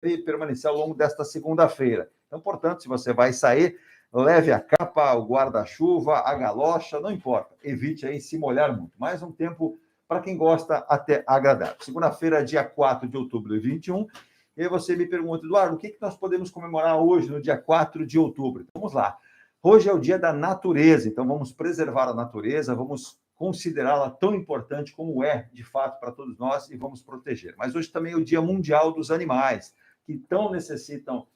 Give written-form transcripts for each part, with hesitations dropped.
permanecer ao longo desta segunda-feira. Então, portanto, se você vai sair, leve a capa, o guarda-chuva, a galocha, não importa. Evite aí se molhar muito. Mais um tempo, para quem gosta, até agradável. Segunda-feira, dia 4 de outubro de 2021. E aí você me pergunta, Eduardo, o que nós podemos comemorar hoje, no dia 4 de outubro? Então, vamos lá. Hoje é o dia da natureza, então vamos preservar a natureza, vamos considerá-la tão importante como é, de fato, para todos nós e vamos proteger. Mas hoje também é o Dia Mundial dos Animais, que tão necessitam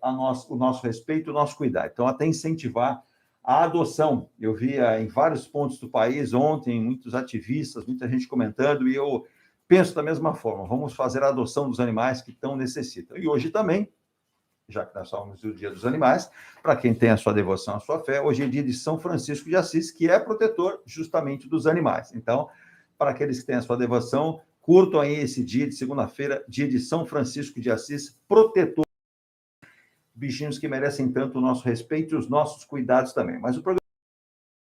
o nosso respeito, o nosso cuidado. Então, até incentivar a adoção. Eu via em vários pontos do país ontem, muitos ativistas, muita gente comentando, e eu penso da mesma forma, vamos fazer a adoção dos animais que tão necessitam. E hoje também, já que nós falamos do Dia dos Animais, para quem tem a sua devoção, a sua fé, hoje é dia de São Francisco de Assis, que é protetor justamente dos animais. Então, para aqueles que têm a sua devoção, curtam aí esse dia de segunda-feira, dia de São Francisco de Assis, protetor, bichinhos que merecem tanto o nosso respeito e os nossos cuidados também. Mas o programa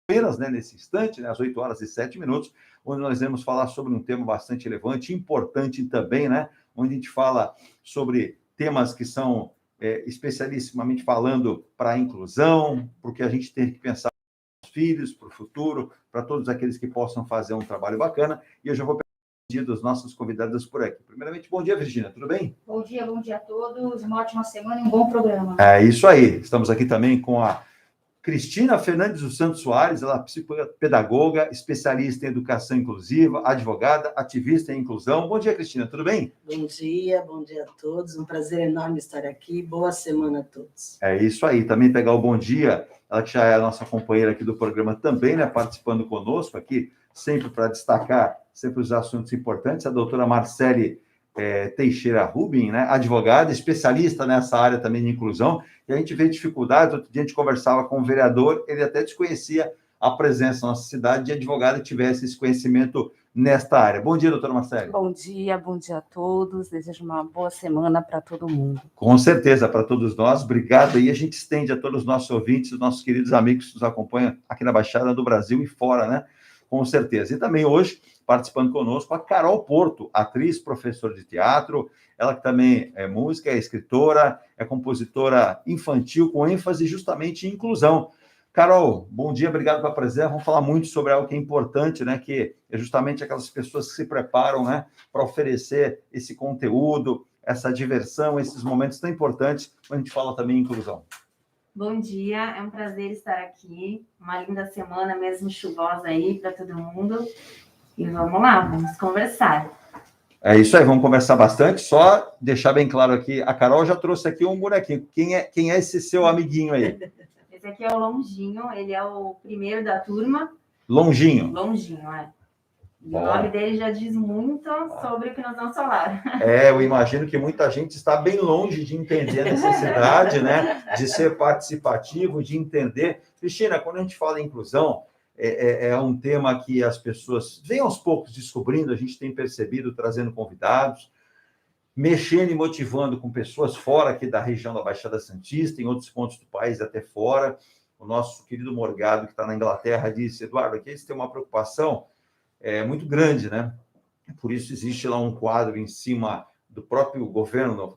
apenas, né, nesse instante, né, às 8 horas e 7 minutos, onde nós vamos falar sobre um tema bastante relevante, importante também, né, onde a gente fala sobre temas que são especialissimamente falando para a inclusão, porque a gente tem que pensar nos filhos, para o futuro, para todos aqueles que possam fazer um trabalho bacana, e eu já vou pedir o dia dos nossos convidados por aqui. Primeiramente, bom dia, Virgínia, tudo bem? Bom dia a todos, uma ótima semana e um bom programa. É isso aí, estamos aqui também com a Cristina Fernandes dos Santos Soares, ela é psicopedagoga, especialista em educação inclusiva, advogada, ativista em inclusão. Bom dia, Cristina, tudo bem? Bom dia a todos, um prazer enorme estar aqui, boa semana a todos. É isso aí, também pegar o bom dia, ela que já é a nossa companheira aqui do programa também, né, participando conosco aqui, sempre para destacar sempre os assuntos importantes, a doutora Marcele Teixeira Rubin, né, advogada, especialista nessa área também de inclusão, e a gente vê dificuldades. Outro dia a gente conversava com um vereador, ele até desconhecia a presença na nossa cidade de advogado que tivesse esse conhecimento nesta área. Bom dia, doutora Marcele. Bom dia a todos, desejo uma boa semana para todo mundo. Com certeza, para todos nós, obrigado, e a gente estende a todos os nossos ouvintes, os nossos queridos amigos que nos acompanham aqui na Baixada do Brasil e fora, né, com certeza. E também hoje, participando conosco, a Carol Porto, atriz, professora de teatro, ela que também é música, é escritora, é compositora infantil, com ênfase justamente em inclusão. Carol, bom dia, obrigado pela presença. Vamos falar muito sobre algo que é importante, né, que é justamente aquelas pessoas que se preparam, né, para oferecer esse conteúdo, essa diversão, esses momentos tão importantes, quando a gente fala também em inclusão. Bom dia, é um prazer estar aqui, uma linda semana mesmo chuvosa aí para todo mundo. E vamos lá, vamos conversar. É isso aí, vamos conversar bastante. Só deixar bem claro aqui, a Carol já trouxe aqui um bonequinho. Quem é esse seu amiguinho aí? Esse aqui é o Longinho, ele é o primeiro da turma. Longinho? Longinho, é. E o nome dele já diz muito sobre o que nós vamos falar. Eu imagino que muita gente está bem longe de entender a necessidade, né, de ser participativo, de entender. Cristina, quando a gente fala em inclusão, é um tema que as pessoas vêm aos poucos descobrindo, a gente tem percebido, trazendo convidados, mexendo e motivando com pessoas fora aqui da região da Baixada Santista, em outros pontos do país, até fora. O nosso querido Morgado, que está na Inglaterra, disse, Eduardo, aqui eles têm uma preocupação muito grande, né? Por isso existe lá um quadro em cima do próprio governo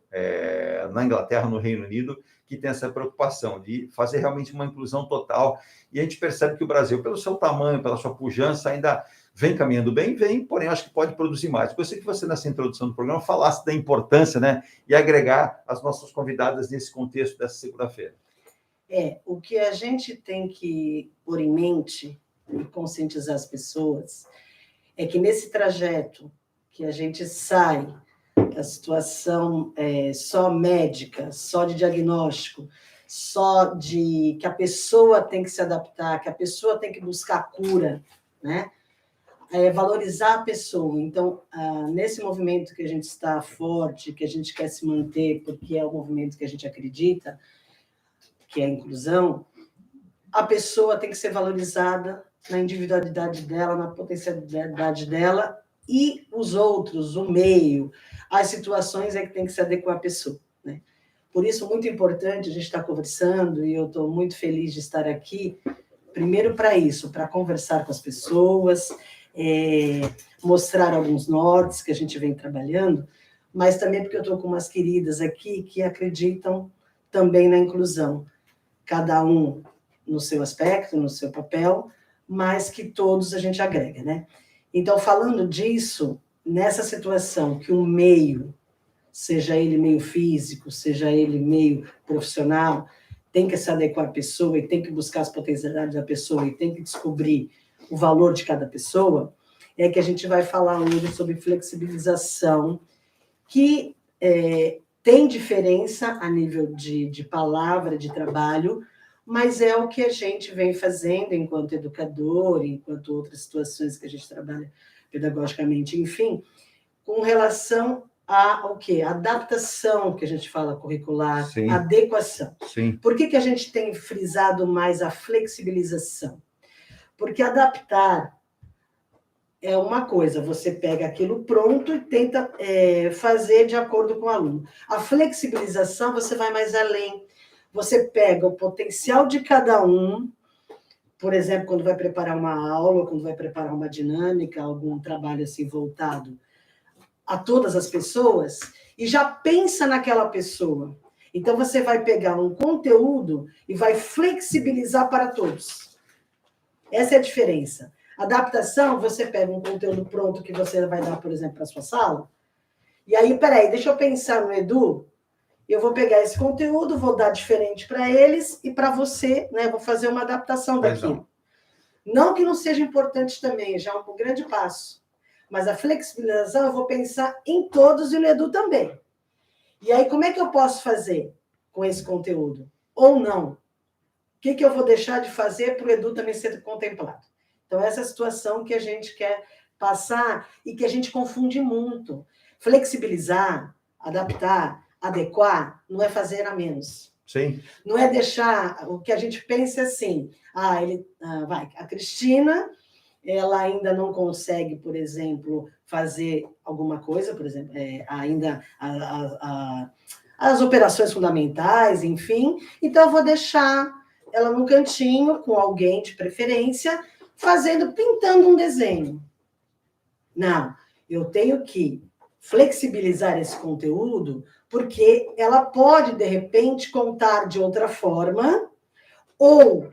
na Inglaterra, no Reino Unido, que tem essa preocupação de fazer realmente uma inclusão total. E a gente percebe que o Brasil, pelo seu tamanho, pela sua pujança, ainda vem caminhando bem, porém acho que pode produzir mais. Gostaria que você, nessa introdução do programa, falasse da importância, né, e agregar as nossas convidadas nesse contexto dessa segunda-feira. O que a gente tem que pôr em mente e conscientizar as pessoas é que nesse trajeto que a gente sai da situação só médica, só de diagnóstico, só de que a pessoa tem que se adaptar, que a pessoa tem que buscar cura, né? Valorizar a pessoa. Então, nesse movimento que a gente está forte, que a gente quer se manter, porque é o movimento que a gente acredita, que é a inclusão, a pessoa tem que ser valorizada na individualidade dela, na potencialidade dela, e os outros, o meio, as situações que tem que se adequar à pessoa, né? Por isso, muito importante a gente estar conversando, e eu estou muito feliz de estar aqui, primeiro para isso, para conversar com as pessoas, mostrar alguns nortes que a gente vem trabalhando, mas também porque eu estou com umas queridas aqui que acreditam também na inclusão. Cada um no seu aspecto, no seu papel, mas que todos a gente agrega, né? Então, falando disso, nessa situação que o meio, seja ele meio físico, seja ele meio profissional, tem que se adequar à pessoa e tem que buscar as potencialidades da pessoa e tem que descobrir o valor de cada pessoa, é que a gente vai falar hoje sobre flexibilização, que tem diferença a nível de palavra, de trabalho, mas é o que a gente vem fazendo enquanto educador, enquanto outras situações que a gente trabalha pedagogicamente, enfim, com relação ao quê? Adaptação, que a gente fala curricular, Sim. Adequação. Sim. Por que a gente tem frisado mais a flexibilização? Porque adaptar é uma coisa, você pega aquilo pronto e tenta fazer de acordo com o aluno. A flexibilização, você vai mais além. Você pega o potencial de cada um, por exemplo, quando vai preparar uma aula, quando vai preparar uma dinâmica, algum trabalho assim voltado a todas as pessoas, e já pensa naquela pessoa. Então, você vai pegar um conteúdo e vai flexibilizar para todos. Essa é a diferença. Adaptação, você pega um conteúdo pronto que você vai dar, por exemplo, para a sua sala, e aí, peraí, deixa eu pensar no Edu, eu vou pegar esse conteúdo, vou dar diferente para eles e para você, né? Vou fazer uma adaptação daquilo. Não que não seja importante também, já é um grande passo. Mas a flexibilização eu vou pensar em todos e no Edu também. E aí, como é que eu posso fazer com esse conteúdo? Ou não? O que eu vou deixar de fazer para o Edu também ser contemplado? Então, essa é a situação que a gente quer passar e que a gente confunde muito. Flexibilizar, adaptar, adequar, não é fazer a menos. Sim. Não é deixar o que a gente pensa assim. A Cristina, ela ainda não consegue, por exemplo, fazer alguma coisa, por exemplo, ainda as operações fundamentais, enfim. Então, eu vou deixar ela num cantinho, com alguém de preferência, pintando um desenho. Não, eu tenho que flexibilizar esse conteúdo, porque ela pode, de repente, contar de outra forma, ou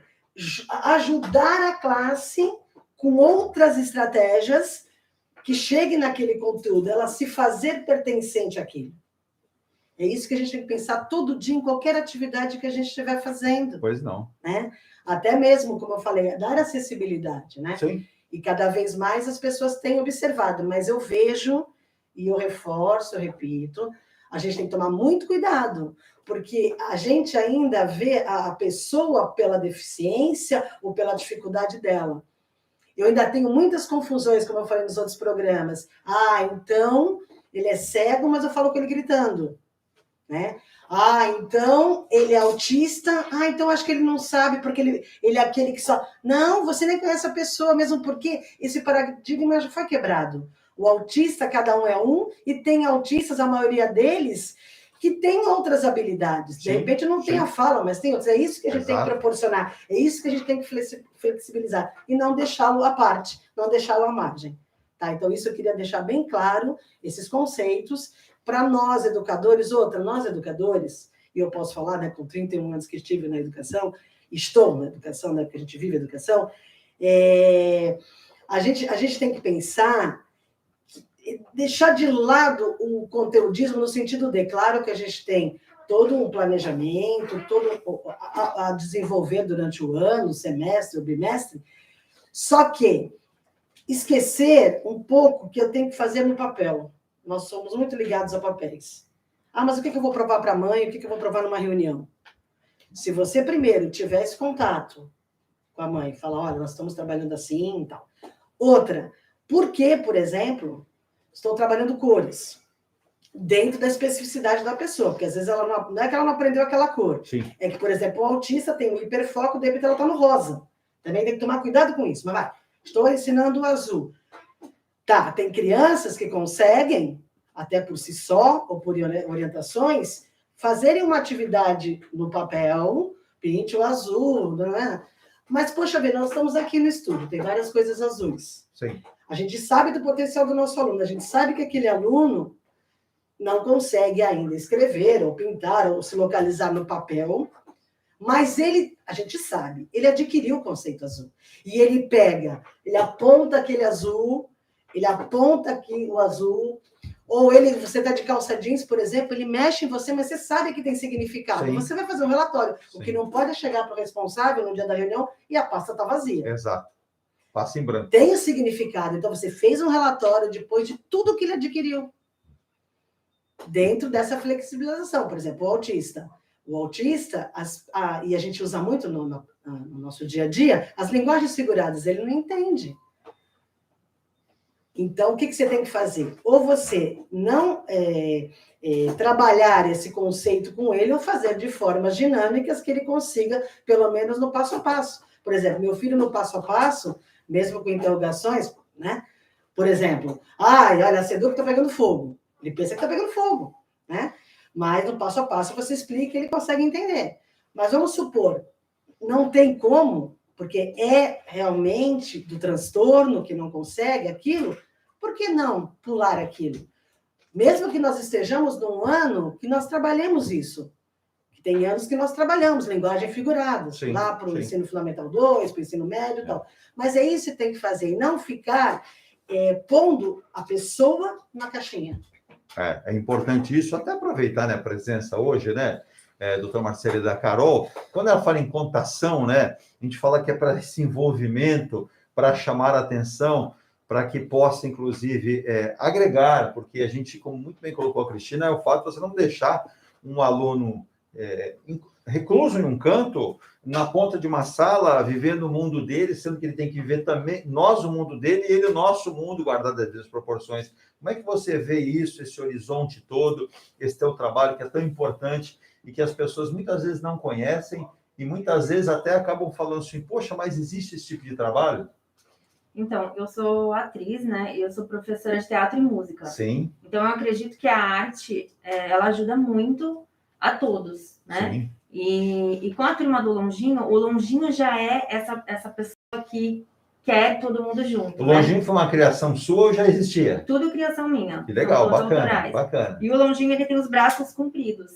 ajudar a classe com outras estratégias que cheguem naquele conteúdo, ela se fazer pertencente àquilo. É isso que a gente tem que pensar todo dia em qualquer atividade que a gente estiver fazendo. Pois não. Né? Até mesmo, como eu falei, dar acessibilidade, né? Sim. E cada vez mais as pessoas têm observado, mas eu vejo, e eu reforço, eu repito, a gente tem que tomar muito cuidado, porque a gente ainda vê a pessoa pela deficiência ou pela dificuldade dela. Eu ainda tenho muitas confusões, como eu falei nos outros programas. Então, ele é cego, mas eu falo com ele gritando. Né? Então, ele é autista. Então, acho que ele não sabe, porque ele é aquele que só... Não, você nem conhece a pessoa, mesmo porque esse paradigma já foi quebrado. O autista, cada um é um, e tem autistas, a maioria deles, que tem outras habilidades. De repente, não tem a fala, mas tem outras. É isso que a gente tem que proporcionar. É isso que a gente tem que flexibilizar. E não deixá-lo à parte, não deixá-lo à margem. Tá? Então, isso eu queria deixar bem claro, esses conceitos, para nós, educadores. Nós, educadores, e eu posso falar, né, com 31 anos que estive na educação, estou na educação, né, porque a gente vive a educação, a gente tem que pensar, deixar de lado o conteudismo no sentido de, claro que a gente tem todo um planejamento, todo a desenvolver durante o ano, o semestre, o bimestre, só que esquecer um pouco que eu tenho que fazer no papel. Nós somos muito ligados a papéis. Mas o que eu vou provar para a mãe? O que eu vou provar numa reunião? Se você primeiro tiver esse contato com a mãe, falar, olha, nós estamos trabalhando assim e tal. Outra, por que, por exemplo, estou trabalhando cores? Dentro da especificidade da pessoa, porque às vezes ela não é que ela não aprendeu aquela cor. Sim. É que, por exemplo, o autista tem um hiperfoco, de repente ela está no rosa. Também tem que tomar cuidado com isso. Mas vai, estou ensinando o azul. Tá, tem crianças que conseguem, até por si só, ou por orientações, fazerem uma atividade no papel, pinte o azul, não é? Mas, poxa vida, nós estamos aqui no estudo, tem várias coisas azuis. Sim. A gente sabe do potencial do nosso aluno, a gente sabe que aquele aluno não consegue ainda escrever, ou pintar, ou se localizar no papel, mas ele, a gente sabe, ele adquiriu o conceito azul. E ele pega, ele aponta aquele azul, ele aponta aqui o azul, ou você está de calça jeans, por exemplo, ele mexe em você, mas você sabe que tem significado. Sim. Você vai fazer um relatório. Sim. O que não pode é chegar para o responsável no dia da reunião e a pasta está vazia. Exato. Passa em branco. Tem o significado. Então, você fez um relatório depois de tudo que ele adquiriu. Dentro dessa flexibilização. Por exemplo, o autista. O autista, e a gente usa muito no nosso dia a dia, as linguagens figuradas, ele não entende. Então, o que você tem que fazer? Ou você não trabalhar esse conceito com ele, ou fazer de formas dinâmicas que ele consiga, pelo menos no passo a passo. Por exemplo, meu filho no passo a passo, mesmo com interrogações, né? Por exemplo, olha, a Seduc está pegando fogo. Ele pensa que está pegando fogo, né? Mas no passo a passo você explica e ele consegue entender. Mas vamos supor, não tem como, porque é realmente do transtorno que não consegue aquilo, por que não pular aquilo? Mesmo que nós estejamos num ano que nós trabalhemos isso. Que tem anos que nós trabalhamos linguagem figurada, lá para o ensino fundamental 2, para o ensino médio e tal. Mas é isso que tem que fazer, e não ficar pondo a pessoa na caixinha. É importante isso, até aproveitar, né, a presença hoje, né, doutor Marcelo e da Carol. Quando ela fala em contação, né, a gente fala que é para esse envolvimento, para chamar a atenção, para que possa, inclusive, agregar, porque a gente, como muito bem colocou a Cristina, é o fato de você não deixar um aluno recluso em um canto, na ponta de uma sala, vivendo o mundo dele, sendo que ele tem que viver também, nós o mundo dele e ele o nosso mundo, guardado as proporções. Como é que você vê isso, esse horizonte todo, esse teu trabalho que é tão importante e que as pessoas muitas vezes não conhecem e muitas vezes até acabam falando assim, poxa, mas existe esse tipo de trabalho? Então, eu sou atriz, né? E eu sou professora de teatro e música. Sim. Então, eu acredito que a arte, ela ajuda muito a todos, né? Sim. E com a turma do Longinho, o Longinho já é essa pessoa que quer todo mundo junto. O Longinho, né? Foi uma criação sua ou já existia? Tudo criação minha. Que legal, bacana, bacana. E o Longinho, ele tem os braços compridos,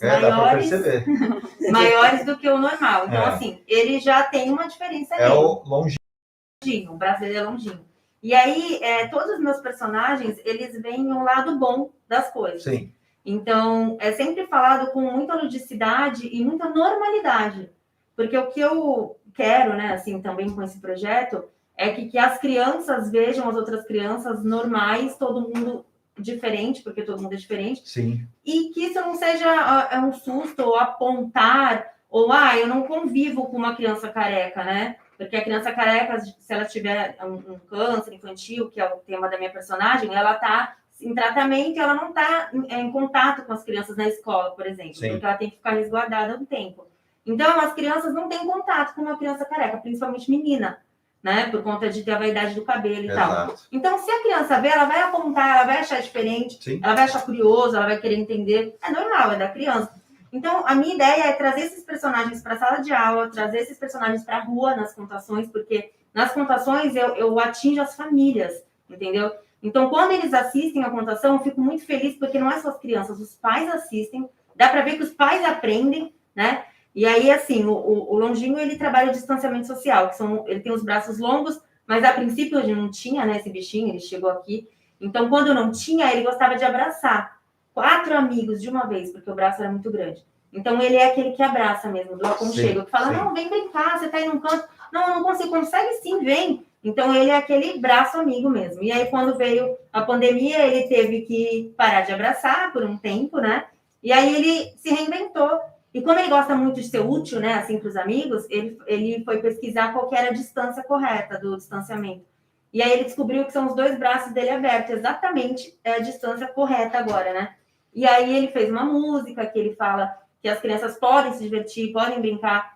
maiores do que o normal. Então, assim, ele já tem uma diferença nele. O Longinho. O braço dele é Longinho. E aí, todos os meus personagens, eles veem o lado bom das coisas. Sim. Então, é sempre falado com muita ludicidade e muita normalidade. Porque o que eu quero, né, assim, também com esse projeto, é que as crianças vejam as outras crianças normais, todo mundo diferente, porque todo mundo é diferente. Sim. E que isso não seja um susto, ou apontar, ou, eu não convivo com uma criança careca, né? Porque a criança careca, se ela tiver um câncer infantil, que é o tema da minha personagem, ela está em tratamento e ela não está em contato com as crianças na escola, por exemplo, Sim. porque ela tem que ficar resguardada um tempo. Então, as crianças não têm contato com uma criança careca, principalmente menina, né? Por conta de ter a vaidade do cabelo e tal. Então, se a criança ver, ela vai apontar, ela vai achar diferente, Sim. Ela vai achar curioso, ela vai querer entender. É normal, é da criança. Então, a minha ideia é trazer esses personagens para a sala de aula, trazer esses personagens para a rua nas contações, porque nas contações eu atinjo as famílias, entendeu? Então, quando eles assistem a contação, eu fico muito feliz, porque não é só as crianças, os pais assistem, dá para ver que os pais aprendem, né? E aí, assim, o Longinho, ele trabalha o distanciamento social, ele tem os braços longos, mas a princípio ele não tinha, né, esse bichinho, ele chegou aqui. Então, quando não tinha, ele gostava de abraçar 4 amigos de uma vez, porque o braço era muito grande. Então, ele é aquele que abraça mesmo, do aconchego, que fala, não, vem brincar, você tá aí num canto. Não, eu não consigo, consegue sim, vem. Então, ele é aquele braço amigo mesmo. E aí, quando veio a pandemia, ele teve que parar de abraçar por um tempo, né? E aí, ele se reinventou. E como ele gosta muito de ser útil, né, assim, para os amigos, ele foi pesquisar qual que era a distância correta do distanciamento. E aí, ele descobriu que são os 2 braços dele abertos, exatamente a distância correta agora, né? E aí, ele fez uma música que ele fala que as crianças podem se divertir, podem brincar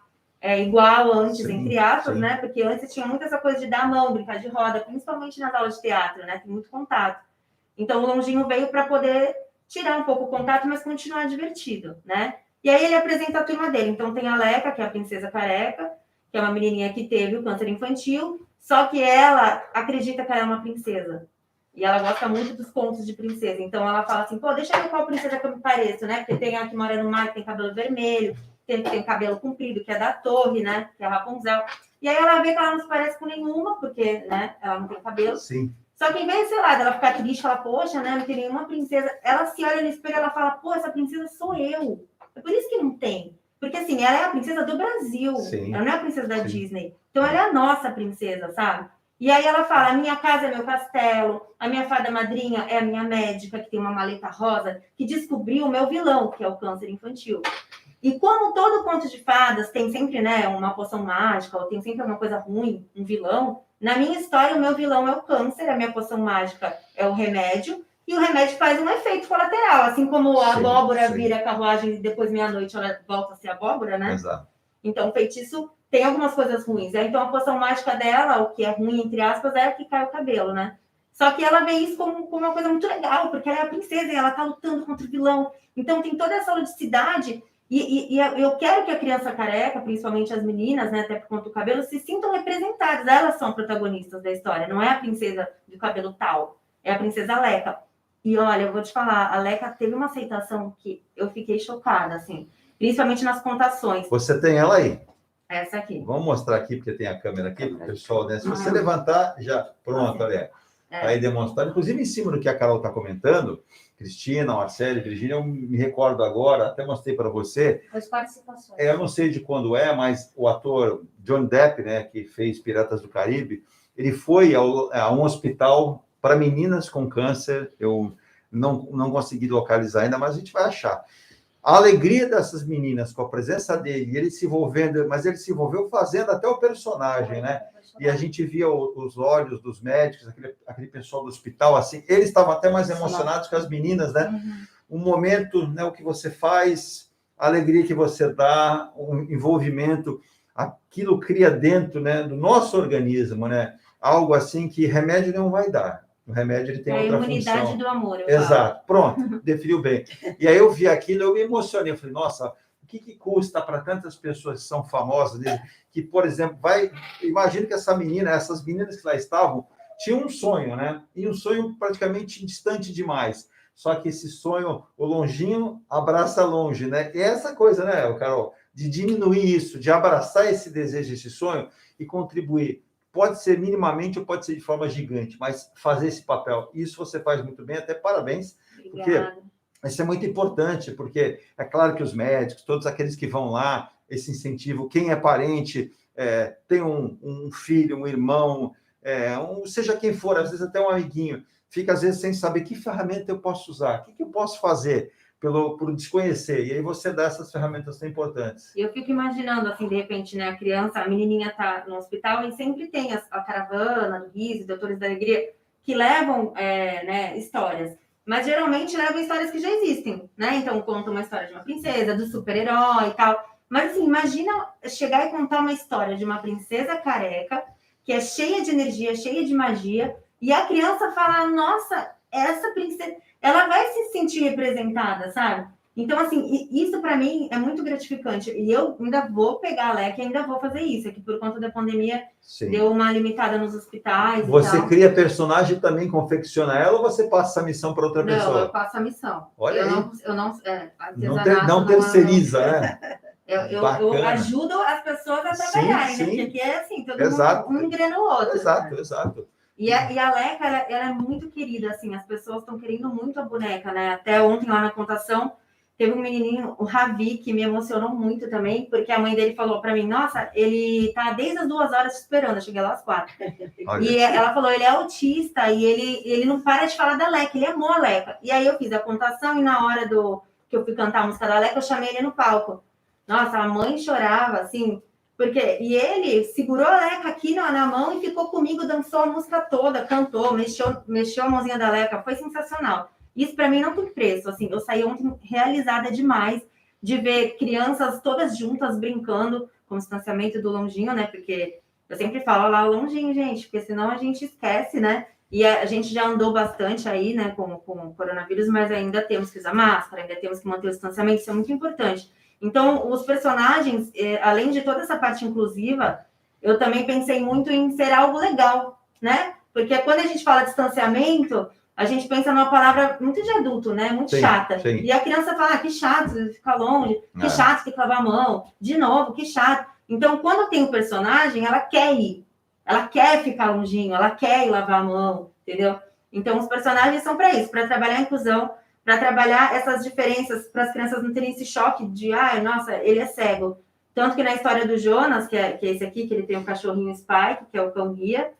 igual antes, entre aspas, né? Porque antes tinha muito essa coisa de dar a mão, brincar de roda, principalmente nas aulas de teatro, né? Tem muito contato. Então, o Longinho veio para poder tirar um pouco o contato, mas continuar divertido, né? E aí, ele apresenta a turma dele. Então, tem a Leca, que é a princesa careca, que é uma menininha que teve o câncer infantil, só que ela acredita que ela é uma princesa. E ela gosta muito dos contos de princesa. Então ela fala assim, pô, deixa eu ver qual princesa que eu me pareço, né? Porque tem a que mora no mar, que tem cabelo vermelho, tem cabelo comprido, que é da Torre, né? Que é a Rapunzel. E aí ela vê que ela não se parece com nenhuma, porque, né, ela não tem cabelo. Sim. Só que em vez, sei lá, dela ficar triste, falar, poxa, né, não tem nenhuma princesa, ela se olha no espelho e ela fala, pô, essa princesa sou eu. É por isso que não tem. Porque, assim, ela é a princesa do Brasil. Sim. Ela não é a princesa da Sim. Disney. Então, ela é a nossa princesa, sabe? E aí ela fala, a minha casa é meu castelo, a minha fada madrinha é a minha médica, que tem uma maleta rosa, que descobriu o meu vilão, que é o câncer infantil. E como todo conto de fadas tem sempre, né, uma poção mágica, ou tem sempre alguma coisa ruim, um vilão, na minha história o meu vilão é o câncer, a minha poção mágica é o remédio, e o remédio faz um efeito colateral, assim como a abóbora vira carruagem e depois meia-noite ela volta a ser abóbora, né? Exato. Então o feitiço tem algumas coisas ruins. Então a poção mágica dela, o que é ruim, entre aspas, é que cai o cabelo, né? Só que ela vê isso como uma coisa muito legal, porque ela é a princesa e ela tá lutando contra o vilão. Então tem toda essa ludicidade. E eu quero que a criança careca, principalmente as meninas, né, até por conta do cabelo, se sintam representadas. Elas são protagonistas da história. Não é a princesa do cabelo tal, é a princesa Leca. E olha, eu vou te falar, a Leca teve uma aceitação que eu fiquei chocada, assim, principalmente nas contações. Você tem ela aí? Essa aqui. Vamos mostrar aqui, porque tem a câmera aqui, para o pessoal, né? Se você levantar, já pronto, olha. Aí demonstrar, inclusive em cima do que a Carol está comentando, Cristina, Marcele, Virgínia, eu me recordo agora, até mostrei para você. As participações. Eu não sei de quando é, mas o ator John Depp, né, que fez Piratas do Caribe, ele foi a um hospital para meninas com câncer. Eu não consegui localizar ainda, mas a gente vai achar. A alegria dessas meninas com a presença dele, ele se envolvendo, mas ele se envolveu fazendo até o personagem, né? E a gente via os olhos dos médicos, aquele pessoal do hospital, assim, eles estavam até mais emocionados que as meninas, né? Um momento, né, o que você faz, a alegria que você dá, o envolvimento, aquilo cria dentro, né, do nosso organismo, né? Algo assim que remédio não vai dar. O remédio ele tem outra função. É a imunidade do amor. Exato. Pronto, definiu bem. E aí eu vi aquilo, eu me emocionei. Eu falei, nossa, o que custa para tantas pessoas que são famosas, que, por exemplo, imagina que essas meninas que lá estavam, tinham um sonho, né? E um sonho praticamente distante demais. Só que esse sonho, o longinho abraça longe, né? E essa coisa, né, Carol, de diminuir isso, de abraçar esse desejo, esse sonho e contribuir. Pode ser minimamente ou pode ser de forma gigante, mas fazer esse papel, isso você faz muito bem, até parabéns. Obrigada. Porque isso é muito importante, porque é claro que os médicos, todos aqueles que vão lá, esse incentivo, quem é parente, tem um filho, um irmão, seja quem for, às vezes até um amiguinho, fica às vezes sem saber que ferramenta eu posso usar, o que eu posso fazer por desconhecer, e aí você dá essas ferramentas tão importantes. Eu fico imaginando, assim, de repente, né, a criança, a menininha tá no hospital e sempre tem a caravana do riso, Doutores da Alegria, que levam, né, histórias. Mas geralmente levam histórias que já existem, né? Então conta uma história de uma princesa, do super-herói e tal. Mas assim, imagina chegar e contar uma história de uma princesa careca, que é cheia de energia, cheia de magia, e a criança falar, nossa, essa princesa, ela vai se sentir representada, sabe? Então, assim, isso para mim é muito gratificante. E eu ainda vou pegar a Leca e ainda vou fazer isso. É que por conta da pandemia deu uma limitada nos hospitais. Você cria personagem e também confecciona ela ou você passa a missão para outra pessoa? Não, eu passo a missão. Olha eu não terceiriza, né? Eu ajudo as pessoas a trabalharem, né? Porque aqui é assim, todo mundo um engrena o outro. Exato. E a Leca, ela é muito querida, assim, as pessoas estão querendo muito a boneca, né? Até ontem lá na contação, teve um menininho, o Ravi, que me emocionou muito também, porque a mãe dele falou para mim, nossa, ele tá desde as 2 horas te esperando, eu cheguei lá às 4. E ela falou, ele é autista e ele não para de falar da Leca, ele amou a Leca. E aí eu fiz a contação e na hora que eu fui cantar a música da Leca, eu chamei ele no palco. Nossa, a mãe chorava, assim, e ele segurou a Leca aqui na mão e ficou comigo, dançou a música toda, cantou, mexeu a mãozinha da Leca, foi sensacional. Isso para mim não tem preço, assim, eu saí ontem realizada demais de ver crianças todas juntas brincando com o distanciamento do longinho, né? Porque eu sempre falo lá o longinho, gente, porque senão a gente esquece, né? E a gente já andou bastante aí, né, com o coronavírus, mas ainda temos que usar máscara, ainda temos que manter o distanciamento, isso é muito importante. Então, os personagens, além de toda essa parte inclusiva, eu também pensei muito em ser algo legal, né? Porque quando a gente fala distanciamento, a gente pensa numa palavra muito de adulto, né? Muito chata. Sim. E a criança fala, que chato, ficar longe, que chato, tem que lavar a mão, de novo, que chato. Então, quando tem o personagem, ela quer ir. Ela quer ficar longinho, ela quer ir lavar a mão, entendeu? Então, os personagens são para isso, para trabalhar a inclusão, para trabalhar essas diferenças, para as crianças não terem esse choque de, nossa, ele é cego. Tanto que na história do Jonas, que é esse aqui, que ele tem um cachorrinho Spike, que é o cão guia,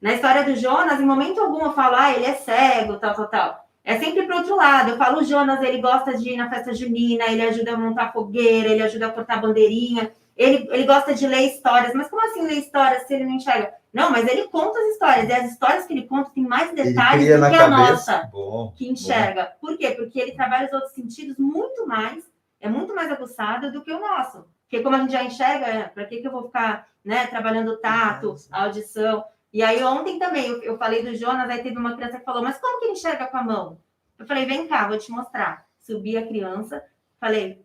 na história do Jonas, em momento algum eu falo, ele é cego, tal. É sempre para outro lado. Eu falo, o Jonas, ele gosta de ir na festa junina, ele ajuda a montar fogueira, ele ajuda a cortar bandeirinha, ele gosta de ler histórias. Mas como assim ler histórias se ele não enxerga? Não, mas ele conta as histórias, e as histórias que ele conta têm mais detalhes do que a nossa, que enxerga. Por quê? Porque ele trabalha os outros sentidos muito mais, é muito mais aguçado do que o nosso. Porque como a gente já enxerga, para que eu vou ficar, né, trabalhando o tato, a audição? E aí ontem também, eu falei do Jonas, aí teve uma criança que falou, mas como que ele enxerga com a mão? Eu falei, vem cá, vou te mostrar. Subi a criança, falei,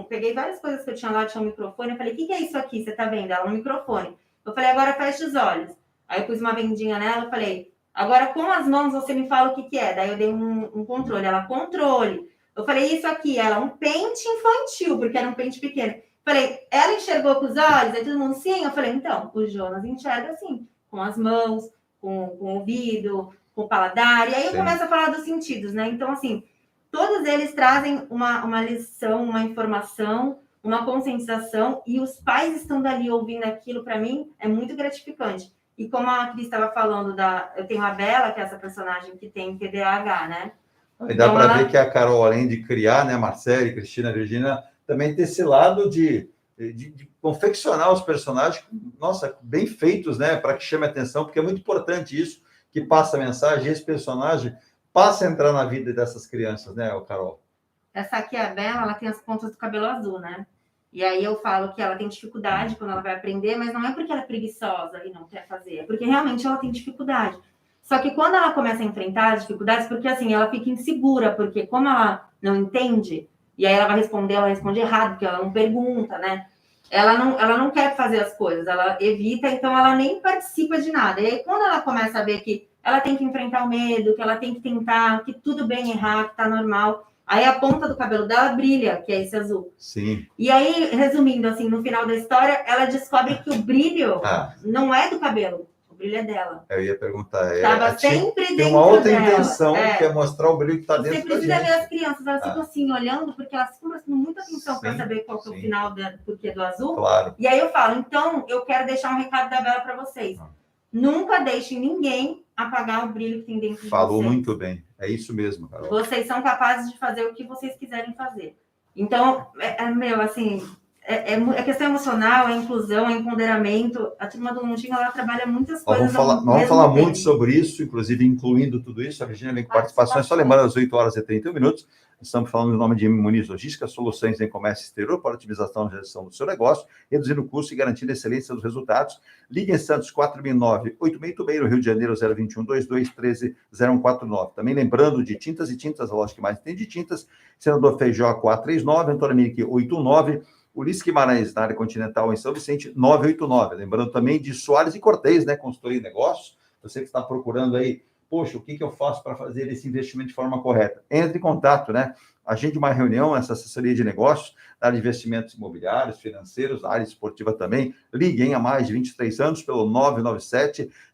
peguei várias coisas que eu tinha lá, tinha um microfone, eu falei, o que é isso aqui? Você tá vendo? Ela, um microfone. Eu falei, agora fecha os olhos. Aí eu pus uma vendinha nela, eu falei, agora com as mãos você me fala o que é. Daí eu dei um controle. Ela, controle. Eu falei, isso aqui, ela, um pente infantil, porque era um pente pequeno. Falei, ela enxergou com os olhos? Aí todo mundo, sim. Eu falei, então, o Jonas enxerga assim, com as mãos, com o ouvido, com o paladar. E aí eu começo a falar dos sentidos, né? Então, assim, todos eles trazem uma lição, uma informação, uma conscientização, e os pais estão dali ouvindo aquilo, para mim, é muito gratificante. E como a Cris estava falando, eu tenho a Bela, que é essa personagem que tem TDAH, né? E dá para ver que a Carol, além de criar, né, Marcele, Cristina, Virginia, também tem esse lado de confeccionar os personagens, nossa, bem feitos, né, para que chame a atenção, porque é muito importante isso, que passa a mensagem, esse personagem passa a entrar na vida dessas crianças, né, Carol? Essa aqui, a Bela, ela tem as pontas do cabelo azul, né? E aí eu falo que ela tem dificuldade quando ela vai aprender, mas não é porque ela é preguiçosa e não quer fazer, é porque realmente ela tem dificuldade. Só que quando ela começa a enfrentar as dificuldades, porque assim, ela fica insegura, porque como ela não entende, e aí ela responde errado, porque ela não pergunta, né? Ela não quer fazer as coisas, ela evita, então ela nem participa de nada. E aí quando ela começa a ver que ela tem que enfrentar o medo, que ela tem que tentar, que tudo bem errar, que tá normal, aí a ponta do cabelo dela brilha, que é esse azul. Sim. E aí, resumindo, assim, no final da história, ela descobre que o brilho não é do cabelo, o brilho é dela. Eu ia perguntar. Estava sempre dentro dela. Tem uma outra intenção, que é mostrar o brilho que está dentro da gente. Você precisa ver as crianças, elas ficam assim, olhando, porque elas ficam prestando muita atenção para saber qual que é o final do porquê do azul. Claro. E aí eu falo, então, eu quero deixar um recado da Bela para vocês. Nunca deixem ninguém apagar o brilho que tem dentro de vocês. Falou muito bem. É isso mesmo, Carol. Vocês são capazes de fazer o que vocês quiserem fazer. Então, assim, é questão emocional, é inclusão, é empoderamento. A turma do Mundinho, ela trabalha muitas coisas. Vamos falar muito sobre isso, inclusive incluindo tudo isso. A Virginia vem com participações, só lembrando, às 8 horas e 31 minutos. Estamos falando em nome de Muniz Logística, soluções em comércio exterior para otimização e gestão do seu negócio, reduzindo o custo e garantindo a excelência dos resultados. Ligue em Santos 4009-8686, no Rio de Janeiro 021-22-13-0149. Também lembrando de tintas e tintas, a loja que mais tem de tintas, Senador Feijó 439, Antônio Minique 819, Ulisses Guimarães, na área continental em São Vicente 989. Lembrando também de Soares e Cortez, né, consultoria de negócios. Você que está procurando aí, poxa, o que eu faço para fazer esse investimento de forma correta? Entre em contato, né? Agende uma reunião, essa assessoria de negócios, na área de investimentos imobiliários, financeiros, na área esportiva também. Liguem há mais de 23 anos pelo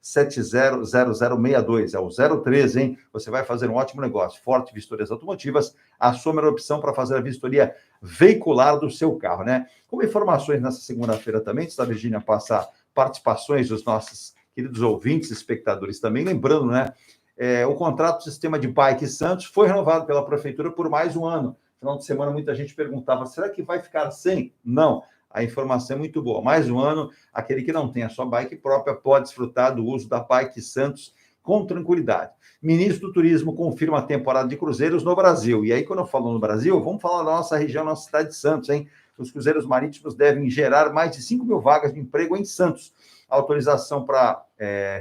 997-700062. É o 013, hein? Você vai fazer um ótimo negócio. Forte Vistorias Automotivas, a sua melhor opção para fazer a vistoria veicular do seu carro, né? Como informações nessa segunda-feira também, a Virginia passar participações dos nossos queridos ouvintes, espectadores também, lembrando, né, o contrato do sistema de Bike Santos foi renovado pela prefeitura por mais um ano. Final de semana, muita gente perguntava, será que vai ficar sem? Não, a informação é muito boa. Mais um ano, aquele que não tem a sua bike própria pode desfrutar do uso da Bike Santos com tranquilidade. Ministro do Turismo confirma a temporada de cruzeiros no Brasil. E aí, quando eu falo no Brasil, vamos falar da nossa região, nossa cidade de Santos, hein? Os cruzeiros marítimos devem gerar mais de 5 mil vagas de emprego em Santos. A autorização para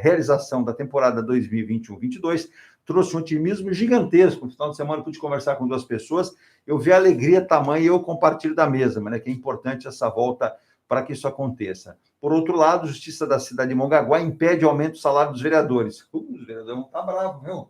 realização da temporada 2021-22 trouxe um otimismo gigantesco. No final de semana, eu pude conversar com duas pessoas, eu vi a alegria tamanha e eu compartilho da mesma, né? Que é importante essa volta para que isso aconteça. Por outro lado, a Justiça da cidade de Mongaguá impede o aumento do salário dos vereadores. Os vereadores vão estar bravos, viu?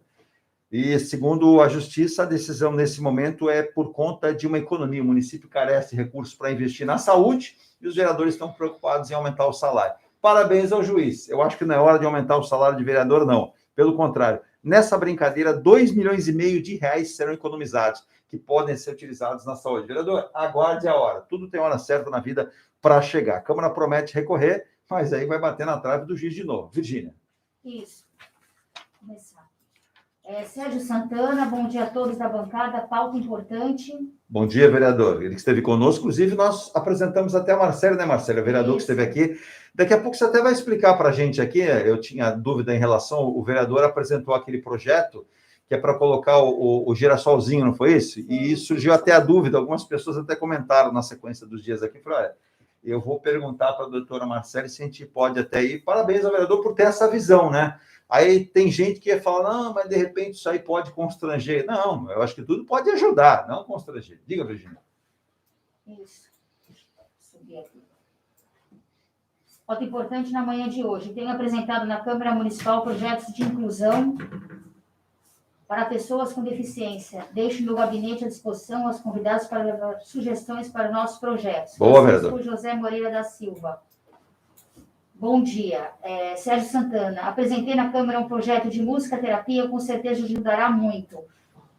E, segundo a Justiça, a decisão nesse momento é por conta de uma economia. O município carece de recursos para investir na saúde e os vereadores estão preocupados em aumentar o salário. Parabéns ao juiz. Eu acho que não é hora de aumentar o salário de vereador, não. Pelo contrário, nessa brincadeira, 2,5 milhões de reais serão economizados, que podem ser utilizados na saúde. Vereador, aguarde a hora. Tudo tem hora certa na vida para chegar. A Câmara promete recorrer, mas aí vai bater na trave do juiz de novo. Virgínia. Isso. Vou começar. Sérgio Santana, bom dia a todos da bancada. Pauta importante. Bom dia, vereador. Ele que esteve conosco, inclusive nós apresentamos até a Marcelo, né, Marcelo? O vereador que esteve aqui. Daqui a pouco você até vai explicar para a gente aqui. Eu tinha dúvida em relação, o vereador apresentou aquele projeto que é para colocar o girassolzinho, não foi isso? E surgiu até a dúvida, algumas pessoas até comentaram na sequência dos dias aqui, falaram, olha, eu vou perguntar para a doutora Marcele se a gente pode até ir. Parabéns ao vereador por ter essa visão, né? Aí tem gente que fala, não, mas de repente isso aí pode constranger. Não, eu acho que tudo pode ajudar, não constranger. Diga, Virgínia. Isso. Subir aqui. Pauta importante na manhã de hoje. Tenho apresentado na Câmara Municipal projetos de inclusão para pessoas com deficiência. Deixo meu gabinete à disposição aos convidados para levar sugestões para nossos projetos. Boa, vereador. Francisco José Moreira da Silva. Bom dia. Sérgio Santana. Apresentei na Câmara um projeto de música-terapia, com certeza ajudará muito.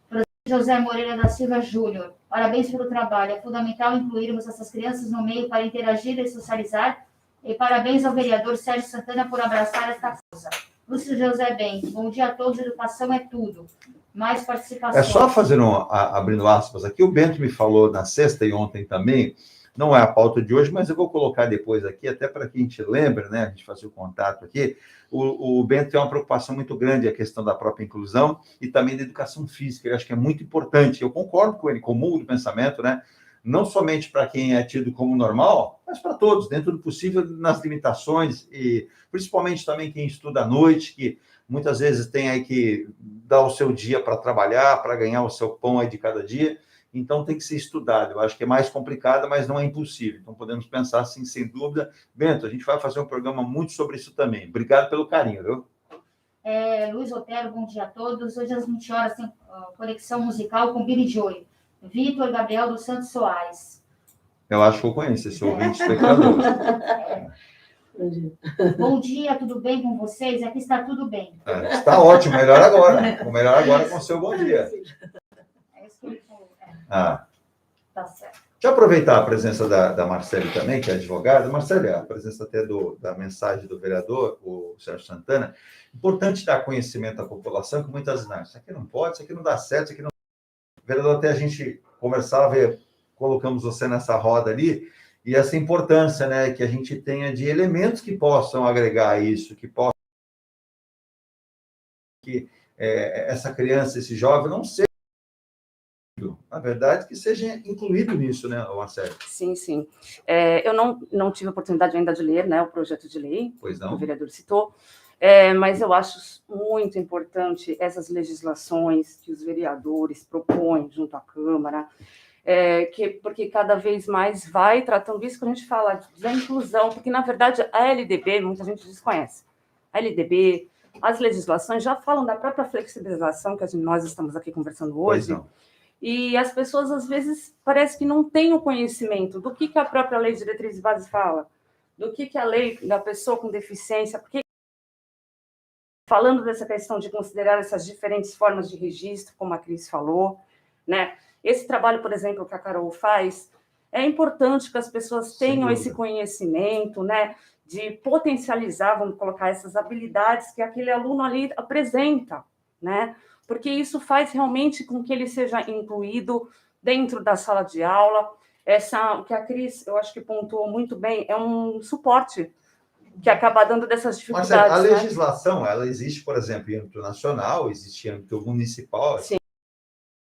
Francisco José Moreira da Silva Júnior. Parabéns pelo trabalho. É fundamental incluirmos essas crianças no meio para interagir e socializar. E parabéns ao vereador Sérgio Santana por abraçar esta causa. Lúcio José Bem, bom dia a todos, educação é tudo. Mais participação. É só fazer abrindo aspas aqui, o Bento me falou na sexta e ontem também, não é a pauta de hoje, mas eu vou colocar depois aqui, até para que a gente lembre, né, a gente fazer o contato aqui, o Bento tem uma preocupação muito grande, a questão da própria inclusão e também da educação física, eu acho que é muito importante, eu concordo com ele, comum do pensamento, né, não somente para quem é tido como normal, mas para todos, dentro do possível, nas limitações, e principalmente também quem estuda à noite, que muitas vezes tem aí que dar o seu dia para trabalhar, para ganhar o seu pão aí de cada dia, então tem que ser estudado. Eu acho que é mais complicado, mas não é impossível. Então podemos pensar assim, sem dúvida. Bento, a gente vai fazer um programa muito sobre isso também. Obrigado pelo carinho, viu? Luiz Otero, bom dia a todos. Hoje às 20 horas tem conexão musical com Billy Joy. Vitor Gabriel dos Santos Soares. Eu acho que eu conheço esse ouvinte espectador. Bom dia, tudo bem com vocês? Aqui está tudo bem. Está ótimo, melhor agora. O melhor agora com o seu bom dia. É isso que ele falou. Tá certo. Deixa eu aproveitar a presença da Marcele também, que é advogada. Marcele, a presença até da mensagem do vereador, o Sérgio Santana. Importante dar conhecimento à população, que muitas vezes, não, isso aqui não pode, isso aqui não dá certo, isso aqui não... Vereador, até a gente conversava, colocamos você nessa roda ali, e essa importância, né, que a gente tenha de elementos que possam agregar isso, que possam que essa criança, esse jovem, não seja, na verdade, que seja incluído nisso, né, Marcelo? Sim, sim. Eu não tive a oportunidade ainda de ler, né, o projeto de lei, pois não. Que o vereador citou, mas eu acho muito importante essas legislações que os vereadores propõem junto à Câmara, porque cada vez mais vai tratando isso que a gente fala da inclusão, porque, na verdade, a LDB, muita gente desconhece. A LDB, as legislações já falam da própria flexibilização que nós estamos aqui conversando hoje. Pois não. E as pessoas, às vezes, parece que não têm o conhecimento do que a própria Lei de Diretriz e Base fala, do que a lei da pessoa com deficiência, porque falando dessa questão de considerar essas diferentes formas de registro, como a Cris falou, né? Esse trabalho, por exemplo, que a Carol faz, é importante que as pessoas tenham esse conhecimento, né? De potencializar, vamos colocar, essas habilidades que aquele aluno ali apresenta, né? Porque isso faz realmente com que ele seja incluído dentro da sala de aula. O que a Cris, eu acho que pontuou muito bem, é um suporte que acaba dando dessas dificuldades. Mas a legislação, ela existe, por exemplo, em âmbito nacional, existe em âmbito municipal. Sim.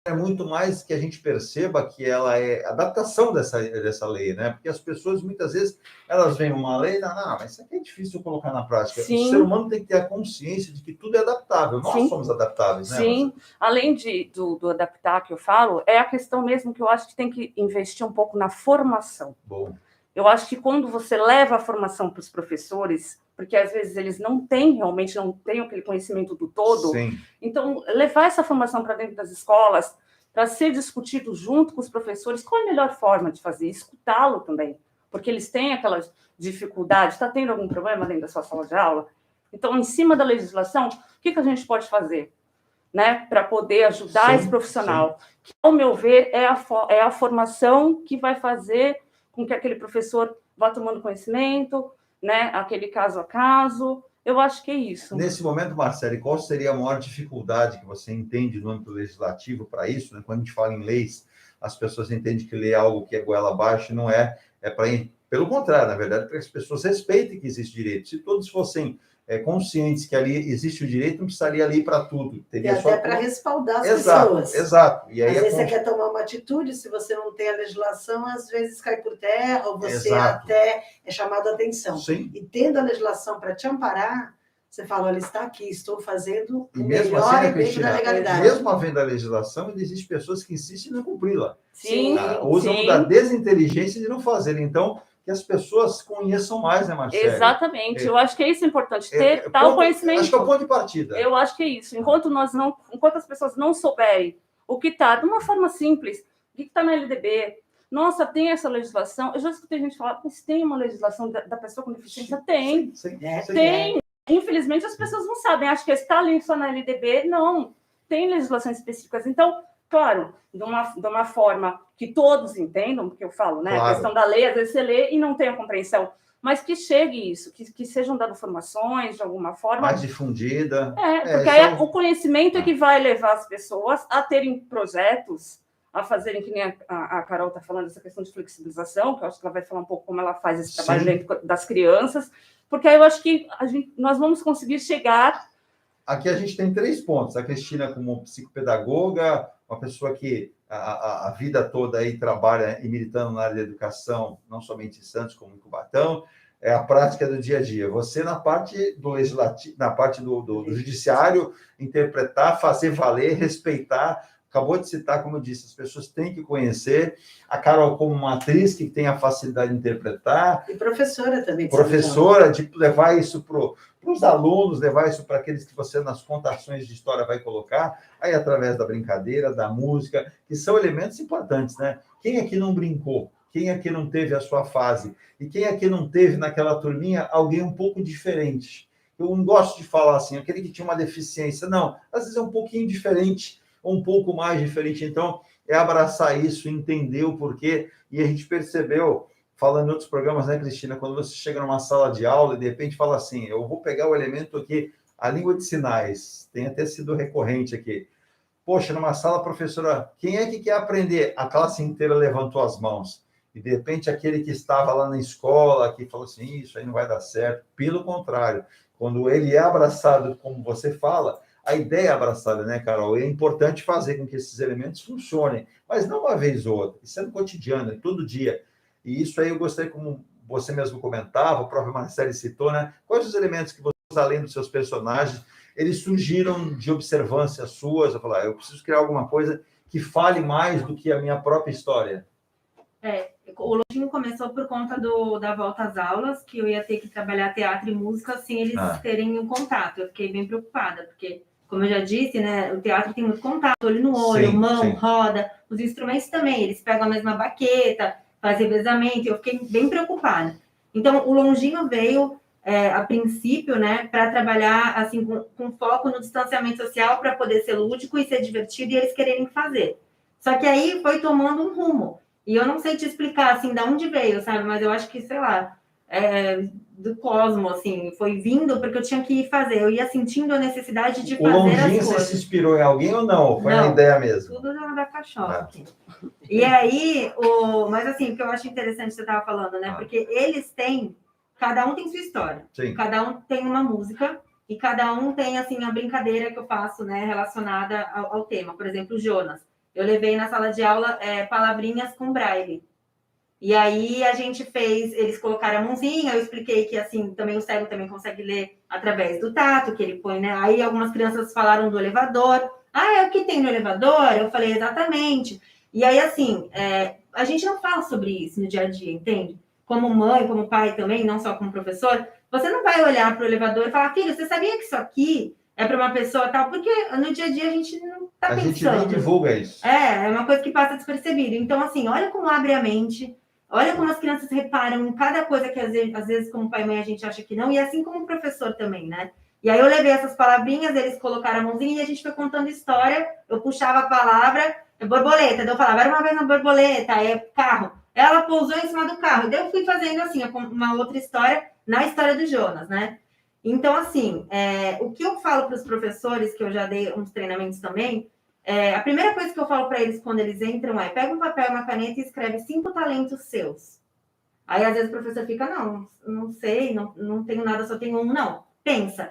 É muito mais que a gente perceba que ela é adaptação dessa lei, né? Porque as pessoas, muitas vezes, elas veem uma lei, mas isso aqui é difícil colocar na prática. Sim. O ser humano tem que ter a consciência de que tudo é adaptável. Nós Sim. somos adaptáveis, né? Sim. Além do adaptar que eu falo, é a questão mesmo que eu acho que tem que investir um pouco na formação. Bom. Eu acho que quando você leva a formação para os professores, porque às vezes eles realmente não têm aquele conhecimento do todo, Sim. então levar essa formação para dentro das escolas, para ser discutido junto com os professores, qual é a melhor forma de fazer? Escutá-lo também, porque eles têm aquela dificuldade, está tendo algum problema dentro da sua sala de aula? Então, em cima da legislação, o que a gente pode fazer, né, para poder ajudar esse profissional? Que, ao meu ver, é a formação que vai fazer com que aquele professor vá tomando conhecimento, né, aquele caso a caso. Eu acho que é isso. Nesse momento, Marcelo, qual seria a maior dificuldade que você entende no âmbito legislativo para isso? Né? Quando a gente fala em leis, as pessoas entendem que lei é algo que é goela abaixo, não é. É para, pelo contrário, na verdade, para que as pessoas respeitem que existe direito. Se todos fossem conscientes que ali existe o direito, não precisaria ali para tudo. Teria e até para respaldar as pessoas. Exato. E aí às vezes você quer tomar uma atitude, se você não tem a legislação, às vezes cai por terra, ou você até é chamado a atenção. Sim. E tendo a legislação para te amparar, você fala, olha, está aqui, estou fazendo o melhor assim, dentro da legalidade. Mesmo havendo a legislação, existem pessoas que insistem em não cumpri-la. Sim, usam da desinteligência de não fazer. Então, que as pessoas conheçam mais, né, Marcelo? Exatamente. Eu acho que é isso importante, ter tal conhecimento. Acho que é o ponto de partida. Eu acho que é isso. Enquanto as pessoas não souberem o que está, de uma forma simples, o que está na LDB, nossa, tem essa legislação. Eu já escutei gente falar, mas tem uma legislação da pessoa com deficiência? Tem. Sim. Tem. Infelizmente, as pessoas não sabem. Acho que está ali só na LDB. Não. Tem legislações específicas. Então, claro, de uma forma que todos entendam, porque eu falo, né? Claro. A questão da lei, às vezes você lê e não tem a compreensão, mas que chegue isso, que sejam dadas formações de alguma forma. Mais difundida. Porque aí o conhecimento é que vai levar as pessoas a terem projetos, a fazerem, que nem a Carol está falando, essa questão de flexibilização, que eu acho que ela vai falar um pouco como ela faz esse trabalho dentro das crianças, porque aí eu acho que nós vamos conseguir chegar. Aqui a gente tem 3 pontos. A Cristina como psicopedagoga, uma pessoa que a vida toda aí trabalha e militando na área da educação, não somente em Santos, como em Cubatão, é a prática do dia a dia. Você na parte do legislativo, na parte do judiciário, interpretar, fazer valer, respeitar. Acabou de citar, como eu disse, as pessoas têm que conhecer. A Carol como uma atriz que tem a facilidade de interpretar. E professora também. Professora, de levar isso para os alunos, levar isso para aqueles que você, nas contações de história, vai colocar, aí através da brincadeira, da música, que são elementos importantes, né? Quem aqui não brincou? Quem aqui não teve a sua fase? E quem aqui não teve, naquela turminha, alguém um pouco diferente? Eu não gosto de falar assim, aquele que tinha uma deficiência. Não, às vezes é um pouquinho diferente, um pouco mais diferente. Então, é abraçar isso, entender o porquê. E a gente percebeu, falando em outros programas, né, Cristina, quando você chega numa sala de aula e de repente fala assim, eu vou pegar o elemento aqui, a língua de sinais, tem até sido recorrente aqui. Poxa, numa sala, professora, quem é que quer aprender? A classe inteira levantou as mãos. E, de repente, aquele que estava lá na escola, que falou assim, isso aí não vai dar certo. Pelo contrário, quando ele é abraçado, como você fala, a ideia é abraçada, né, Carol? É importante fazer com que esses elementos funcionem, mas não uma vez ou outra. Isso é no cotidiano, é todo dia. E isso aí eu gostei, como você mesmo comentava, o próprio Marcelo citou, né? Quais os elementos que você, além dos seus personagens, eles surgiram de observâncias suas? Eu falei, eu preciso criar alguma coisa que fale mais do que a minha própria história. O Lojinho começou por conta da volta às aulas, que eu ia ter que trabalhar teatro e música sem eles terem um contato. Eu fiquei bem preocupada, porque, como eu já disse, né, o teatro tem muito contato, olho no olho, mão, roda, os instrumentos também, eles pegam a mesma baqueta, fazem revezamento, eu fiquei bem preocupada. Então, o Lojinho veio, a princípio, né, para trabalhar assim, com foco no distanciamento social, para poder ser lúdico e ser divertido, e eles quererem fazer. Só que aí foi tomando um rumo. E eu não sei te explicar, assim, de onde veio, sabe? Mas eu acho que, sei lá, do cosmos, assim, foi vindo porque eu tinha que ir fazer. Eu ia sentindo a necessidade de fazer as coisas. Você se inspirou em alguém ou não? Foi uma ideia mesmo? Tudo da cachola. E aí, mas assim, o que eu acho interessante você estava falando, né? Porque eles têm, cada um tem sua história. Sim. Cada um tem uma música e cada um tem, assim, a brincadeira que eu faço, né? Relacionada ao tema. Por exemplo, o Jonas. Eu levei na sala de aula palavrinhas com braille. E aí a gente fez, eles colocaram a mãozinha, eu expliquei que assim, também o cego também consegue ler através do tato, que ele põe, né? Aí algumas crianças falaram do elevador. Ah, é o que tem no elevador? Eu falei, exatamente. E aí, assim, a gente não fala sobre isso no dia a dia, entende? como mãe, como pai também, não só como professor, você não vai olhar para o elevador e falar, filho, você sabia que isso aqui é para uma pessoa tal? Porque no dia a dia a gente não está pensando. A gente nem divulga isso. É uma coisa que passa despercebido. Então, assim, olha como abre a mente, olha como as crianças reparam em cada coisa que às vezes como pai e mãe a gente acha que não, e assim como o professor também, né? E aí eu levei essas palavrinhas, eles colocaram a mãozinha e a gente foi contando história, eu puxava a palavra, borboleta, daí eu falava, era uma vez uma borboleta, é carro. Ela pousou em cima do carro. Daí eu fui fazendo, assim, uma outra história na história do Jonas, né? Então, assim, o que eu falo para os professores, que eu já dei uns treinamentos também, a primeira coisa que eu falo para eles quando eles entram é, pega um papel e uma caneta e escreve 5 talentos seus. Aí, às vezes, o professor fica, não sei, não tenho nada, só tenho um. Não, pensa.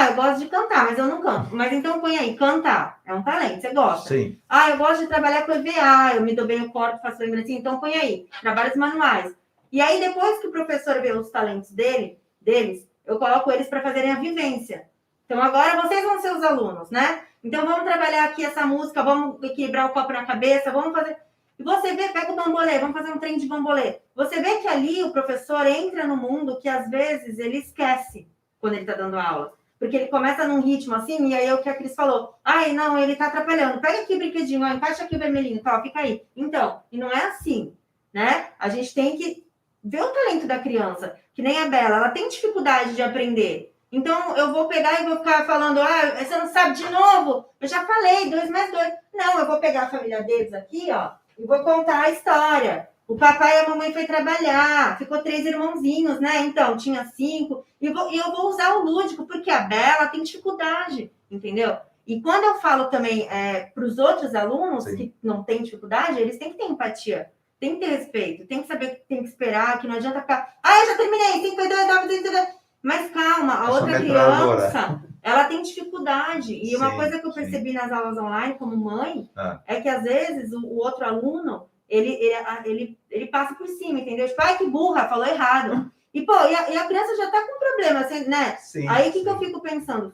Eu gosto de cantar, mas eu não canto. Mas então põe aí, cantar. É um talento, você gosta. Sim. Eu gosto de trabalhar com EVA, eu me dou bem o corpo, faço lembrancinha, então põe aí, trabalhos manuais. E aí, depois que o professor vê os talentos deles, eu coloco eles para fazerem a vivência. Então, agora vocês vão ser os alunos, né? Então, vamos trabalhar aqui essa música, vamos equilibrar o copo na cabeça, vamos fazer... E você vê, pega o bambolê, vamos fazer um trem de bambolê. Você vê que ali o professor entra no mundo que, às vezes, ele esquece quando ele está dando aula. Porque ele começa num ritmo assim, e aí é o que a Cris falou. Não, ele tá atrapalhando. Pega aqui o brinquedinho, encaixa aqui o vermelhinho, tá, fica aí. Então, e não é assim, né? A gente tem que ver o talento da criança. Que nem a Bela, ela tem dificuldade de aprender. Então, eu vou pegar e vou ficar falando, você não sabe de novo? Eu já falei, 2 mais 2. Não, eu vou pegar a família deles aqui, ó, e vou contar a história. O papai e a mamãe foi trabalhar, ficou 3 irmãozinhos, né? Então, tinha 5. E eu vou usar o lúdico, porque a Bela tem dificuldade, entendeu? E quando eu falo também para os outros alunos Sim. que não têm dificuldade, eles têm que ter empatia, tem que ter respeito, tem que saber que tem que esperar, que não adianta ficar... eu já terminei, 52, 9, mas calma, a outra criança, ela tem dificuldade. E uma coisa que eu percebi nas aulas online, como mãe, é que às vezes o outro aluno, ele passa por cima, entendeu? Tipo, que burra, falou errado. E, e a criança já tá com problema, assim, né? Sim, aí, o que eu fico pensando?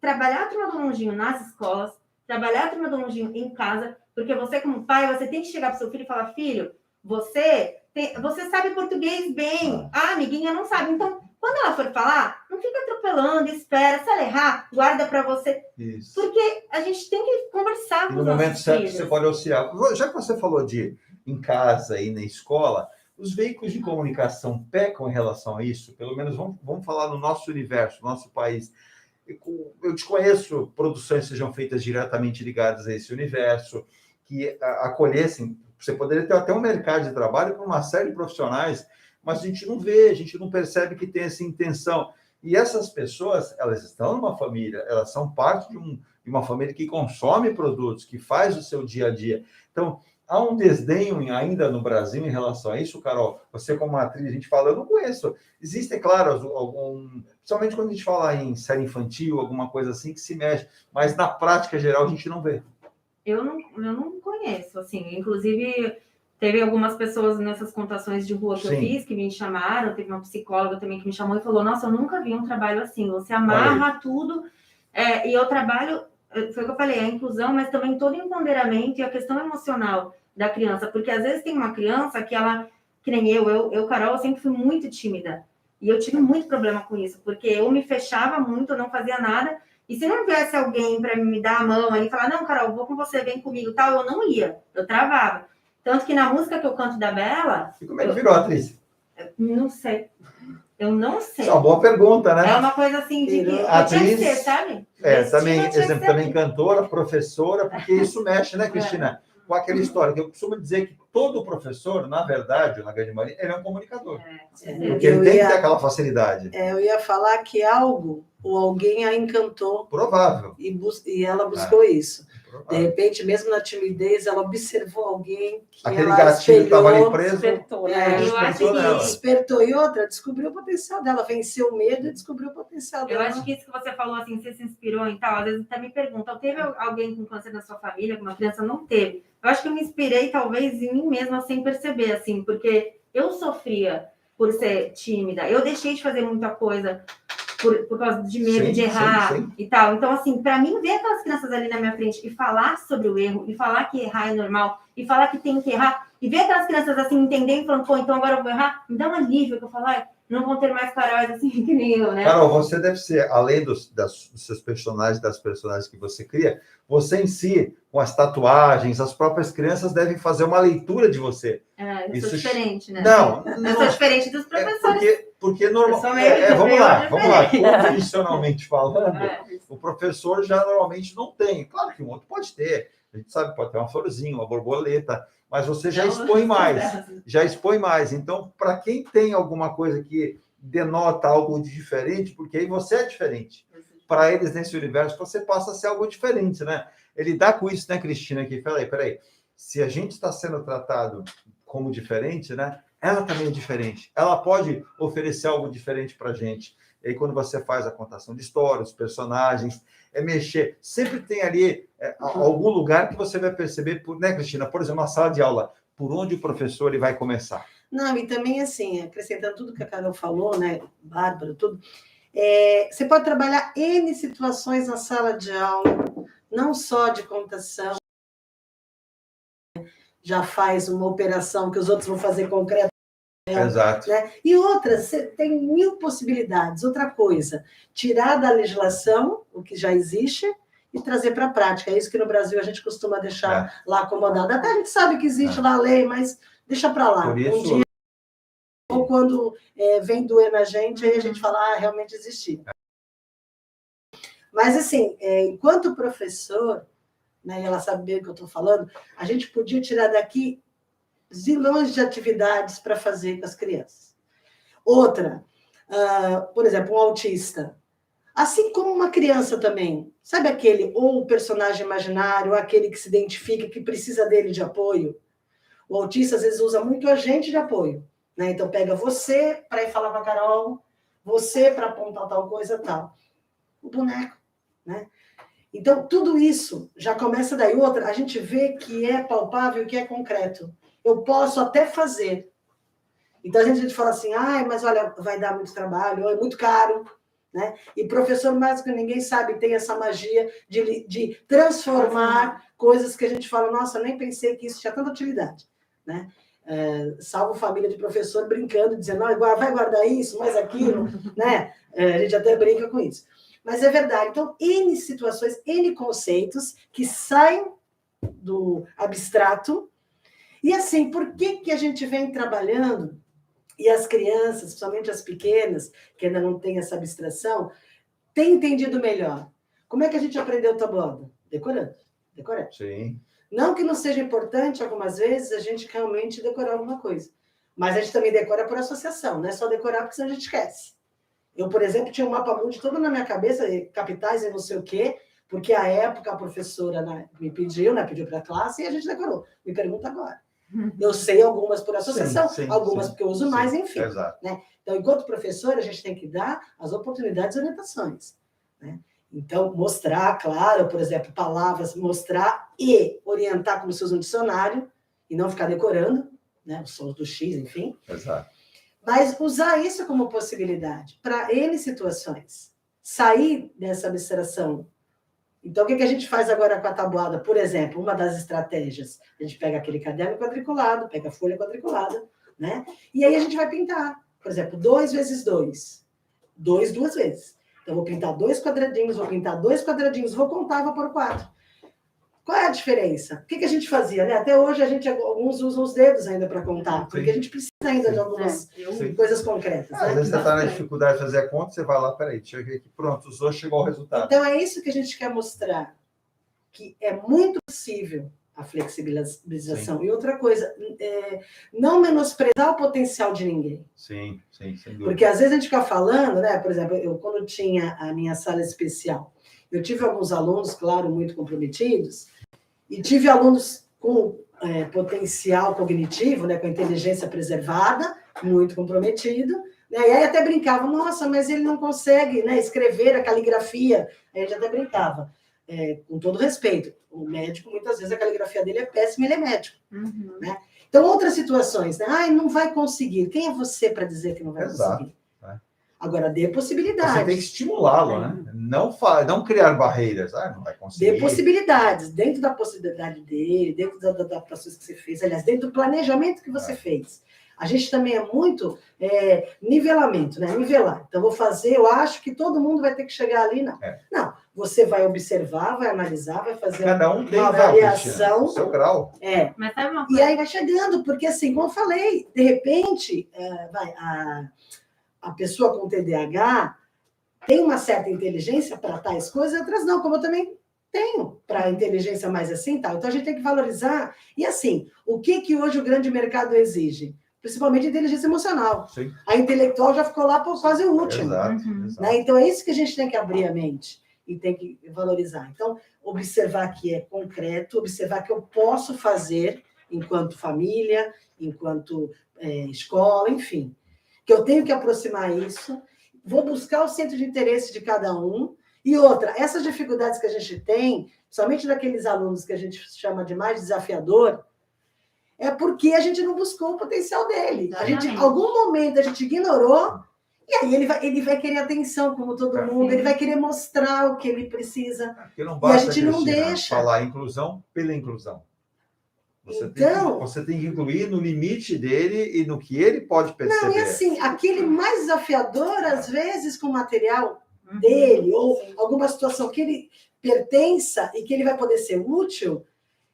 Trabalhar a turma do Longínio nas escolas, trabalhar a turma do Longínio em casa, porque você, como pai, você tem que chegar pro seu filho e falar, filho, você sabe português bem. A amiguinha não sabe. Então, quando ela for falar, não fica atropelando, espera. Se ela errar, guarda para você. Isso. Porque a gente tem que conversar com os nossos filhos. No momento certo, você pode auxiliar. Já que você falou de em casa e na escola, os veículos de comunicação pecam em relação a isso? Pelo menos vamos falar no nosso universo, no nosso país. Eu desconheço produções que sejam feitas diretamente ligadas a esse universo, que acolhessem. Você poderia ter até um mercado de trabalho para uma série de profissionais, mas a gente não vê, a gente não percebe que tem essa intenção. E essas pessoas, elas estão numa família, elas são parte de uma família que consome produtos, que faz o seu dia a dia. Então, há um desdenho ainda no Brasil em relação a isso, Carol. Você como atriz, a gente fala, eu não conheço. Existem, claro, principalmente quando a gente fala em série infantil, alguma coisa assim que se mexe, mas na prática geral a gente não vê. Eu não conheço, assim, inclusive teve algumas pessoas nessas contações de rua que eu fiz, que me chamaram, teve uma psicóloga também que me chamou e falou, nossa, eu nunca vi um trabalho assim, você amarra tudo, e eu trabalho, foi o que eu falei, a inclusão, mas também todo o empoderamento e a questão emocional da criança, porque às vezes tem uma criança que ela, que nem eu, Carol, eu sempre fui muito tímida, e eu tive muito problema com isso, porque eu me fechava muito, eu não fazia nada. E se não viesse alguém para me dar a mão e falar, não, Carol, vou com você, vem comigo, tal, eu não ia, eu travava. Tanto que na música que eu canto da Bela... E como é que virou atriz? Não sei. Eu não sei. Isso é uma boa pergunta, né? É uma coisa assim de que atriz, tinha que ser, sabe? Também, exemplo, também cantora, professora, porque isso mexe, né, Cristina? Com aquela história que eu costumo dizer que todo professor, na verdade, na grande maioria, ele é um comunicador. Porque ele tem que ter aquela facilidade. Eu ia falar que algo ou alguém a encantou. Provável. E ela buscou isso. Provável. De repente, mesmo na timidez, ela observou alguém que aquele gatinho que estava ali preso. Despertou, despertou. E outra, descobriu o potencial dela. Venceu o medo e descobriu o potencial dela. Eu acho que isso que você falou, assim, você se inspirou em tal, às vezes até me perguntam, teve alguém com câncer na sua família, com uma criança? Não teve. Eu acho que eu me inspirei, talvez, em mim mesma, sem perceber, assim, porque eu sofria por ser tímida. Eu deixei de fazer muita coisa por causa de medo Sim, de errar sim. e tal. Então, assim, para mim, ver aquelas crianças ali na minha frente e falar sobre o erro, e falar que errar é normal, e falar que tem que errar, e ver aquelas crianças assim, entendendo, falando, pô, então agora eu vou errar, me dá um alívio, que eu falo, ai, não vão ter mais Caróis assim que nem eu, né? Carol, você deve ser, além dos seus personagens, das personagens que você cria, você em si, com as tatuagens, as próprias crianças devem fazer uma leitura de você. Eu sou diferente, né? Não, Eu sou diferente dos professores. Porque normal. Vamos lá. Convencionalmente falando, o professor já normalmente não tem. Claro que um outro pode ter. A gente sabe, pode ter uma florzinha, uma borboleta, mas você já expõe mais. Então, para quem tem alguma coisa que denota algo de diferente, porque aí você é diferente. Para eles, nesse universo, você passa a ser algo diferente, né? Ele dá com isso, né, Cristina? Que, peraí. Se a gente está sendo tratado como diferente, né? Ela também é diferente. Ela pode oferecer algo diferente para a gente. E aí, quando você faz a contação de histórias, personagens, mexer. Sempre tem ali algum lugar que você vai perceber, né, Cristina? Por exemplo, na sala de aula, por onde o professor ele vai começar. Não, e também, assim, acrescentando tudo que a Carol falou, né, Bárbara, tudo, você pode trabalhar N situações na sala de aula, não só de contação, já faz uma operação que os outros vão fazer concreto. Exato. Né? E outra, você tem 1000 possibilidades. Outra coisa, tirar da legislação o que já existe e trazer para a prática. É isso que no Brasil a gente costuma deixar lá acomodado. Até a gente sabe que existe lá a lei, mas deixa para lá. Por isso... Um dia, ou quando vem doer na gente, aí a gente fala, realmente existiu. Mas, assim, enquanto professor, né, ela sabe bem o que eu estou falando, a gente podia tirar daqui zilhões de atividades para fazer com as crianças. Outra, por exemplo, um autista. Assim como uma criança também. Sabe aquele, ou o personagem imaginário, ou aquele que se identifica, que precisa dele de apoio? O autista, às vezes, usa muito agente de apoio. Né? Então, pega você para ir falar com a Carol, você para apontar tal coisa tal. O boneco. Né? Então, tudo isso já começa daí. Outra, a gente vê que é palpável, que é concreto. Eu posso até fazer. Então, a gente fala assim, mas olha, vai dar muito trabalho, é muito caro. Né? E professor, mais do que ninguém sabe, tem essa magia de transformar coisas que a gente fala, nossa, nem pensei que isso tinha tanta utilidade. Né? Salvo família de professor brincando, dizendo, vai guardar isso, mais aquilo. Né? A gente até brinca com isso. Mas é verdade. Então, N situações, N conceitos que saem do abstrato. E assim, por que a gente vem trabalhando, e as crianças, principalmente as pequenas, que ainda não têm essa abstração, têm entendido melhor? Como é que a gente aprendeu tabuada? Decorando. Sim. Não que não seja importante, algumas vezes, a gente realmente decorar alguma coisa. Mas a gente também decora por associação, não é só decorar porque senão a gente esquece. Eu, por exemplo, tinha um mapa mundi todo na minha cabeça, capitais e não sei o quê, porque à época a professora me pediu, né, pediu para a classe e a gente decorou. Me pergunta agora. Eu sei algumas por associação, algumas porque eu uso mais, enfim. Né? Então, enquanto professor, a gente tem que dar as oportunidades e orientações. Né? Então, mostrar, claro, por exemplo, palavras, mostrar e orientar como se usa um dicionário, e não ficar decorando, né, os sons do X, enfim. Exato. Mas usar isso como possibilidade para N situações. Sair dessa abstração. Então, o que a gente faz agora com a tabuada? Por exemplo, uma das estratégias, a gente pega aquele caderno quadriculado, pega a folha quadriculada, né? E aí a gente vai pintar. Por exemplo, 2 vezes 2. 2 duas vezes. Então, vou pintar 2 quadradinhos, vou pintar 2 quadradinhos, vou contar, vou pôr 4. Qual é a diferença? O que a gente fazia? Né? Até hoje, alguns usam os dedos ainda para contar, porque a gente precisa ainda de algumas coisas concretas. Né? Às vezes você está na dificuldade de fazer a conta, você vai lá, peraí, deixa eu ver aqui, pronto, usou, chegou ao resultado. Então, é isso que a gente quer mostrar, que é muito possível a flexibilização. Sim. E outra coisa, não menosprezar o potencial de ninguém. Sim, sem dúvida. Porque às vezes a gente fica falando, né? Por exemplo, eu quando tinha a minha sala especial, eu tive alguns alunos, claro, muito comprometidos, e tive alunos com potencial cognitivo, né, com inteligência preservada, muito comprometido, né, e aí até brincava, nossa, mas ele não consegue, né, escrever a caligrafia, aí a gente até brincava, com todo respeito, o médico, muitas vezes a caligrafia dele é péssima, ele é médico, né? Então, outras situações, né, não vai conseguir, quem é você para dizer que não vai conseguir? Agora, dê Você tem que possibilidades. estimulá-lo, né? Não criar barreiras. Não vai conseguir. Dê possibilidades, dentro da possibilidade dele, dentro das adaptações que você fez, aliás, dentro do planejamento que você fez. A gente também é muito nivelamento, né? Nivelar. Então, eu acho que todo mundo vai ter que chegar ali, não. Não, você vai observar, vai analisar, vai fazer Cada um tem, uma né, avaliação. o seu grau. Mas sabe uma E coisa? aí vai chegando, porque assim, como eu falei, de repente, a pessoa com TDAH tem uma certa inteligência para tais coisas, outras não, como eu também tenho para inteligência mais assim, tal. Então a gente tem que valorizar. E assim, o que hoje o grande mercado exige? Principalmente inteligência emocional. Sim. A intelectual já ficou lá por quase o último. Exato, Uhum. exato. Né? Então é isso que a gente tem que abrir a mente e tem que valorizar. Então, observar que é concreto, observar que eu posso fazer enquanto família, enquanto escola, enfim. Que eu tenho que aproximar isso, vou buscar o centro de interesse de cada um. E outra, essas dificuldades que a gente tem, somente daqueles alunos que a gente chama de mais desafiador, é porque a gente não buscou o potencial dele. Em algum momento a gente ignorou, e aí ele vai querer atenção, como todo mundo, ele vai querer mostrar o que ele precisa. Porque não basta, e a gente não Cristina, deixa. falar inclusão pela inclusão. Você tem que incluir no limite dele e no que ele pode perceber. Não, e assim, aquele mais desafiador, às vezes, com o material dele, ou alguma situação que ele pertença e que ele vai poder ser útil,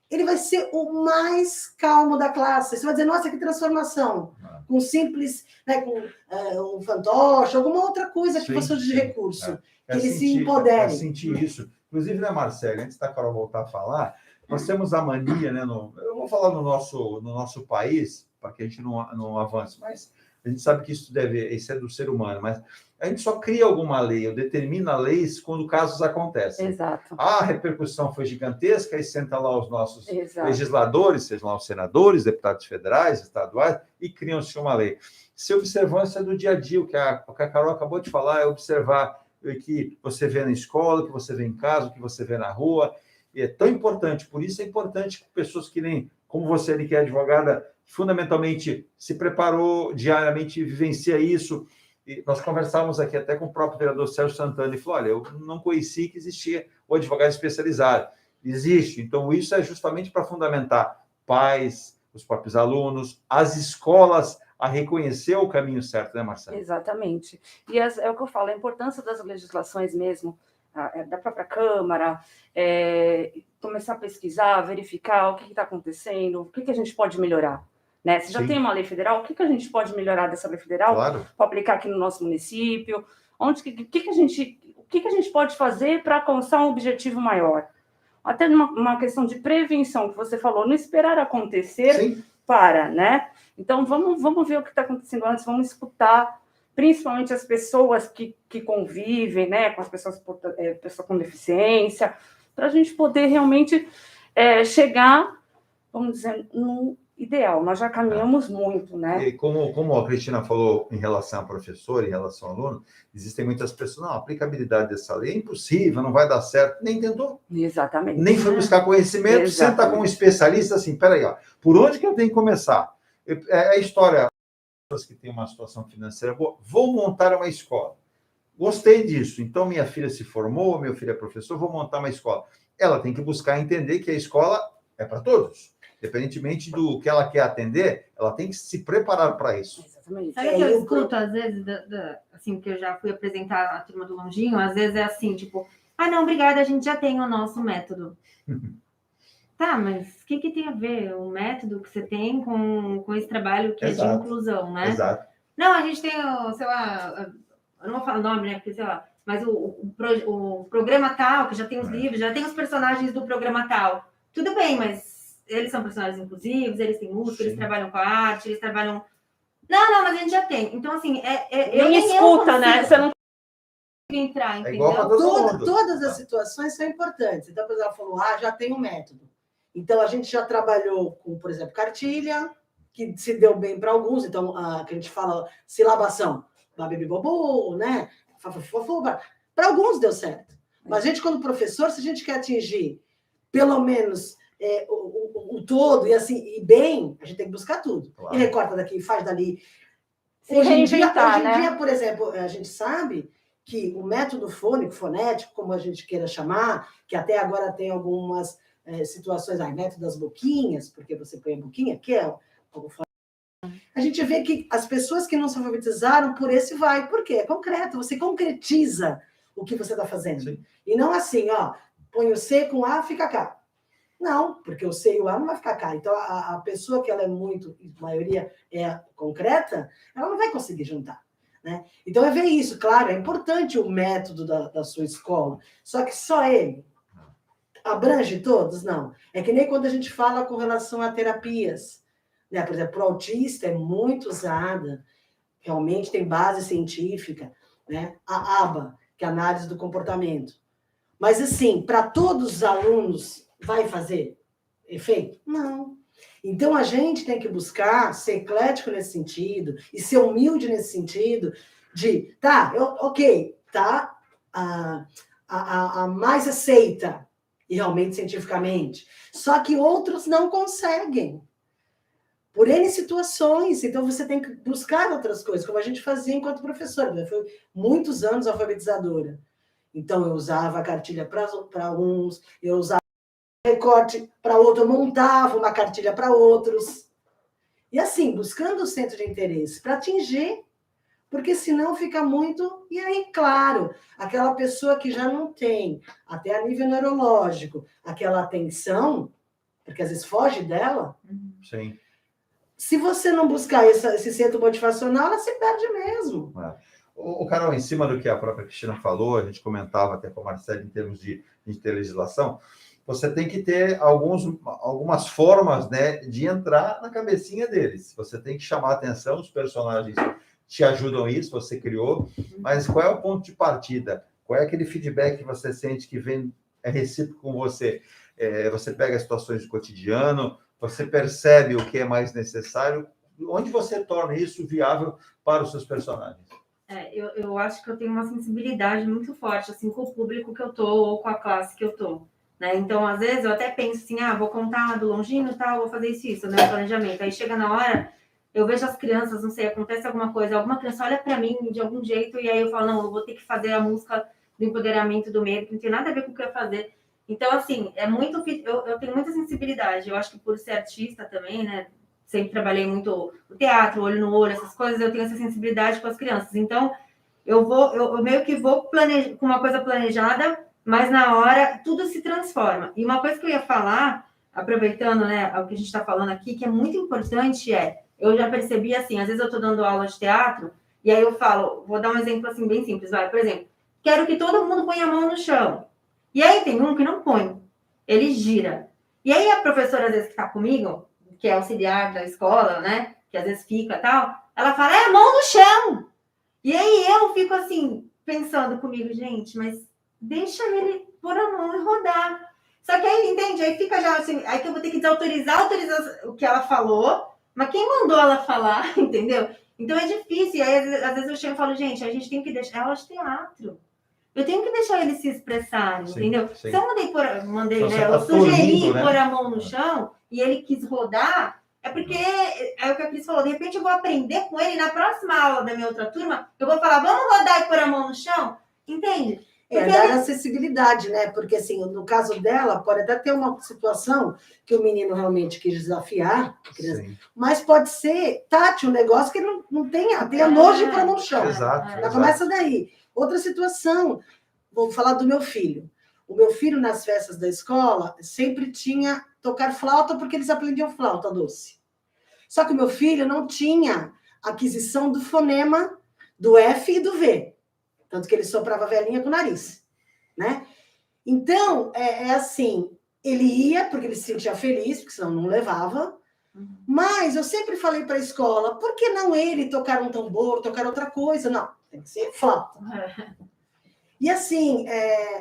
ele vai ser o mais calmo da classe. Você vai dizer, nossa, que transformação. Com simples, né, com um fantoche, alguma outra coisa que você use de recurso. Que ele se empodere. Sentir isso. Inclusive, né, Marcelo, antes da Carol voltar a falar, nós temos a mania, né, eu vou falar no nosso país, para que a gente não avance, mas a gente sabe que isso é do ser humano, mas a gente só cria alguma lei, ou determina leis quando casos acontecem. Exato. A repercussão foi gigantesca, e senta lá os nossos legisladores, sejam lá os senadores, deputados federais, estaduais, e criam-se uma lei. Se observância do dia a dia, o que a Carol acabou de falar, é observar o que você vê na escola, o que você vê em casa, o que você vê na rua. E é tão importante, por isso é importante que pessoas que nem, como você, que é advogada, fundamentalmente se preparou diariamente, vivencia isso. E nós conversávamos aqui até com o próprio vereador Sérgio Santana, e falou, olha, eu não conheci que existia o advogado especializado. Existe, então isso é justamente para fundamentar pais, os próprios alunos, as escolas a reconhecer o caminho certo, né, Marcelo? Exatamente. E é o que eu falo, a importância das legislações mesmo, da própria Câmara, começar a pesquisar, verificar o que está acontecendo, o que a gente pode melhorar. Né? Se já tem uma lei federal, o que a gente pode melhorar dessa lei federal para aplicar aqui no nosso município? O que a gente pode fazer para alcançar um objetivo maior? Até uma questão de prevenção, que você falou, não esperar acontecer né? Então, vamos ver o que está acontecendo antes, vamos escutar, principalmente as pessoas que convivem, né, com as pessoas com deficiência, para a gente poder realmente chegar, vamos dizer, no ideal. Nós já caminhamos muito, né? E como a Cristina falou em relação a professor, em relação ao aluno, existem muitas pessoas, não, a aplicabilidade dessa lei é impossível, não vai dar certo, nem tentou. Exatamente. Nem foi buscar conhecimento, senta com um especialista assim, peraí, ó, por onde que eu tenho que começar? É a história, pessoas que têm uma situação financeira boa, vou montar uma escola. Gostei disso, então minha filha se formou, meu filho é professor, vou montar uma escola. Ela tem que buscar entender que a escola é para todos. Independentemente do que ela quer atender, ela tem que se preparar para isso. Exatamente. Sabe o que eu escuto, às vezes, assim, que eu já fui apresentar a turma do Longinho, às vezes é assim, tipo, não, obrigada, a gente já tem o nosso método. Tá, mas o que tem a ver o método que você tem com esse trabalho que é de inclusão, né? Exato. Não, a gente tem, sei lá, eu não vou falar o nome, né, porque, sei lá, mas o programa tal, que já tem os livros, já tem os personagens do programa tal. Tudo bem, mas eles são personagens inclusivos, eles têm música, eles trabalham com a arte, eles trabalham... Não, mas a gente já tem. Então, assim, nem escuta, né? Você não entrar, entendeu? Igual para todo mundo. Todas as situações são importantes. Então, por exemplo, ela falou, já tem um método. Então, a gente já trabalhou com, por exemplo, cartilha, que se deu bem para alguns. Então, que a gente fala silabação, babibibobu, né? Para alguns deu certo. Mas a gente, quando professor, se a gente quer atingir pelo menos o todo, e assim, e bem, a gente tem que buscar tudo. Claro. E recorta daqui, faz dali. Se Hoje em dia, reinventar, né? por exemplo, a gente sabe que o método fônico, fonético, como a gente queira chamar, que até agora tem algumas situações, método das boquinhas, porque você põe a boquinha, que é o a gente vê que as pessoas que não se alfabetizaram, por esse vai. Por quê? É concreto, você concretiza o que você está fazendo. Sim. E não assim, põe o C com A, fica cá. Não, porque o C e o A não vai ficar cá. Então, a pessoa que ela é muito, a maioria é concreta, ela não vai conseguir juntar. Né? Então, é ver isso. Claro, é importante o método da sua escola, só que só ele abrange todos? Não. É que nem quando a gente fala com relação a terapias. Né? Por exemplo, para o autista é muito usada, realmente tem base científica, né? A ABA, que é a análise do comportamento. Mas, assim, para todos os alunos, vai fazer efeito? Não. Então, a gente tem que buscar ser eclético nesse sentido e ser humilde nesse sentido de, a mais aceita, e realmente cientificamente, só que outros não conseguem. Por N situações, então você tem que buscar outras coisas, como a gente fazia enquanto professora. Eu fui muitos anos alfabetizadora. Então, eu usava a cartilha para uns, eu usava recorte para outro, eu montava uma cartilha para outros. E assim, buscando o centro de interesse para atingir, porque senão fica muito... E aí, claro, aquela pessoa que já não tem, até a nível neurológico, aquela atenção, porque às vezes foge dela... Sim. Se você não buscar esse centro motivacional, ela se perde mesmo. O Carol, em cima do que a própria Cristina falou, a gente comentava até com a Marcela em termos de legislação, você tem que ter algumas formas, né, de entrar na cabecinha deles. Você tem que chamar a atenção, os personagens te ajudam isso, você criou, mas qual é o ponto de partida? Qual é aquele feedback que você sente que é recíproco com você? Você pega as situações do cotidiano, você percebe o que é mais necessário, onde você torna isso viável para os seus personagens? Eu acho que eu tenho uma sensibilidade muito forte, assim, com o público que eu tô, ou com a classe que eu tô, né? Então, às vezes, eu até penso assim, vou contar do longínquo e tal, vou fazer isso, né? Planejamento. Aí chega na hora, eu vejo as crianças, não sei, acontece alguma coisa, alguma criança olha para mim de algum jeito, e aí eu falo, não, eu vou ter que fazer a música do empoderamento do medo, que não tem nada a ver com o que eu ia fazer. Então, assim, eu tenho muita sensibilidade. Eu acho que por ser artista também, né? Sempre trabalhei muito no teatro, olho no olho, essas coisas, eu tenho essa sensibilidade com as crianças. Então, eu meio que vou com uma coisa planejada, mas na hora tudo se transforma. E uma coisa que eu ia falar, aproveitando, né, o que a gente está falando aqui, que é muito importante eu já percebi assim, às vezes eu estou dando aula de teatro, e aí eu falo, vou dar um exemplo assim bem simples, por exemplo, quero que todo mundo ponha a mão no chão. E aí tem um que não põe, ele gira. E aí a professora, às vezes, que está comigo, que é auxiliar da escola, né, que às vezes fica tal, ela fala, mão no chão! E aí eu fico assim, pensando comigo, gente, mas deixa ele pôr a mão e rodar. Só que aí, entende? Aí fica já assim, aí que eu vou ter que desautorizar o que ela falou, mas quem mandou ela falar, entendeu? Então é difícil. E aí, às vezes eu chego e falo, gente, a gente tem que deixar ela de teatro. Eu tenho que deixar eles se expressarem, entendeu? Sim. Se eu mandei, então, né? Eu sugeri pôr a mão no chão e ele quis rodar, é porque é o que a Cris falou, de repente eu vou aprender com ele na próxima aula da minha outra turma, eu vou falar, vamos rodar e pôr a mão no chão? Entende? Dar acessibilidade, né? Porque, assim, no caso dela, pode até ter uma situação que o menino realmente quis desafiar, mas pode ser tátil, um negócio que ele não tenha nojo de pôr a mão no chão. Exato. Começa daí. Outra situação, vou falar do meu filho. O meu filho, nas festas da escola, sempre tinha tocar flauta, porque eles aprendiam flauta doce. Só que o meu filho não tinha aquisição do fonema do F e do V. Tanto que ele soprava velhinha com o nariz, né? Então, assim, ele ia, porque ele se sentia feliz, porque senão não levava. Mas eu sempre falei para a escola, por que não ele tocar um tambor, tocar outra coisa? Não, tem que ser flauta. E assim,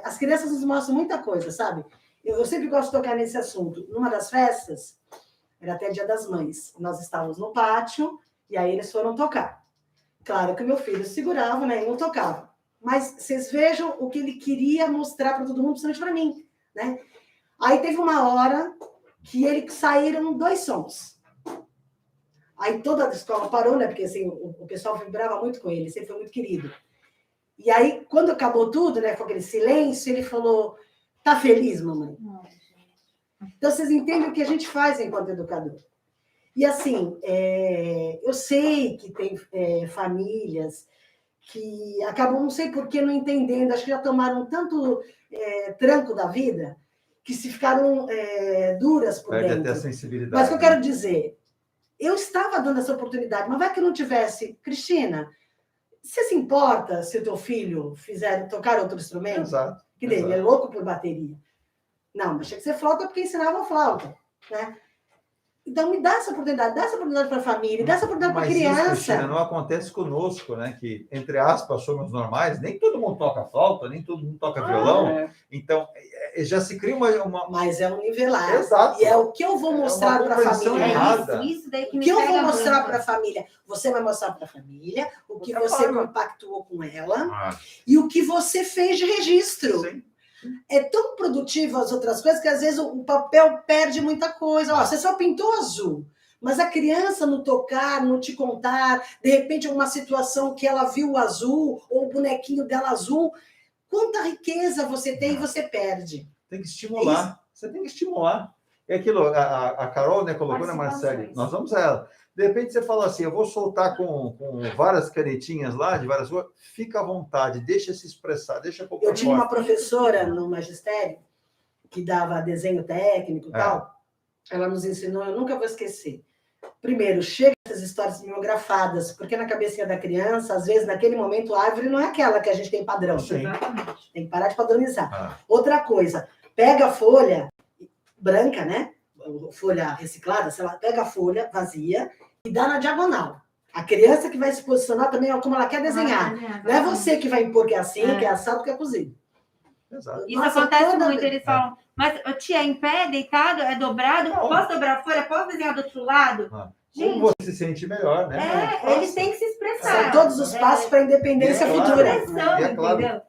as crianças nos mostram muita coisa, sabe? Eu sempre gosto de tocar nesse assunto. Numa das festas, era até Dia das Mães, nós estávamos no pátio, e aí eles foram tocar. Claro que o meu filho segurava, né, e não tocava. Mas vocês vejam o que ele queria mostrar para todo mundo, principalmente para mim, né? Aí teve uma hora que saíram 2 sons. Aí toda a escola parou, né? Porque assim, o pessoal vibrava muito com ele, sempre foi muito querido. E aí, quando acabou tudo, né? Com aquele silêncio, ele falou: tá feliz, mamãe? Então, vocês entendem o que a gente faz enquanto educador. E assim, eu sei que tem famílias que acabam, não sei por que, não entendendo, acho que já tomaram tanto tranco da vida, que se ficaram duras por Perde dentro. até a sensibilidade. Mas o que eu quero dizer, eu estava dando essa oportunidade, mas vai que não tivesse. Cristina, você se importa se o teu filho tocar outro instrumento? Exato. Que dele, ele é louco por bateria. Não, mas tinha que ser flauta porque ensinava flauta, né? Então, me dá essa oportunidade para a família, dá essa oportunidade para a criança. Isso, Cristina, não acontece conosco, né? Que, entre aspas, somos normais, nem todo mundo toca flauta, nem todo mundo toca violão. Então, já se cria uma... Mas é um nivelar. Exato. E é o que eu vou mostrar para a família. Isso daí que o me que eu vou pega mostrar muito. para a família? Você vai mostrar para a família o que Outra você forma. compactuou com ela e o que você fez de registro. Sim. É tão produtivo as outras coisas que às vezes o papel perde muita coisa. Ó, você só pintou azul, mas a criança no tocar, no te contar, de repente uma situação que ela viu o azul, ou o bonequinho dela azul, quanta riqueza você tem e você perde. Tem que estimular. Você tem que estimular. É aquilo, a Carol, né, colocou na Marcele, nós vamos a ela. De repente você fala assim, eu vou soltar com várias canetinhas lá, de várias coisas, fica à vontade, deixa se expressar, deixa pouco. Eu tinha uma professora no magistério que dava desenho técnico e tal. Ela nos ensinou, eu nunca vou esquecer. Primeiro, chega essas histórias mimografadas, porque na cabecinha da criança, às vezes, naquele momento, a árvore não é aquela que a gente tem padrão. Sim. Tem que parar de padronizar. Outra coisa, pega a folha branca, né? Folha reciclada, sei lá, pega a folha vazia e dá na diagonal. A criança que vai se posicionar também é como ela quer desenhar. Não é você que vai impor que é assim, que é assado, que é cozido. Exato. Isso acontece muito, eles falam, mas tia, é em pé, deitado, é dobrado, posso dobrar a folha, posso desenhar do outro lado? Gente, como você se sente melhor, né? Eles têm que se expressar. São todos os passos para a independência futura. E é claro,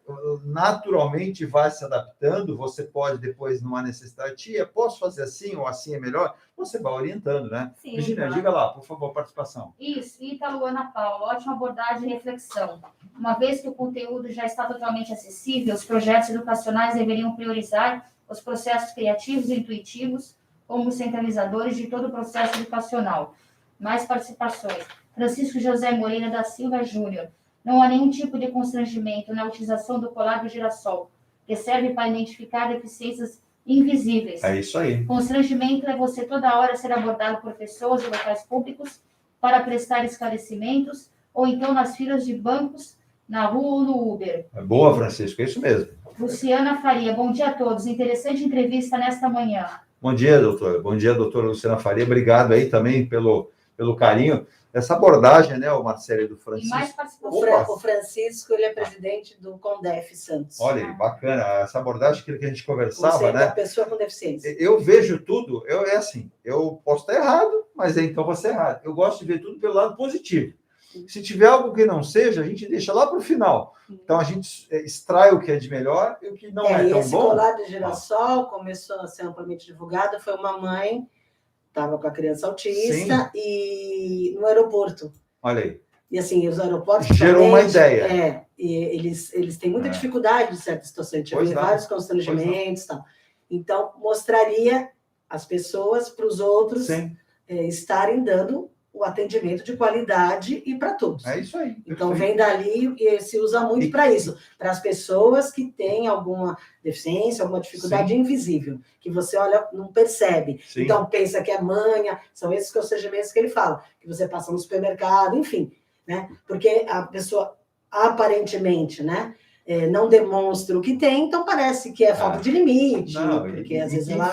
naturalmente vai se adaptando, você pode depois, numa necessidade, tia, posso fazer assim ou assim é melhor? Você vai orientando, né? Sim, Virginia, diga lá, por favor, participação. Isso, Ítalo, Ana Paula, ótima abordagem e reflexão. Uma vez que o conteúdo já está totalmente acessível, os projetos educacionais deveriam priorizar os processos criativos e intuitivos como centralizadores de todo o processo educacional. Mais participações. Francisco José Moreira da Silva Júnior. Não há nenhum tipo de constrangimento na utilização do colar do girassol, que serve para identificar deficiências invisíveis. É isso aí. Constrangimento é você toda hora ser abordado por pessoas e locais públicos para prestar esclarecimentos, ou então nas filas de bancos, na rua ou no Uber. É boa, Francisco, é isso mesmo. Luciana Faria, bom dia a todos. Interessante entrevista nesta manhã. Bom dia, doutor. Bom dia, doutora Luciana Faria. Obrigado aí também pelo carinho. Essa abordagem, né, o Marcelo do Francisco. E mais participações. O Francisco, ele é presidente do CONDEF Santos. Olha, bacana. Essa abordagem que a gente conversava, Você, né? da pessoa com deficiência. Eu vejo tudo, é assim, eu posso estar errado, mas então vou ser errado. Eu gosto de ver tudo pelo lado positivo. Se tiver algo que não seja, a gente deixa lá para o final. Então, a gente extrai o que é de melhor e o que não é tão esse bom. Esse colar de girassol começou a ser amplamente divulgado. Foi uma mãe, estava com a criança autista, e no aeroporto. Olha aí. E assim, os aeroportos... Gerou uma ideia. E eles têm muita dificuldade de certa situação. A gente vê vários constrangimentos e tal. Então, mostraria as pessoas para os outros estarem dando o atendimento de qualidade e para todos. É isso aí. Então, vem dali e se usa muito para isso. Para as pessoas que têm alguma deficiência, alguma dificuldade invisível, que você olha, não percebe. Sim. Então, pensa que é manha, são esses constrangimentos que ele fala, que você passa no supermercado, enfim, né? Porque a pessoa, aparentemente, né, não demonstra o que tem, então parece que é falta de limite, porque às vezes ela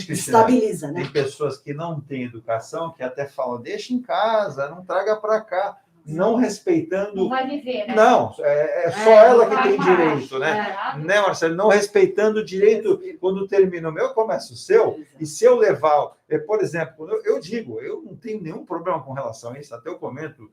estabiliza, né? Tem pessoas que não têm educação, que até falam, deixa em casa, não traga para cá, não respeitando... Não vai viver, né? Não, é só ela que tem direito, né? Né, Marcelo? Não respeitando o direito, quando termina o meu, começa o seu, e se eu levar... Por exemplo, eu digo, eu não tenho nenhum problema com relação a isso, até eu comento,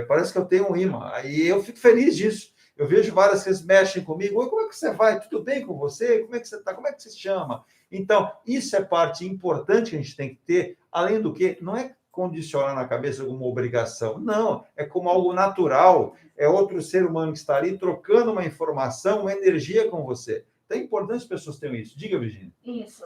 parece que eu tenho um imã, aí eu fico feliz disso. Eu vejo várias que mexem comigo. Oi, como é que você vai? Tudo bem com você? Como é que você está? Como é que você se chama? Então, isso é parte importante que a gente tem que ter. Além do que, não é condicionar na cabeça como obrigação. Não, é como algo natural. É outro ser humano que está ali trocando uma informação, uma energia com você. Então é importante as pessoas tenham isso. Diga, Virginia. Isso.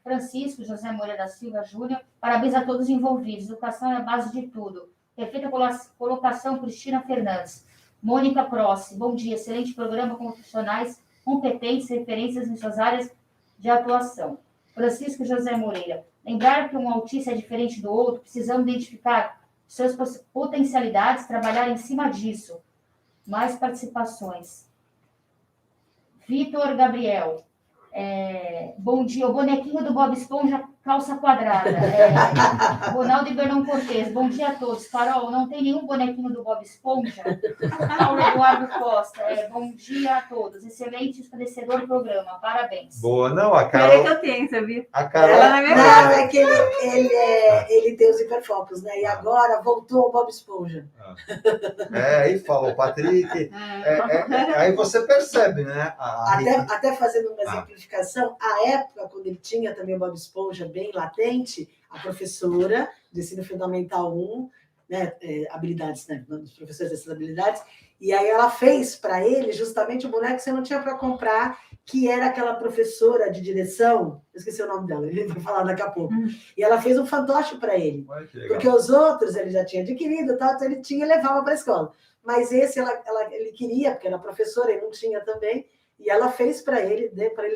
Francisco José Moreira da Silva Júnior, parabéns a todos os envolvidos. Educação é a base de tudo. Perfeita colocação, Cristina Fernandes. Mônica Prossi, bom dia. Excelente programa com profissionais competentes, referências em suas áreas de atuação. Francisco José Moreira, lembrar que um autista é diferente do outro, precisamos identificar suas potencialidades, trabalhar em cima disso. Mais participações. Vitor Gabriel, bom dia. O bonequinho do Bob Esponja, calça quadrada. Ronaldo e Bernão Cortez, bom dia a todos. Carol, não tem nenhum bonequinho do Bob Esponja? Paulo Eduardo Costa, bom dia a todos. Excelente esclarecedor programa, parabéns. Boa, não, a Peraí Carol... que eu tenho, você viu? A Carol... Ela na minha Não, casa. é que ele tem os hiperfocos, né? E agora voltou o Bob Esponja. aí fala o Patrick. Aí você percebe, né? Até fazendo uma exemplificação, a época, quando ele tinha também o Bob Esponja bem latente, a professora do ensino fundamental 1, né, habilidades, né, dos professores dessas habilidades, e aí ela fez para ele justamente o boneco que você não tinha para comprar, que era aquela professora de direção, eu esqueci o nome dela, ele vai falar daqui a pouco, e ela fez um fantoche para ele, porque os outros ele já tinha adquirido, então ele tinha e levava para a escola, mas esse ele queria, porque era professora, ele não tinha também. E ela fez para ele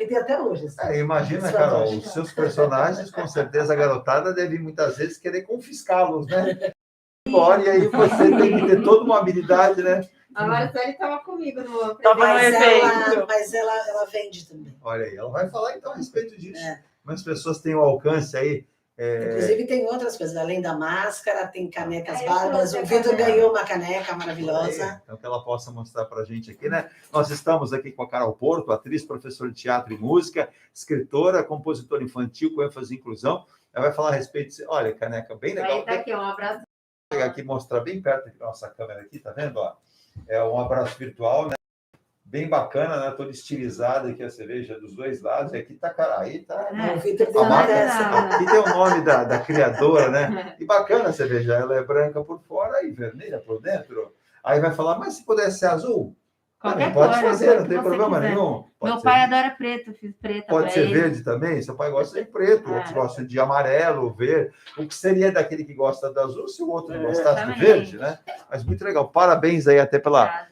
ter até hoje. Imagina, Carol, os seus personagens, com certeza a garotada deve muitas vezes querer confiscá-los, né? Embora, e aí você tem que ter toda uma habilidade, né? A Marcele estava comigo no evento. Mas ela vende também. Olha aí, ela vai falar então a respeito disso. Mas as pessoas têm o alcance aí. Inclusive tem outras coisas, além da máscara, tem canecas bárbaras. O Vitor ganhou uma caneca maravilhosa. Então que ela possa mostrar para a gente aqui, né? Nós estamos aqui com a Carol Porto, atriz, professora de teatro e música, escritora, compositora infantil com ênfase em inclusão. Ela vai falar a respeito de... Olha, caneca bem legal. Aí tá aqui, um abraço. Vou pegar aqui e mostrar bem perto da nossa câmera aqui, tá vendo? Ó, é um abraço virtual, né? Bem bacana, né? Toda estilizada aqui a cerveja dos dois lados. E aqui tá, cara, aí tá... O Vitor tem A uma marca, dessa. aqui tem o nome da criadora, né? E bacana a cerveja, ela é branca por fora e vermelha por dentro. Aí vai falar, mas se pudesse ser azul? Qualquer pode cor, fazer, não que tem você problema quiser. nenhum. Meu pai adora preto, fiz preta. Pode ser ele. verde também? Seu pai gosta de preto, outros gostam de amarelo, verde. O que seria daquele que gosta do azul se o outro gostasse do verde, né? Mas muito legal. Parabéns aí até pela...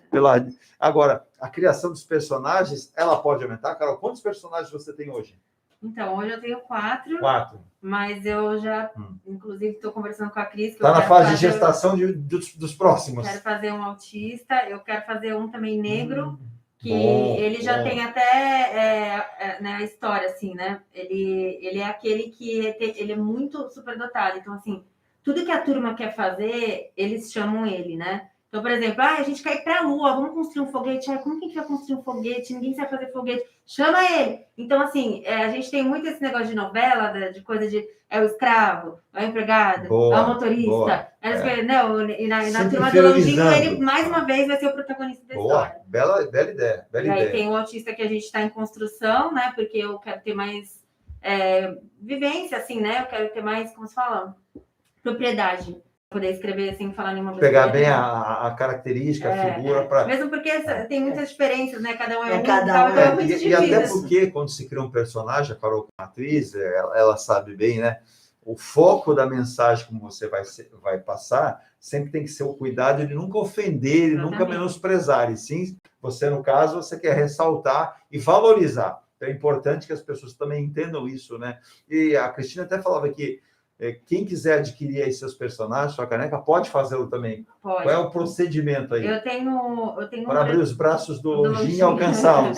Agora, a criação dos personagens, ela pode aumentar? Carol, quantos personagens você tem hoje? Então, hoje eu tenho 4. 4. Mas eu já, inclusive, estou conversando com a Cris. Está na fase de gestação dos próximos. Quero fazer um autista, eu quero fazer um também negro, que ele já tem até né, a história, assim, né? Ele é aquele que ele é muito superdotado. Então, assim, tudo que a turma quer fazer, eles chamam ele, né? Então, por exemplo, a gente quer ir para a Lua, vamos construir um foguete. Como que a gente vai construir um foguete? Ninguém sabe fazer foguete. Chama ele. Então, assim, a gente tem muito esse negócio de novela, de coisa de o escravo, é o empregado, é o motorista. E na turma do Londinho, ele, mais uma vez, vai ser o protagonista da história. Bela ideia. E aí tem o autista que a gente está em construção, né? Porque eu quero ter mais vivência, assim, né? Eu quero ter mais, como se fala? Propriedade. Poder escrever sem falar nenhuma besteira. Pegar bem a característica, a figura. Pra... Mesmo porque tem muitas diferenças, né? Cada um é um. Muito e até porque, quando se cria um personagem, a Carol, como atriz, ela sabe bem, né? O foco da mensagem, como você vai passar, sempre tem que ser o cuidado de nunca ofender, e nunca menosprezar. E sim, você, no caso, você quer ressaltar e valorizar. Então, é importante que as pessoas também entendam isso, né? E a Cristina até falava que quem quiser adquirir aí seus personagens, sua caneca, pode fazê-lo também. Pode. Qual é o procedimento aí? Eu tenho para abrir os braços do Longinho e alcançá-los.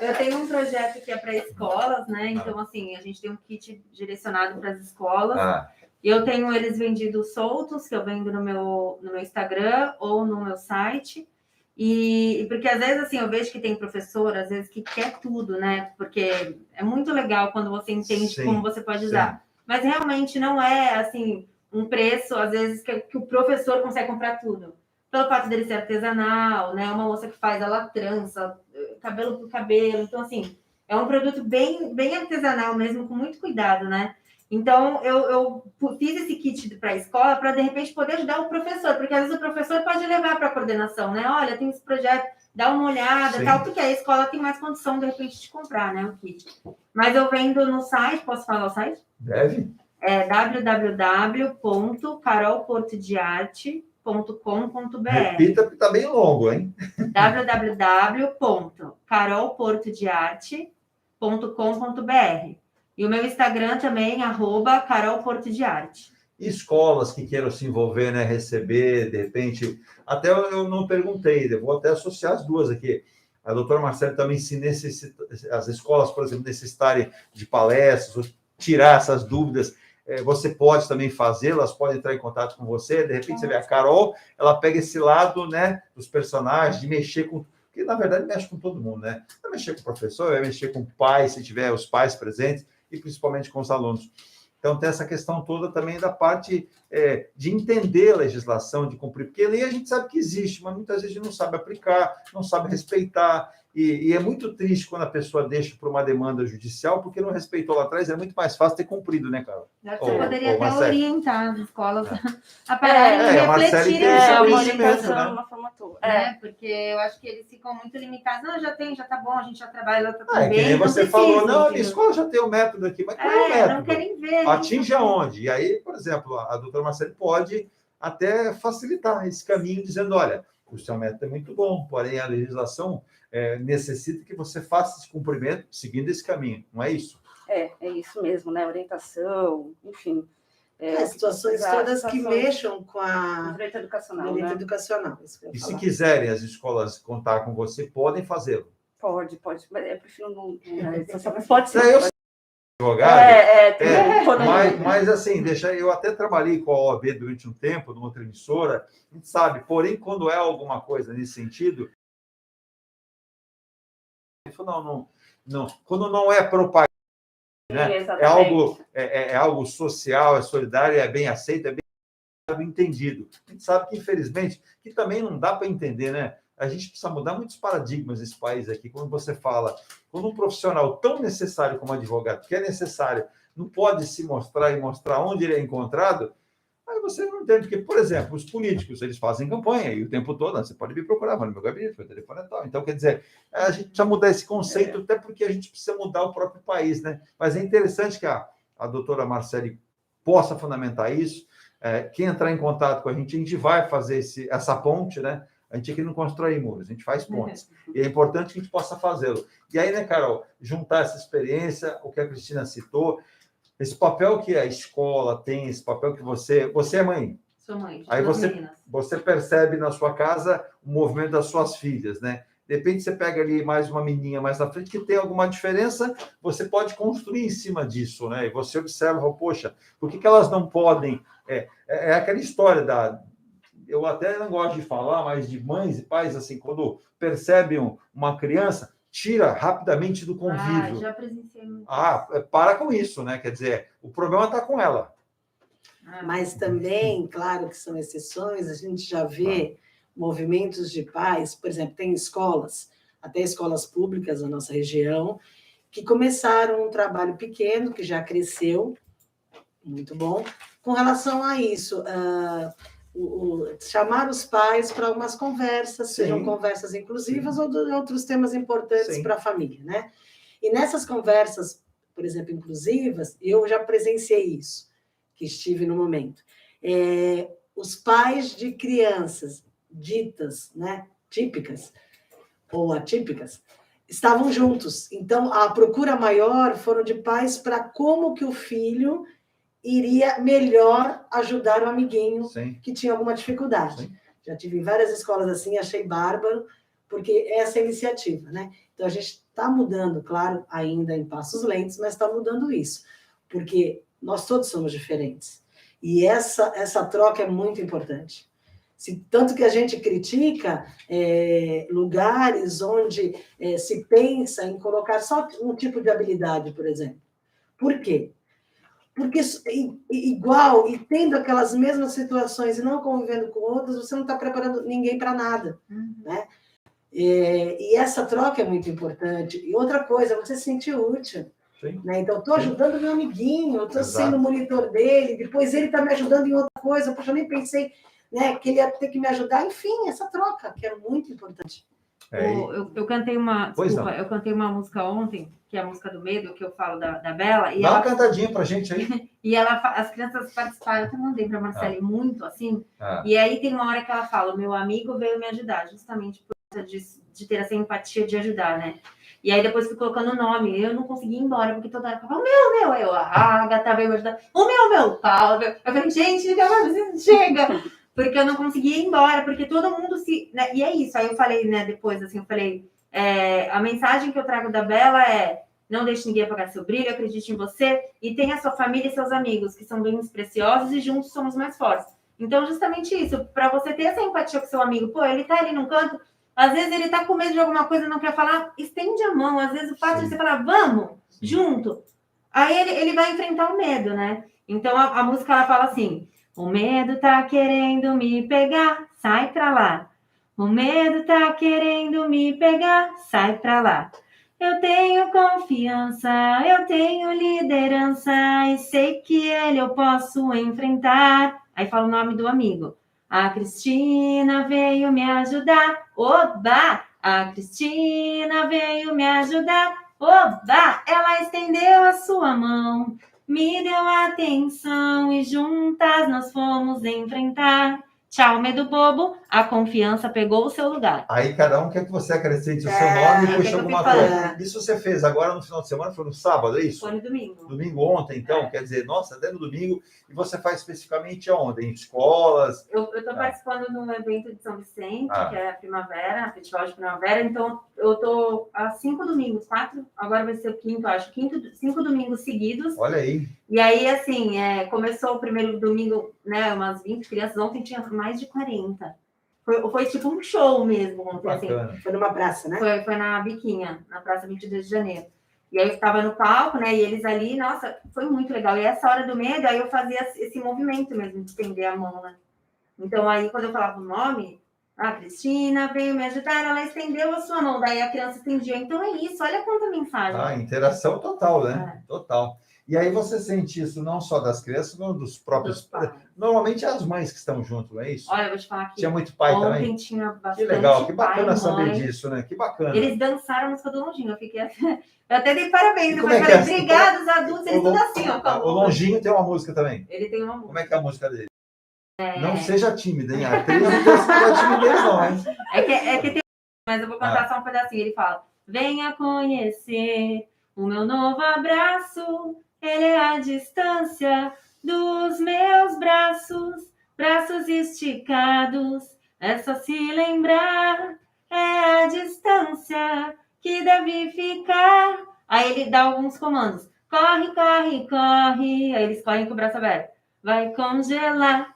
Eu tenho um projeto que é para escolas, né? Então, assim, a gente tem um kit direcionado para as escolas. Eu tenho eles vendidos soltos, que eu vendo no meu Instagram ou no meu site. E porque às vezes, assim, eu vejo que tem professor, às vezes, que quer tudo, né? Porque é muito legal quando você entende como você pode usar. Mas realmente não é, assim, um preço, às vezes, que o professor consegue comprar tudo. Pelo fato dele ser artesanal, né? Uma moça que faz ela trança, cabelo por cabelo. Então, assim, é um produto bem artesanal mesmo, com muito cuidado, né? Então, eu fiz esse kit para a escola para, de repente, poder ajudar o professor, porque às vezes o professor pode levar para a coordenação, né? Olha, tem esse projeto, dá uma olhada, tal, porque a escola tem mais condição, de repente, de comprar, né, o kit. Mas eu vendo no site, posso falar o site? Deve. É www.carolportodearte.com.br. Repita, porque está bem longo, hein? www.carolportodearte.com.br. E o meu Instagram também, @carolportodearte. Escolas que queiram se envolver, né, receber, de repente... Até eu não perguntei, eu vou até associar as duas aqui. A doutora Marcele também, se necessita, as escolas, por exemplo, necessitarem de palestras, tirar essas dúvidas, você pode também fazê-las, pode entrar em contato com você, de repente você vê a Carol, ela pega esse lado, né, dos personagens, de mexer com... Porque, na verdade, mexe com todo mundo, né? Vai mexer com o professor, vai mexer com o pai, se tiver os pais presentes, e principalmente com os alunos. Então, tem essa questão toda também da parte de entender a legislação, de cumprir, porque a lei a gente sabe que existe, mas muitas vezes a gente não sabe aplicar, não sabe respeitar, e é muito triste quando a pessoa deixa para uma demanda judicial, porque não respeitou lá atrás, é muito mais fácil ter cumprido, né, Carol? Você poderia até Marcele. orientar as escolas a pararem de a Marcele refletirem tem esse sobre uma isso, conhecimento, orientação, né? uma formatura. né? Porque eu acho que eles ficam muito limitados. Não, já tá bom, a gente já trabalha, tá tudo É que bem. nem não você precisa, falou, não, a minha entendeu? escola já tem o método aqui, mas qual é o método? Não querem ver. Atinge aonde? E aí, por exemplo, a doutora Marcele pode até facilitar esse caminho, dizendo, olha, o seu método é muito bom, porém a legislação necessita que você faça esse cumprimento seguindo esse caminho, não é isso? É isso mesmo, né? Orientação, enfim. Situações todas que mexam com a direito educacional, direito né? educacional. Isso que eu ia E se falar. quiserem as escolas contar com você, podem fazê-lo. Pode, mas eu prefiro não. Pode ser. Eu sou advogado, tem mas assim, eu até trabalhei com a OAB durante um tempo, numa outra emissora, a gente sabe, porém, quando é alguma coisa nesse sentido, não, quando não é propaganda, né? É algo social, é solidário, é bem aceito, é bem entendido. A gente sabe que, infelizmente, que também não dá para entender, né? A gente precisa mudar muitos paradigmas nesse país aqui. Quando você fala, quando um profissional tão necessário como advogado, que é necessário, não pode se mostrar e mostrar onde ele é encontrado, aí você não entende. Porque, por exemplo, os políticos, eles fazem campanha e o tempo todo, você pode me procurar, vai no meu gabinete, meu telefone é tal. Então, quer dizer, a gente precisa mudar esse conceito, até porque a gente precisa mudar o próprio país, né? Mas é interessante que a doutora Marcele possa fundamentar isso. Quem entrar em contato com a gente vai fazer essa ponte, né? A gente aqui não constrói muros, a gente faz pontes. E é importante que a gente possa fazê-lo. E aí, né, Carol, juntar essa experiência, o que a Cristina citou, esse papel que a escola tem, esse papel que você é mãe. Sou mãe. Aí você percebe na sua casa o movimento das suas filhas, né? De repente você pega ali mais uma menininha mais na frente que tem alguma diferença, você pode construir em cima disso, né? E você observa, poxa, por que elas não podem... É aquela história eu até não gosto de falar, mas de mães e pais, assim, quando percebem uma criança, tira rapidamente do convívio. Já presenciei muito. Para com isso, né? Quer dizer, o problema está com ela. Mas também, claro que são exceções, a gente já vê movimentos de pais, por exemplo, tem escolas, até escolas públicas na nossa região, que começaram um trabalho pequeno, que já cresceu, muito bom, com relação a isso, chamar os pais para umas conversas, sejam conversas inclusivas ou de outros temas importantes para a família, né? E nessas conversas, por exemplo, inclusivas, eu já presenciei isso, que estive no momento. Os pais de crianças ditas, né, típicas ou atípicas, estavam juntos. Então, a procura maior foram de pais para como que o filho iria melhor ajudar o amiguinho que tinha alguma dificuldade. Já tive em várias escolas assim, achei bárbaro, porque essa é a iniciativa, né? Então, a gente está mudando, claro, ainda em passos lentos, mas está mudando isso, porque nós todos somos diferentes. E essa troca é muito importante. Tanto que a gente critica lugares onde se pensa em colocar só um tipo de habilidade, por exemplo. Por quê? Porque igual, e tendo aquelas mesmas situações e não convivendo com outras, você não está preparando ninguém para nada. Né? E essa troca é muito importante. E outra coisa, você se sentir útil. Sim. Né? Então, eu estou ajudando meu amiguinho, eu estou Exato. sendo o monitor dele, depois ele está me ajudando em outra coisa, poxa, eu nem pensei, né, que ele ia ter que me ajudar. Enfim, essa troca, que é muito importante. Eu cantei uma. Pois Desculpa, não. eu cantei uma música ontem, que é a música do medo, que eu falo da Bela, e Dá uma ela, cantadinha pra gente aí. e ela, as crianças participaram, eu até mandei para a Marcele muito assim, Ah, e aí tem uma hora que ela fala: o meu amigo veio me ajudar, justamente por conta de ter essa empatia de ajudar, né? E aí depois fui colocando o nome, eu não consegui ir embora, porque toda hora eu falava, o meu, aí eu, a Agatha veio me ajudar, o meu, Paulo, eu falei, gente, chega! Porque eu não conseguia ir embora, porque todo mundo se... Né? E é isso, aí eu falei, né, depois, assim, eu falei, a mensagem que eu trago da Bela é, não deixe ninguém apagar seu brilho, acredite em você, e tenha a sua família e seus amigos, que são bens preciosos, e juntos somos mais fortes. Então, justamente isso, para você ter essa empatia com seu amigo, pô, ele tá ali num canto, às vezes ele tá com medo de alguma coisa, não quer falar, estende a mão, às vezes o fato de você falar, vamos, junto, aí ele vai enfrentar o medo, né? Então, a música, ela fala assim, o medo tá querendo me pegar, sai pra lá. O medo tá querendo me pegar, sai pra lá. Eu tenho confiança, eu tenho liderança e sei que ele eu posso enfrentar. Aí fala o nome do amigo. A Cristina veio me ajudar. Oba! A Cristina veio me ajudar. Oba! Ela estendeu a sua mão, me deu atenção e juntas nós fomos enfrentar. Tchau, medo bobo, a confiança pegou o seu lugar. aí cada um quer que você acrescente o seu nome e puxe alguma coisa. Isso você fez agora no final de semana, foi no sábado, é isso? Foi no domingo. Domingo ontem, então, quer dizer, nossa, até no domingo, e você faz especificamente aonde? Em escolas? Eu estou participando de um evento de São Vicente, que é a Primavera, a Festival de Primavera, então eu estou há 5 domingos, 4, agora vai ser o quinto, acho, 5 domingos seguidos. Olha aí. E aí, assim, começou o primeiro domingo, né, umas 20 crianças, ontem tinha mais de 40. Foi tipo um show mesmo ontem, assim. Foi numa praça, né? Foi na Biquinha, na Praça 22 de Janeiro. E aí eu estava no palco, né? E eles ali, nossa, foi muito legal. E essa hora do medo, aí eu fazia esse movimento mesmo, de estender a mão, né? Então aí, quando eu falava o nome, a Cristina veio me ajudar, ela estendeu a sua mão, daí a criança estendia. Então é isso, olha quanta mensagem. Interação total, né? Total. E aí você sente isso não só das crianças, mas dos próprios... Normalmente é as mães que estão junto, não é isso? Olha, eu vou te falar aqui. Tinha muito pai ontem também? Tinha bastante. Que legal, que bacana pai, saber mãe. disso, né? Que bacana. Eles dançaram a música do Longinho, eu fiquei... Eu até dei parabéns, eu falei, obrigada, os adultos, eles tudo assim, ó. O Longinho tem uma música também? Ele tem uma música. Como é que é a música dele? Não seja tímida, hein? A atriz não tem essa timidez, não, hein? É que tem... Mas eu vou cantar só um pedacinho. Ele fala, venha conhecer o meu novo abraço, ele é a distância dos meus braços, braços esticados, é só se lembrar, é a distância que deve ficar. Aí ele dá alguns comandos, corre, corre, corre, aí eles correm com o braço aberto, vai congelar,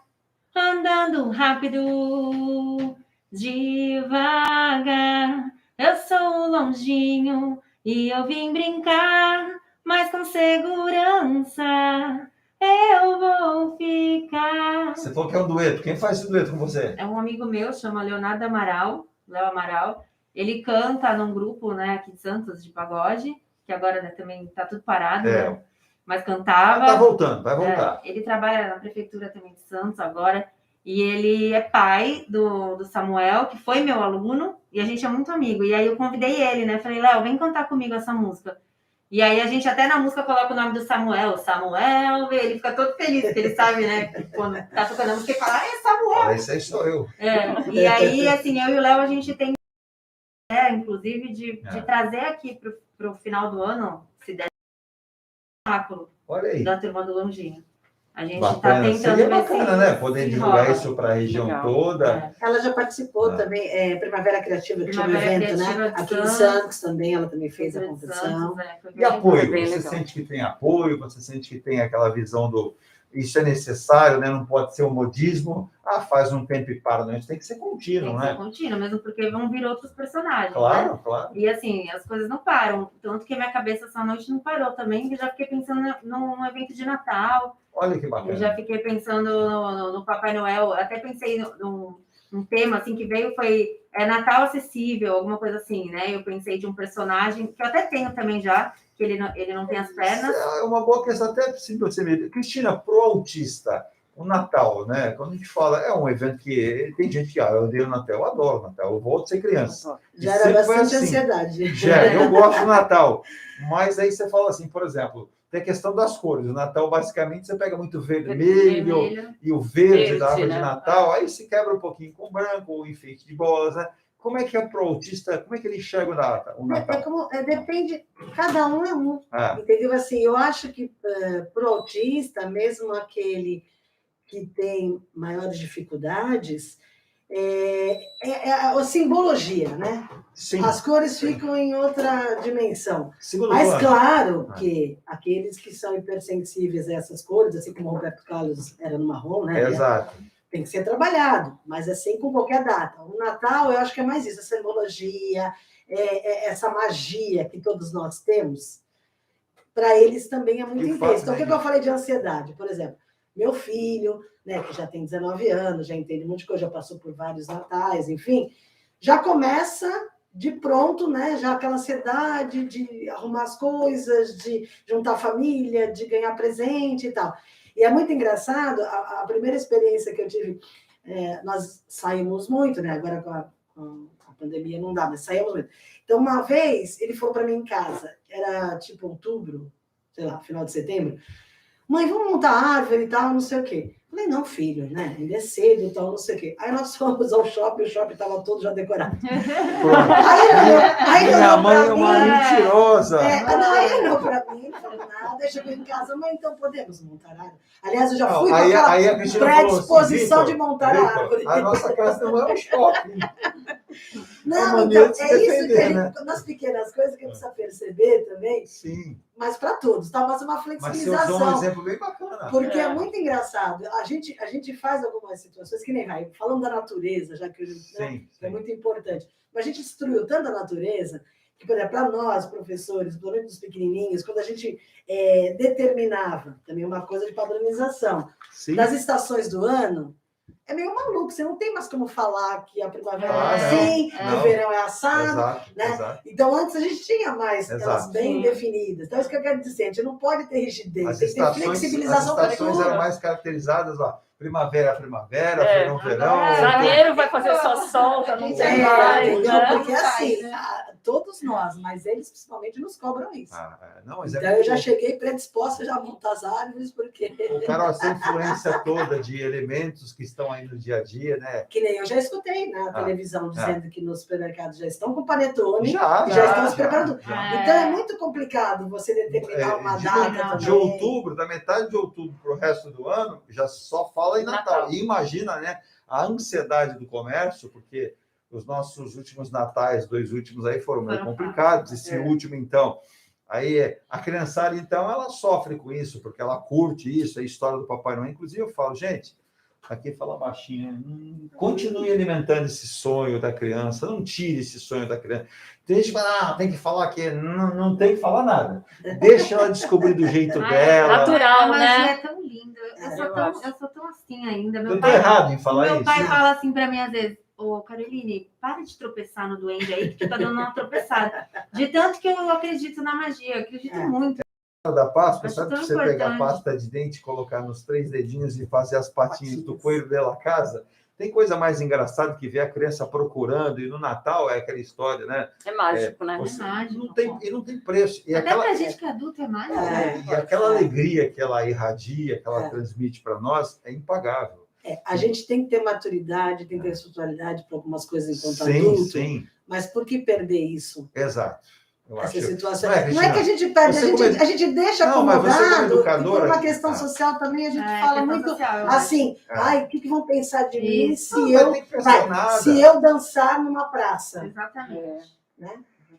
andando rápido, devagar, eu sou o Longinho e eu vim brincar, mas com segurança eu vou ficar. Você falou que é um dueto. Quem faz esse dueto com você? É um amigo meu, chama Leonardo Amaral, Léo Amaral. Ele canta num grupo, né, aqui de Santos, de pagode, que agora, né, também tá tudo parado, né? Mas cantava. Tá voltando, vai voltar. Ele trabalha na prefeitura também de Santos agora. E ele é pai do Samuel, que foi meu aluno, e a gente é muito amigo. E aí eu convidei ele, né? Falei, Léo, vem cantar comigo essa música. E aí a gente até na música coloca o nome do Samuel, ele fica todo feliz, porque ele sabe, né? Quando tá tocando a música, ele fala, Samuel! Esse aí sou eu. E aí, assim, eu e o Léo, a gente tem inclusive, de trazer aqui pro final do ano, se der da turma do Longinho. A gente está tentando. Seria bacana, né? Poder divulgar isso para a região toda. Ela já participou também, Primavera Criativa, que tinha um evento, né? Aqui em Santos também, ela também fez a competição. E apoio? Você sente que tem apoio? Você sente que tem aquela visão do... Isso é necessário, né? Não pode ser um modismo. Faz um tempo e para. Não, isso tem que ser contínuo, né? Tem que ser contínuo, mesmo porque vão vir outros personagens. Claro, né? Claro. E assim, as coisas não param. Tanto que minha cabeça essa noite não parou também, que já fiquei pensando num evento de Natal. Olha que bacana. Eu já fiquei pensando no Papai Noel. Até pensei um tema assim que veio foi Natal acessível, alguma coisa assim, né? Eu pensei de um personagem que eu até tenho também já, que ele não tem as pernas. É uma boa questão, até sim, você me... Cristina, pro autista, o Natal, né? Quando a gente fala, é um evento que tem gente que, eu odeio o Natal, eu adoro o Natal, eu volto a ser criança. Já era bastante ansiedade. Já, eu gosto do Natal. Mas aí você fala assim, por exemplo, tem a questão das cores. O Natal, basicamente, você pega muito vermelho e o verde da árvore de Natal, aí se quebra um pouquinho com branco, o enfeite de bolas, né? Como é que é pro autista, como é que ele enxerga o Natal? Depende, cada um é um, entendeu? Assim, eu acho que pro autista, mesmo aquele que tem maiores dificuldades, a simbologia, né? Sim. As cores ficam em outra dimensão. Mas claro que aqueles que são hipersensíveis a essas cores, assim como o Roberto Carlos era no marrom, né? Exato. Tem que ser trabalhado, mas assim com qualquer data. O Natal, eu acho que é mais isso, a simbologia, essa magia que todos nós temos, para eles também é muito intenso. Então, o que eu falei de ansiedade? Por exemplo, meu filho, né, que já tem 19 anos, já entende muito de coisa, já passou por vários natais, enfim, já começa de pronto, né, já aquela ansiedade de arrumar as coisas, de juntar a família, de ganhar presente e tal. E é muito engraçado, a primeira experiência que eu tive, nós saímos muito, né, agora com a pandemia não dá, mas saímos muito. Então, uma vez, ele falou para mim em casa, era tipo outubro, sei lá, final de setembro, mãe, vamos montar árvore e tal, não sei o quê. Falei, não, filho, né? Ainda é cedo e tal, não sei o quê. Aí nós fomos ao shopping, o shopping estava todo já decorado. Aí minha mãe é uma mentirosa. Aí ele olhou para mim, não falou nada, chegou em casa, mãe, então podemos montar a árvore? Aliás, eu já fui com aquela predisposição de montar a árvore. A nossa casa não é um shopping. Não, então, isso que nas pequenas coisas que a gente precisa perceber também. Sim. Mas para todos, tá? Mas uma flexibilização. Mas você usou um exemplo bem bacana. Porque é muito engraçado. A gente faz algumas situações que nem vai. Falando da natureza, já que hoje é muito importante. Mas a gente destruiu tanto a natureza que, por exemplo, para nós, professores, pelo menos dos pequenininhos, quando a gente determinava também uma coisa de padronização das estações do ano, é meio maluco, você não tem mais como falar que a primavera é assim, o verão é assado, né? Exato. Então, antes a gente tinha mais elas bem definidas. Então, é isso que eu quero dizer, a gente não pode ter rigidez, tem que ter flexibilização. As estações eram mais caracterizadas, primavera, verão. Janeiro vai fazer só sol, já não tem mais. Porque assim, todos nós, mas eles principalmente nos cobram isso. Então, eu já cheguei predisposta já a montar as árvores, porque... Carol, essa influência toda de elementos que estão aí no dia a dia, né? Que nem eu já escutei na televisão dizendo que nos supermercados já estão com panetone, já estão se preparando. Então, é muito complicado você determinar uma data também. De outubro, da metade de outubro para o resto do ano, já só fala em Natal. E imagina, né, a ansiedade do comércio, porque os nossos últimos natais, 2 últimos aí foram meio complicados. Esse último, então, aí a criançada, então, ela sofre com isso, porque ela curte isso, a história do Papai Noel. Inclusive, eu falo, gente, aqui fala baixinho, continue alimentando esse sonho da criança, não tire esse sonho da criança. Tem gente que fala, tem que falar que não tem que falar nada. Deixa ela descobrir do jeito dela. Natural, né? É tão lindo. Eu sou tão assim ainda. Eu tô errado em falar isso. Meu pai fala assim para mim às vezes, Caroline, para de tropeçar no duende aí, que tu tá dando uma tropeçada. De tanto que eu acredito na magia, eu acredito muito. Da Páscoa, sabe que você pegar a pasta de dente, colocar nos 3 dedinhos e fazer as patinhas do coelho pela casa? Tem coisa mais engraçada que ver a criança procurando, e no Natal é aquela história, né? É mágico, né? Você, é mágico. Não tem preço. E até aquela, pra gente que é adulto é mágico. E aquela alegria que ela irradia, que ela transmite para nós, é impagável. A gente tem que ter maturidade, tem que ter espiritualidade para algumas coisas enquanto adulto. Sim. Mas por que perder isso? Exato. Essa situação. Não é que a gente perde, a gente deixa acomodado, e por uma questão social também a gente fala muito social, assim, o que vão pensar de mim se eu dançar numa praça? Exatamente. Né?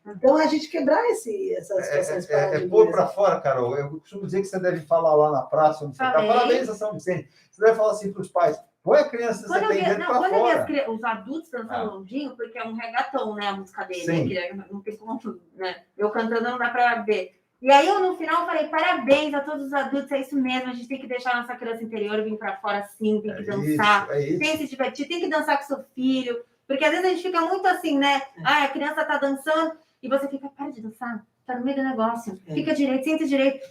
Então, a gente quebrar essas situações pôr para fora, Carol. Eu costumo dizer que você deve falar lá na praça, onde você está. Parabéns a São Vicente. Você deve falar assim para os pais, põe a criança você tem dentro para fora. Os adultos dançando longinho, porque é um regatão, né, a música dele, que não tem como, né? Eu cantando não dá para ver. E aí, eu, no final, falei, parabéns a todos os adultos, é isso mesmo, a gente tem que deixar a nossa criança interior vir para fora sim, tem que dançar, tem que se divertir, tem que dançar com seu filho, porque às vezes a gente fica muito assim, né? Ah, a criança tá dançando, e você fica, para de dançar, tá no meio do negócio, fica direito, senta direito,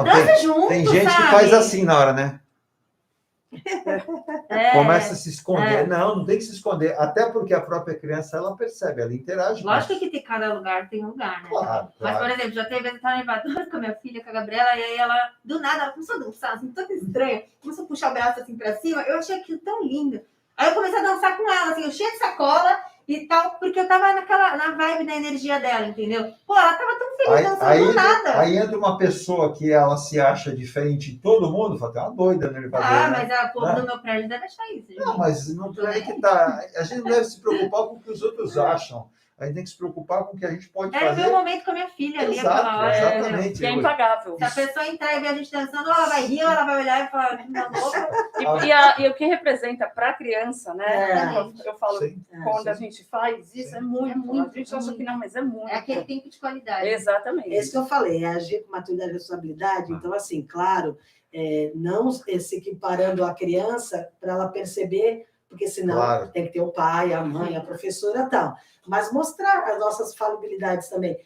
dança junto, tem gente sabe? que faz assim na hora, né? Começa a se esconder. Não tem que se esconder. Até porque a própria criança, ela percebe, ela interage. Lógico que tem cada lugar, tem um lugar, né? Claro. Mas, por exemplo, já teve vezes que eu tava no elevador com a minha filha, com a Gabriela, e aí ela, do nada, ela começou a dançar, assim, tão estranho, começou a puxar o braço assim pra cima, eu achei aquilo tão lindo. Aí eu comecei a dançar com ela, assim, eu cheia de sacola e tal, porque eu tava na vibe da energia dela, entendeu? Pô, ela tava tão feliz dançando do nada. Aí entra uma pessoa que ela se acha diferente de todo mundo, fala, tem uma doida no elevador. Mas a povo do meu prédio deve achar isso. Gente. Não, mas não é aí que tá. A gente não deve se preocupar com o que os outros acham. A gente tem que se preocupar com o que a gente pode fazer. Era o meu momento com a minha filha ali, Exato, aquela hora. exatamente. Que é impagável. Se a pessoa entrar e ver a gente dançando, ela vai rir, ou ela vai olhar e falar, não, E o que representa para a criança, né? Eu falo, quando a gente faz isso, é muito. A gente acha que não, mas é muito. É aquele tempo de qualidade. Exatamente. É isso que eu falei, é agir com maturidade e responsabilidade. Então, assim, claro, não se equiparando à criança para ela perceber, porque senão tem que ter o pai, a mãe, a professora e tal. Mas mostrar as nossas falibilidades também.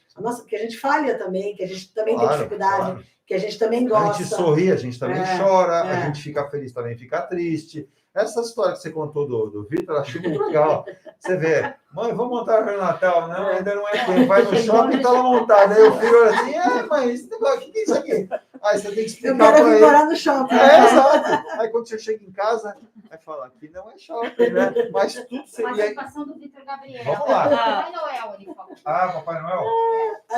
Que a gente falha também, que a gente também tem dificuldade, que a gente também gosta. A gente sorri, a gente também chora, a gente fica feliz, também fica triste. Essa história que você contou do Vitor, eu achei muito legal. Você vê, mãe, vamos montar o Natal? Não, ainda não é tempo. Vai no shopping e tá lá montada. Aí o filho olha assim, mãe, esse negócio, o que é isso aqui? Aí você tem que explicar para ele. Eu quero vir morar no shopping. Exato. Aí quando você chega em casa, vai falar, aqui não é shopping, né? Mas tudo seria... Participação do Vitor Gabriel. Vamos lá. Papai Noel, ele falou. Papai Noel?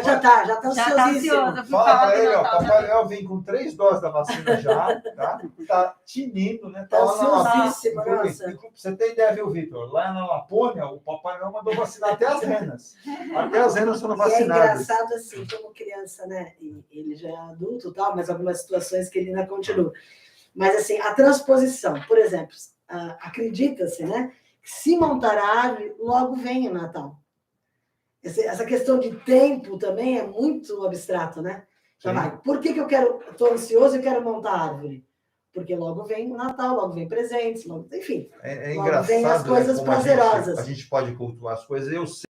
Já tá ansiosíssimo. Fala para ele, Papai Noel vem com 3 doses da vacina já, tá? Tá tinindo, né? Tá ansiosíssimo, nossa. Você tem ideia, viu, Vitor? Lá na Lapônia, o Papai Noel mandou vacinar até as renas. Até as renas foram vacinadas. É engraçado assim, como criança, né? E ele já é adulto e tal, mas algumas situações que ele ainda continua. Mas assim, a transposição, por exemplo, acredita-se, né? Que se montar a árvore, logo vem o Natal. Essa questão de tempo também é muito abstrato, né? Por que eu estou ansioso e quero montar a árvore? Porque logo vem o Natal, logo vem presentes, enfim. É logo engraçado, vem as coisas prazerosas. A gente pode cultuar as coisas. Eu sei,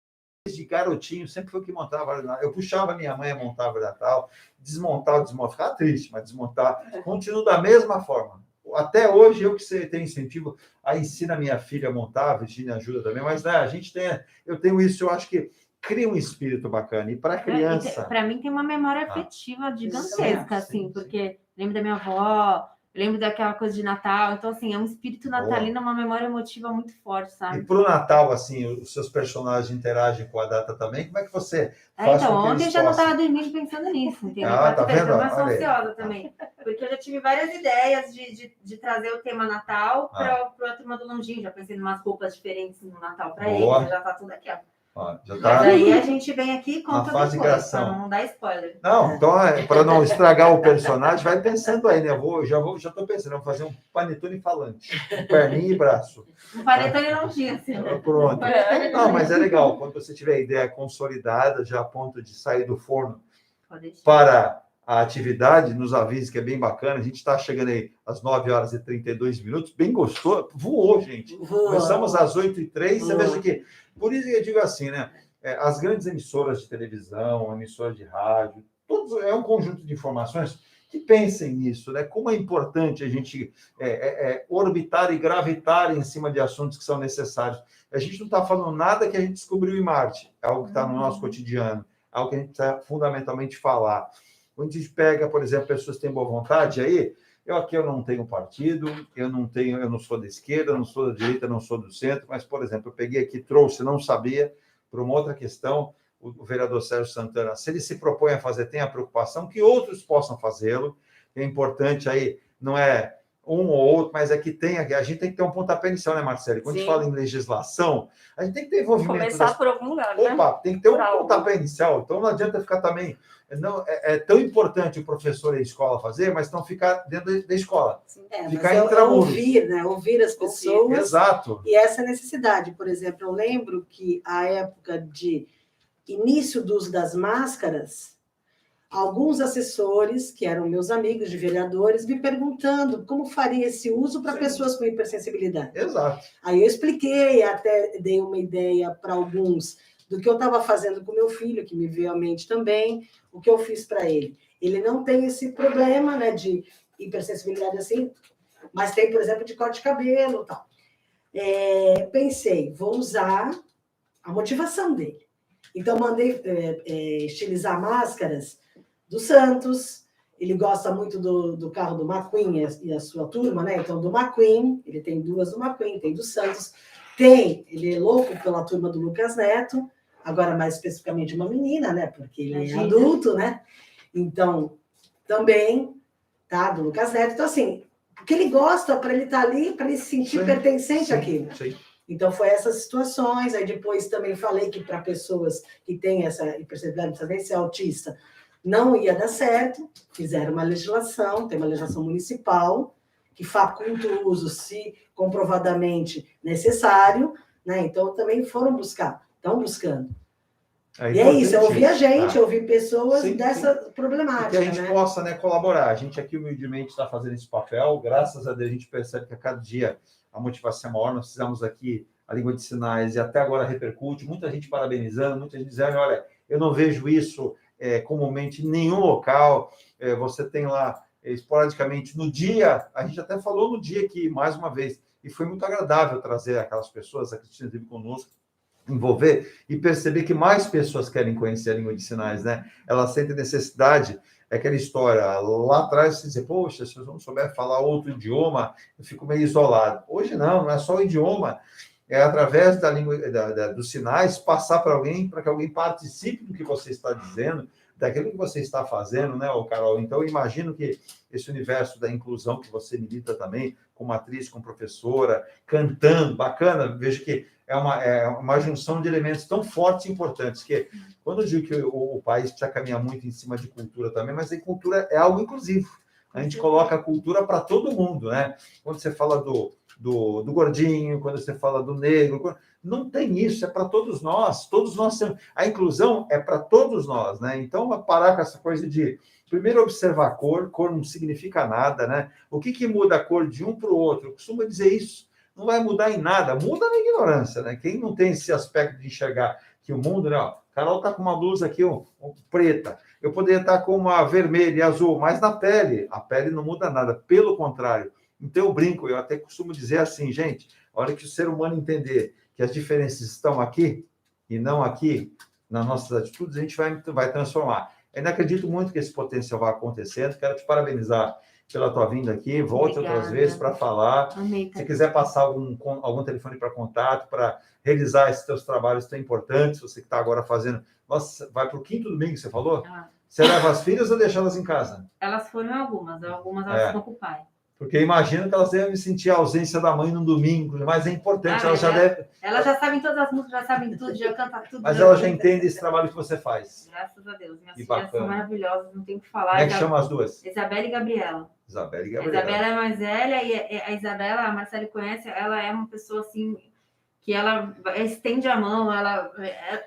desde garotinho, sempre foi o que montava. Eu puxava minha mãe a montar o Natal, desmontar, ficava triste, mas desmontar. Continuo da mesma forma. Até hoje, eu que tenho incentivo, ensino a minha filha a montar, a Virginia ajuda também, mas né, eu tenho isso, eu acho que cria um espírito bacana. E para a criança... Para mim tem uma memória afetiva gigantesca, assim, porque lembro da minha avó, lembro daquela coisa de Natal, então, assim, é um espírito natalino, uma memória emotiva muito forte, sabe? E para o Natal, assim, os seus personagens interagem com a data também, como é que você faz então, com que ontem eu eles já não possam... estava dormindo pensando nisso, entendeu? Tá vendo? Mas sou ansiosa também, porque eu já tive várias ideias de trazer o tema Natal para a turma do Londinho, já pensei em umas roupas diferentes no Natal para eles, já tá tudo aqui, ó. Já tá... Mas aí a gente vem aqui e conta fase depois, para não dar spoiler. Não, então, para não estragar o personagem, vai pensando aí, né? Já estou pensando, vou fazer um panetone falante, perninha e braço. Um panetone não tinha, assim. Pronto. Não, mas é legal, quando você tiver a ideia consolidada, já a ponto de sair do forno para a atividade, nos avise que é bem bacana. A gente está chegando aí às 9h32, bem gostoso. Voou, gente. Começamos às 8h03, você veja que... Por isso que eu digo assim, né? As grandes emissoras de televisão, emissoras de rádio, todos, é um conjunto de informações que pensem nisso, né? Como é importante a gente orbitar e gravitar em cima de assuntos que são necessários. A gente não está falando nada que a gente descobriu em Marte, é algo que está no nosso cotidiano, é algo que a gente precisa fundamentalmente falar. Quando a gente pega, por exemplo, pessoas que têm boa vontade, aí eu não tenho partido, eu não sou da esquerda, não sou da direita, não sou do centro, mas, por exemplo, eu peguei aqui, trouxe, não sabia, para uma outra questão, o vereador Sérgio Santana, se ele se propõe a fazer, tem a preocupação que outros possam fazê-lo, é importante aí, não é um ou outro, mas é que a gente tem que ter um pontapé inicial, né, Marcelo? Quando a gente fala em legislação, a gente tem que ter envolvimento. Começar por algum lugar, né? Tem que ter um pontapé inicial, então não adianta ficar também... Não, é tão importante o professor e a escola fazer, mas não ficar dentro da escola. Ficar ouvir, né? Ouvir as pessoas. Exato. E essa necessidade, por exemplo, eu lembro que a época de início do uso das máscaras, alguns assessores, que eram meus amigos de vereadores, me perguntando como faria esse uso para pessoas com hipersensibilidade. Exato. Aí eu expliquei, até dei uma ideia para alguns do que eu estava fazendo com meu filho, que me veio à mente também, o que eu fiz para ele. Ele não tem esse problema, né, de hipersensibilidade assim, mas tem, por exemplo, de corte de cabelo e tal. Pensei, vou usar a motivação dele. Então, mandei estilizar máscaras do Santos. Ele gosta muito do carro do McQueen e a sua turma, né? Então, do McQueen, ele tem 2 do McQueen, tem do Santos. Ele é louco pela turma do Lucas Neto, agora mais especificamente uma menina, né? Porque ele é adulto, né? Então, também, tá? Do Lucas Neto. Então, assim, porque ele gosta, para ele estar ali, para ele se sentir pertencente àquilo. Sim. Então, foi essas situações. Aí depois também falei que para pessoas que têm essa hipersensibilidade, não precisa nem ser autista, não ia dar certo. Fizeram uma legislação, tem uma legislação municipal que faculta o uso se comprovadamente necessário, né? Então, também foram buscar, estão buscando. E é isso, eu ouvi a gente, eu ouvi pessoas dessa problemática. Que a gente possa, né, colaborar. A gente aqui humildemente está fazendo esse papel, graças a Deus a gente percebe que a cada dia a motivação é maior. Nós fizemos aqui a língua de sinais e até agora repercute, muita gente parabenizando, muita gente dizendo, olha, eu não vejo isso comumente em nenhum local, você tem lá esporadicamente no dia, a gente até falou no dia aqui, mais uma vez, e foi muito agradável trazer aquelas pessoas, a Cristina esteve conosco, envolver e perceber que mais pessoas querem conhecer a língua de sinais, né? Elas sentem necessidade, é aquela história, lá atrás você dizer, poxa, se eu não souber falar outro idioma, eu fico meio isolado. Hoje não é só o idioma, é através da língua, dos sinais, passar para alguém, para que alguém participe do que você está dizendo, daquilo que você está fazendo, né, Carol? Então, eu imagino que esse universo da inclusão que você milita também, como atriz, como professora, cantando, bacana, vejo que é uma junção de elementos tão fortes e importantes, que quando eu digo que o país precisa caminhar muito em cima de cultura também, mas a cultura é algo inclusivo. A gente coloca a cultura para todo mundo, né? Quando você fala do gordinho, quando você fala do negro, não tem isso, é para todos nós temos, a inclusão é para todos nós, né? Então, parar com essa coisa de, primeiro, observar a cor não significa nada, né? O que muda a cor de um para o outro? Eu costumo dizer isso, não vai mudar em nada, muda na ignorância, né? Quem não tem esse aspecto de enxergar que o mundo, né? Ó, Carol está com uma blusa aqui, preta, eu poderia estar com uma vermelha e azul, mas na pele, a pele não muda nada, pelo contrário. Então, eu brinco, eu até costumo dizer assim, gente, a hora que o ser humano entender que as diferenças estão aqui e não aqui, nas nossas atitudes, a gente vai transformar. Eu ainda acredito muito que esse potencial vai acontecendo, quero te parabenizar pela tua vinda aqui, volte outras vezes para falar. Amém, se quiser passar algum telefone para contato, para realizar esses teus trabalhos tão importantes, você que está agora fazendo, nossa, vai para o 5º domingo, você falou? Você leva as filhas ou deixa elas em casa? Elas foram algumas elas estão com o pai. Porque imagino que elas devem sentir a ausência da mãe no domingo, mas é importante, elas já devem... Elas já sabem todas as músicas, já sabem tudo, já cantam tudo. Mas elas já entendem esse trabalho que você faz. Graças a Deus. Minhas filhas bacana. são maravilhosas, não tem o que falar. Como é que chama as duas? Isabela e Gabriela. Isabela e A Gabriela. Isabela é mais velha e a Isabela, a Marcele conhece, ela é uma pessoa assim... que ela estende a mão,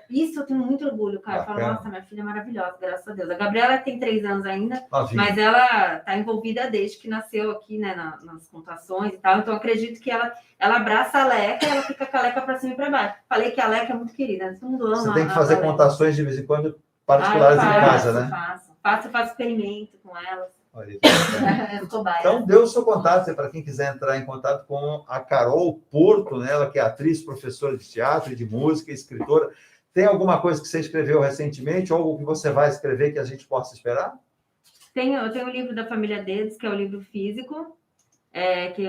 isso eu tenho muito orgulho, cara. Eu falo, nossa, minha filha é maravilhosa, graças a Deus. A Gabriela tem 3 anos ainda, mas ela está envolvida desde que nasceu aqui, né, nas contações e tal. Então, eu acredito que ela abraça a Leca e ela fica com a Leca para cima e para baixo. Falei que a Leca é muito querida, todo mundo ama. Você tem que fazer contações de vez em quando particulares em casa, né? Faço experimento com elas. Olha, então, dê o seu contato para quem quiser entrar em contato com a Carol Porto, né? Ela que é atriz, professora de teatro e de música, escritora. Tem alguma coisa que você escreveu recentemente ou algo que você vai escrever que a gente possa esperar? Eu tenho o livro da Família Dedos, que é o livro físico, que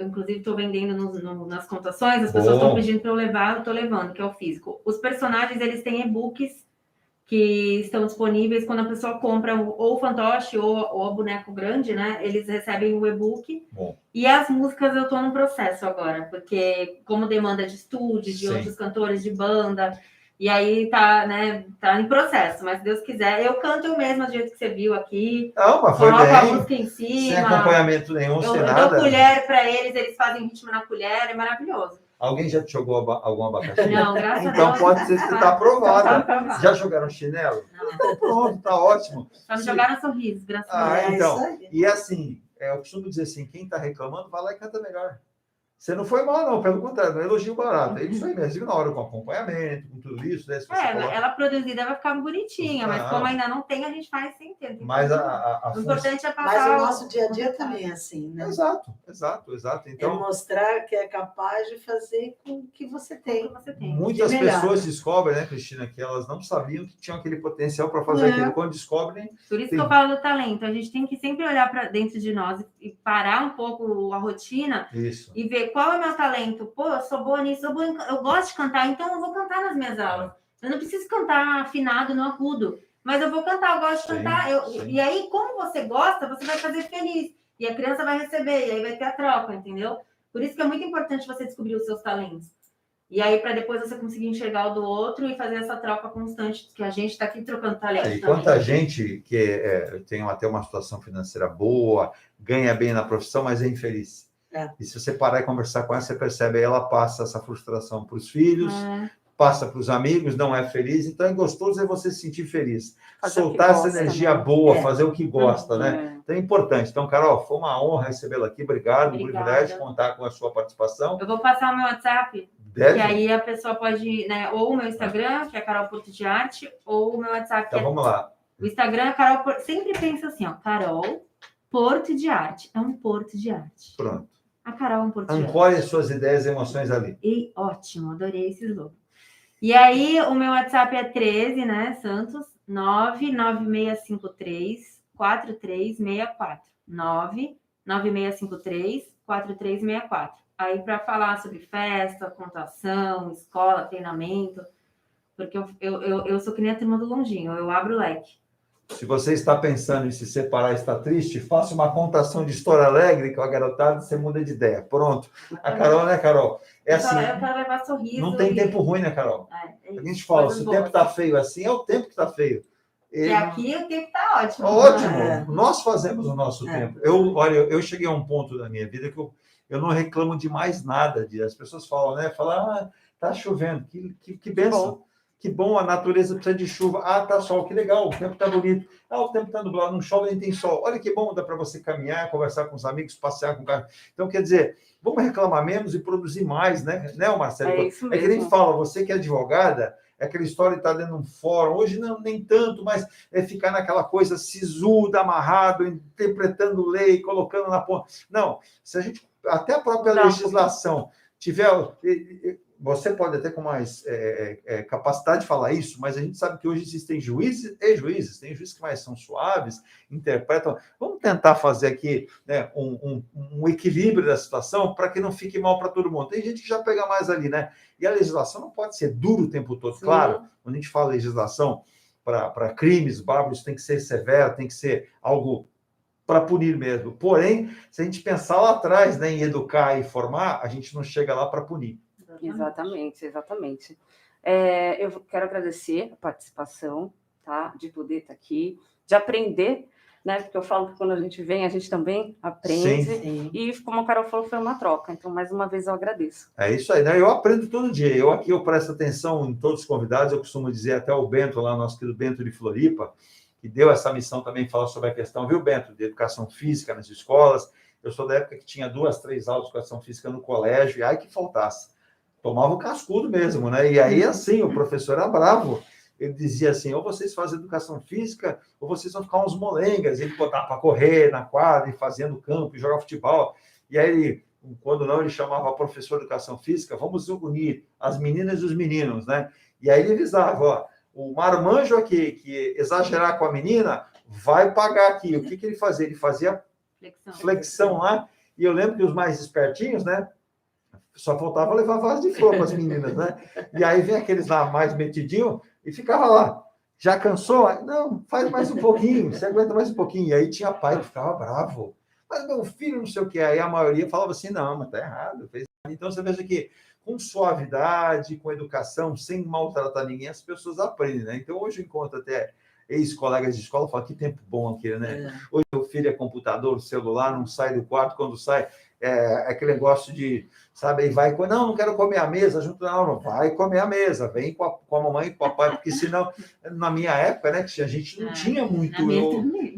inclusive, estou vendendo nas contações, as pessoas estão pedindo para eu levar, eu estou levando, que é o físico. Os personagens, eles têm e-books que estão disponíveis quando a pessoa compra ou o fantoche ou o boneco grande, né? Eles recebem o e-book. Bom. E as músicas eu estou no processo agora, porque como demanda de estúdio, de outros cantores de banda, e aí tá em processo, mas se Deus quiser, eu canto eu mesma do jeito que você viu aqui. Não, mas foi coloco bem. A música em cima. Sem acompanhamento nenhum, sem nada. Eu dou colher para eles fazem ritmo na colher, é maravilhoso. Alguém já te jogou algum abacaxi? Não, graças a Então Deus. pode ser que você está aprovada. Já jogaram chinelo? Não. Então pronto, está ótimo. Só me jogaram sorrisos, graças a Deus. É Então, isso aí. e assim, eu costumo dizer assim, quem está reclamando, vai lá e canta melhor. Você não foi mal, não, pelo contrário, não é elogio barato. É isso aí mesmo, na hora com acompanhamento, com tudo isso, né? Se você coloca... Ela produzida vai ficar bonitinha, mas como ainda não tem, a gente faz sem ter. Mas o importante é Mas passar. o nosso dia a dia também é assim, né? Exato. É Então, mostrar que é capaz de fazer com o que você tem. muitas de melhor. pessoas descobrem, né, Cristina, que elas não sabiam que tinham aquele potencial para fazer aquilo. Quando descobrem, Por isso que eu falo do talento. A gente tem que sempre olhar para dentro de nós e parar um pouco a rotina isso. e ver qual é o meu talento. Pô, eu sou boa nisso, eu gosto de cantar, então eu vou cantar nas minhas aulas. Eu não preciso cantar afinado no agudo, mas eu vou cantar, eu gosto de cantar. Sim. E aí, como você gosta, você vai fazer feliz. E a criança vai receber, e aí vai ter a troca, entendeu? Por isso que é muito importante você descobrir os seus talentos. E aí, para depois você conseguir enxergar o do outro e fazer essa troca constante, que a gente está aqui trocando talento. E quanta gente que tem até uma situação financeira boa, ganha bem na profissão, mas é infeliz. E se você parar e conversar com ela, você percebe, aí ela passa essa frustração para os filhos, passa para os amigos, não é feliz. Então, é gostoso você se sentir feliz. Fazer soltar essa energia boa, fazer o que gosta, né? É. Então, é importante. Então, Carol, foi uma honra recebê-la aqui. Obrigado, um Obrigada. privilégio contar com a sua participação. Eu vou passar o meu WhatsApp, Deve? que aí a pessoa pode, né, ou o meu Instagram, que é Carol Porto de Arte, ou o meu WhatsApp, Então, vamos lá. O Instagram é Carol Porto. Sempre pensa assim, ó, Carol Porto de Arte. É um porto de arte. Pronto. A Carol é um porto de arte. Ancore as suas ideias e emoções ali. E ótimo, adorei esse slogan. E aí, o meu WhatsApp é 13, né, Santos? 99653-4364. 99653-4364. Aí, para falar sobre festa, contação, escola, treinamento, porque eu sou que nem a turma do Longinho, eu abro o leque. Se você está pensando em se separar e está triste, faça uma contação de história alegre com a garotada, você muda de ideia. Pronto. A Carol, né, Carol? É assim. Eu quero levar sorriso. Não tem tempo ruim, né, Carol? É A gente fala, se o tempo está feio assim, é o tempo que está feio. E aqui o tempo está ótimo. Ótimo. Nós fazemos o nosso tempo. Eu cheguei a um ponto da minha vida que eu não reclamo de mais nada. As pessoas falam, né? Falam, tá chovendo. Que bênção. Que bom, a natureza precisa de chuva. Tá sol, que legal, o tempo tá bonito. O tempo tá nublado, não chove, nem tem sol. Olha que bom, dá para você caminhar, conversar com os amigos, passear com o carro. Então, quer dizer, vamos reclamar menos e produzir mais, né, Marcelo? É isso mesmo. É que nem fala, você que é advogada, é aquela história de estar dentro de um fórum. Hoje não, nem tanto, mas é ficar naquela coisa sisuda, amarrado, interpretando lei, colocando na ponta. Não, se a gente, até a própria legislação tiver... Você pode até com mais capacidade de falar isso, mas a gente sabe que hoje existem juízes e juízes. Tem juízes que mais são suaves, interpretam. Vamos tentar fazer aqui, né, um equilíbrio da situação para que não fique mal para todo mundo. Tem gente que já pega mais ali, né? E a legislação não pode ser dura o tempo todo. Sim. Claro, quando a gente fala legislação para crimes bárbaros, tem que ser severo, tem que ser algo para punir mesmo. Porém, se a gente pensar lá atrás, né, em educar e formar, a gente não chega lá para punir. Exatamente. Eu quero agradecer a participação, tá? De poder estar aqui, de aprender, né? Porque eu falo que quando a gente vem, a gente também aprende. Sim. E como a Carol falou, foi uma troca. Então, mais uma vez, eu agradeço. É isso aí, né? Eu aprendo todo dia. Eu presto atenção em todos os convidados. Eu costumo dizer até o Bento, lá, nosso querido Bento de Floripa, que deu essa missão também de falar sobre a questão, viu, Bento, de educação física nas escolas. Eu sou da época que tinha 2, 3 aulas de educação física no colégio, e ai que faltasse. Tomava o cascudo mesmo, né? E aí, assim, o professor era bravo. Ele dizia assim, ou vocês fazem educação física, ou vocês vão ficar uns molengas. Ele botava para correr na quadra, e fazendo campo, e jogar futebol. E aí, quando não, ele chamava a professora de educação física, vamos unir as meninas e os meninos, né? E aí ele avisava, o marmanjo aqui, que exagerar com a menina, vai pagar aqui. O que ele fazia? Ele fazia flexão lá. E eu lembro que os mais espertinhos, né? Só faltava levar vaso de flor para as meninas, né? E aí vem aqueles lá mais metidinhos e ficava lá. Já cansou? Não, faz mais um pouquinho, você aguenta mais um pouquinho. E aí tinha pai que ficava bravo. Mas meu filho não sei o que. Aí a maioria falava assim, não, mas tá errado. Então você veja que com suavidade, com educação, sem maltratar ninguém, as pessoas aprendem, né? Então hoje eu encontro até ex-colegas de escola, falam que tempo bom aqui, né? Hoje o filho é computador, celular, não sai do quarto, quando sai, aquele negócio de, sabe, aí vai, não quero comer à mesa, junto, não, vai comer à mesa, vem com a mamãe e com o papai, porque senão, na minha época, né, que a gente não tinha muito,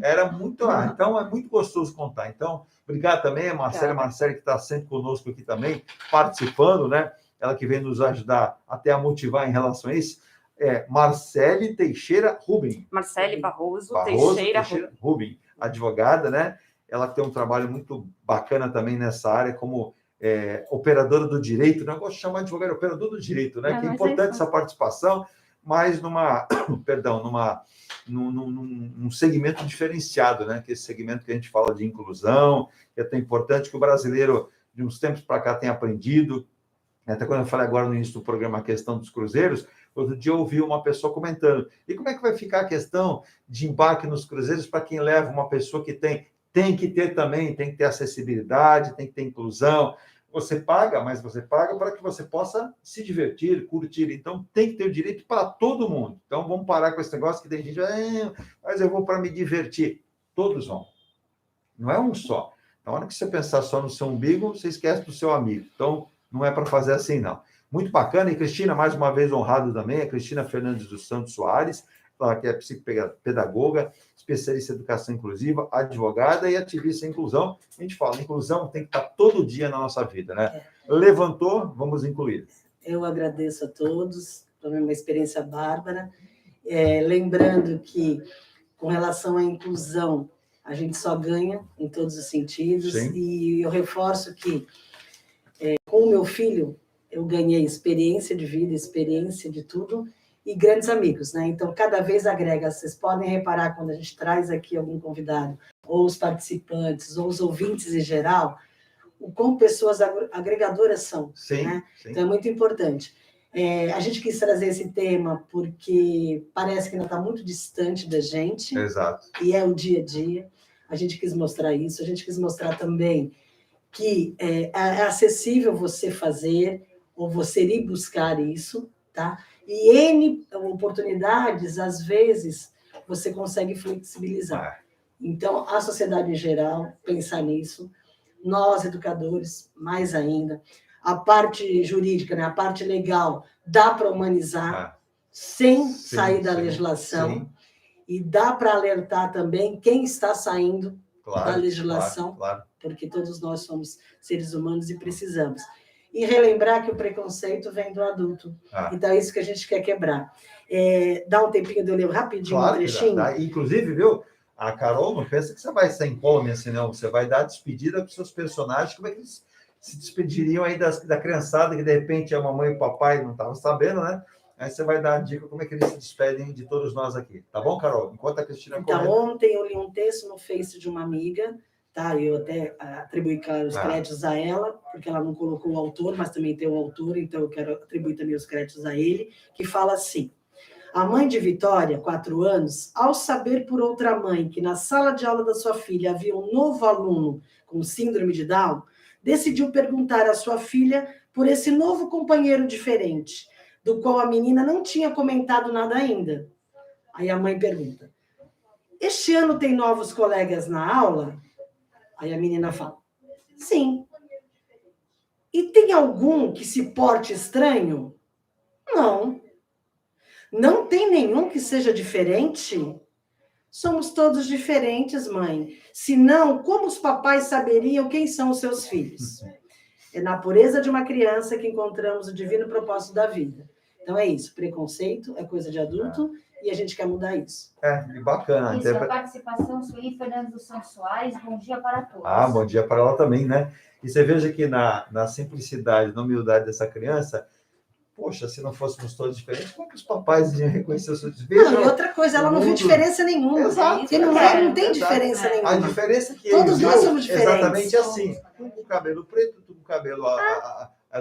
era muito, então é muito gostoso contar. Então, obrigado também a Marcele que está sempre conosco aqui também, participando, né, ela que vem nos ajudar até a motivar em relação a isso, Marcele Teixeira Rubin. Marcele Barroso Teixeira Rubin, advogada, né? Ela tem um trabalho muito bacana também nessa área, como operadora do direito, né? Eu gosto de chamar de advogada operador do direito, né? Que é importante essa participação, mas num segmento diferenciado, né? Que é esse segmento que a gente fala de inclusão, que é tão importante que o brasileiro, de uns tempos para cá, tem aprendido. Até quando eu falei agora no início do programa a questão dos cruzeiros, outro dia eu ouvi uma pessoa comentando, e como é que vai ficar a questão de embarque nos cruzeiros para quem leva uma pessoa que tem que ter também, tem que ter acessibilidade, tem que ter inclusão. Você paga, mas você paga para que você possa se divertir, curtir. Então, tem que ter o direito para todo mundo. Então, vamos parar com esse negócio que tem gente, mas eu vou para me divertir. Todos vão. Não é um só. Na hora que você pensar só no seu umbigo, você esquece do seu amigo. Então, não é para fazer assim, não. Muito bacana. E Cristina, mais uma vez, honrado também, a Cristina Fernandes dos Santos Soares, que é psicopedagoga, especialista em educação inclusiva, advogada e ativista em inclusão. A gente fala, inclusão tem que estar todo dia na nossa vida, né? Levantou, vamos incluir. Eu agradeço a todos, foi uma experiência bárbara. Lembrando que, com relação à inclusão, a gente só ganha em todos os sentidos. Sim. E eu reforço que, com o meu filho, eu ganhei experiência de vida, experiência de tudo, e grandes amigos, né? Então, cada vez agrega. Vocês podem reparar quando a gente traz aqui algum convidado, ou os participantes, ou os ouvintes em geral, o como pessoas agregadoras são. Sim, né? sim. Então, é muito importante. A gente quis trazer esse tema porque parece que ainda está muito distante da gente. Exato. E é o dia a dia. A gente quis mostrar isso. A gente quis mostrar também que é acessível você fazer, ou você ir buscar isso, tá? E N oportunidades, às vezes, você consegue flexibilizar. Então, a sociedade em geral, pensar nisso, nós, educadores, mais ainda, a parte jurídica, né, a parte legal, dá para humanizar, sem sair da legislação, e dá para alertar também quem está saindo da legislação, porque todos nós somos seres humanos e precisamos. E relembrar que o preconceito vem do adulto. Então, é isso que a gente quer quebrar. Dá um tempinho de eu ler rapidinho um trechinho? Dá. Inclusive, viu, a Carol não pensa que você vai ser incômoda, assim, não. Você vai dar despedida para os seus personagens. Como é que eles se despediriam aí da criançada, que de repente a mamãe e o papai não estavam sabendo, né? Aí você vai dar a dica como é que eles se despedem de todos nós aqui. Tá bom, Carol? Enquanto a Cristina comenta. Ontem eu li um texto no Face de uma amiga, tá? Eu até atribuí os créditos a ela, porque ela não colocou o autor, mas também tem o autor, então eu quero atribuir também os créditos a ele, que fala assim: a mãe de Vitória, 4 anos, ao saber por outra mãe que na sala de aula da sua filha havia um novo aluno com síndrome de Down, decidiu perguntar à sua filha por esse novo companheiro diferente, do qual a menina não tinha comentado nada ainda. Aí a mãe pergunta: este ano tem novos colegas na aula? Aí a menina fala: sim. E tem algum que se porte estranho? Não. Não tem nenhum que seja diferente? Somos todos diferentes, mãe. Senão, como os papais saberiam quem são os seus filhos? É na pureza de uma criança que encontramos o divino propósito da vida. Então é isso, preconceito é coisa de adulto e a gente quer mudar isso. Bacana. Isso, a participação, Sueli Fernandes dos Santos Soares, bom dia para todos. Bom dia para ela também, né? E você veja que na simplicidade, na humildade dessa criança, poxa, se não fôssemos todos diferentes, como que os papais iam reconhecer os seus diferenças? Não, e outra coisa, ela não viu diferença nenhuma. Exato. Porque não tem diferença nenhuma. A diferença é que todos nós somos diferentes. Exatamente assim. Um com cabelo preto, um com cabelo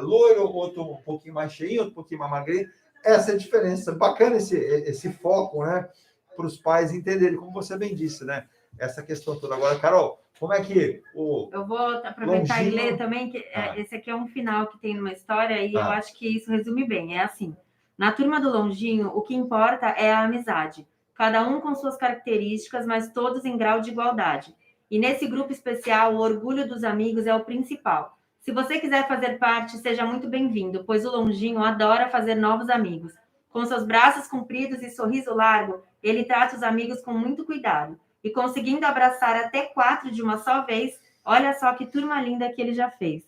loiro, outro um pouquinho mais cheinho, outro um pouquinho mais magrinho. Essa é a diferença. Bacana esse foco, né? Para os pais entenderem, como você bem disse, né? Essa questão toda. Agora, Carol, como é que Eu vou aproveitar e ler também, que esse aqui é um final que tem numa história e eu acho que isso resume bem. É assim: na turma do Longinho, o que importa é a amizade. Cada um com suas características, mas todos em grau de igualdade. E nesse grupo especial, o orgulho dos amigos é o principal. Se você quiser fazer parte, seja muito bem-vindo, pois o Longinho adora fazer novos amigos. Com seus braços compridos e sorriso largo, ele trata os amigos com muito cuidado. E conseguindo abraçar até 4 de uma só vez, olha só que turma linda que ele já fez.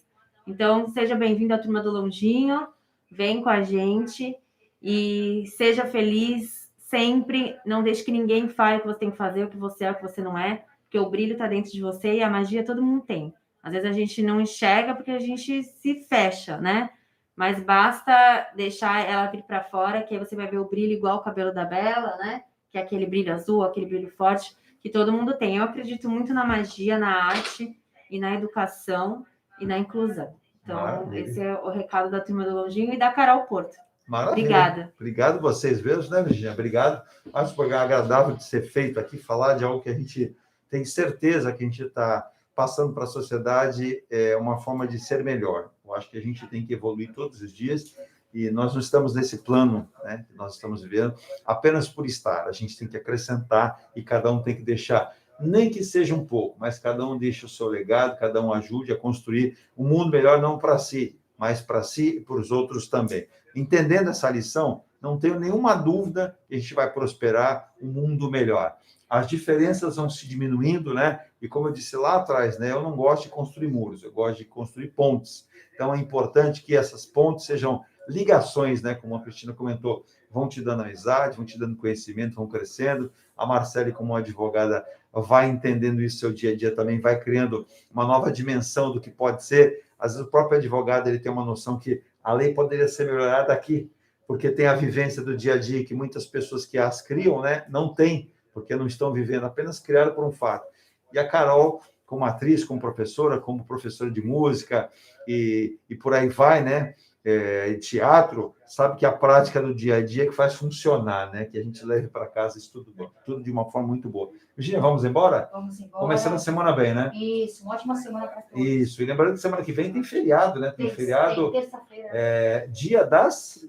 Então, seja bem-vindo à turma do Longinho, vem com a gente e seja feliz sempre. Não deixe que ninguém fale o que você tem que fazer, o que você é, o que você não é, porque o brilho está dentro de você e a magia todo mundo tem. Às vezes a gente não enxerga porque a gente se fecha, né? Mas basta deixar ela vir para fora, que aí você vai ver o brilho igual o cabelo da Bela, né? Que é aquele brilho azul, aquele brilho forte que todo mundo tem. Eu acredito muito na magia, na arte e na educação e na inclusão. Então, Maravilha. esse é o recado da turma do Longinho e da Carol Porto. Maravilha. Obrigada. Obrigado vocês mesmos, né, Virginia? Obrigado. Acho que foi agradável de ser feito aqui, falar de algo que a gente tem certeza que a gente está passando para a sociedade, uma forma de ser melhor. Eu acho que a gente tem que evoluir todos os dias e nós não estamos nesse plano, né, que nós estamos vivendo apenas por estar. A gente tem que acrescentar e cada um tem que deixar, nem que seja um pouco, mas cada um deixa o seu legado, cada um ajude a construir um mundo melhor, não para si, mas para si e para os outros também. Entendendo essa lição, não tenho nenhuma dúvida que a gente vai prosperar um mundo melhor. As diferenças vão se diminuindo, né? E como eu disse lá atrás, né? Eu não gosto de construir muros, eu gosto de construir pontes. Então, é importante que essas pontes sejam ligações, né? Como a Cristina comentou, vão te dando amizade, vão te dando conhecimento, vão crescendo. A Marcele, como advogada, vai entendendo isso seu dia a dia também, vai criando uma nova dimensão do que pode ser. Às vezes, o próprio advogado ele tem uma noção que a lei poderia ser melhorada aqui, porque tem a vivência do dia a dia que muitas pessoas que as criam, né, não têm, porque não estão vivendo, apenas criaram por um fato. E a Carol, como atriz, como professora de música e por aí vai, né, teatro, sabe que a prática do dia a dia é que faz funcionar, né, que a gente leve para casa isso tudo de uma forma muito boa. Virginia, vamos embora? Vamos embora. Começando a semana bem, né? Isso, uma ótima semana para todos. Isso, e lembrando que semana que vem tem feriado, né? Tem feriado. Tem terça-feira. Dia das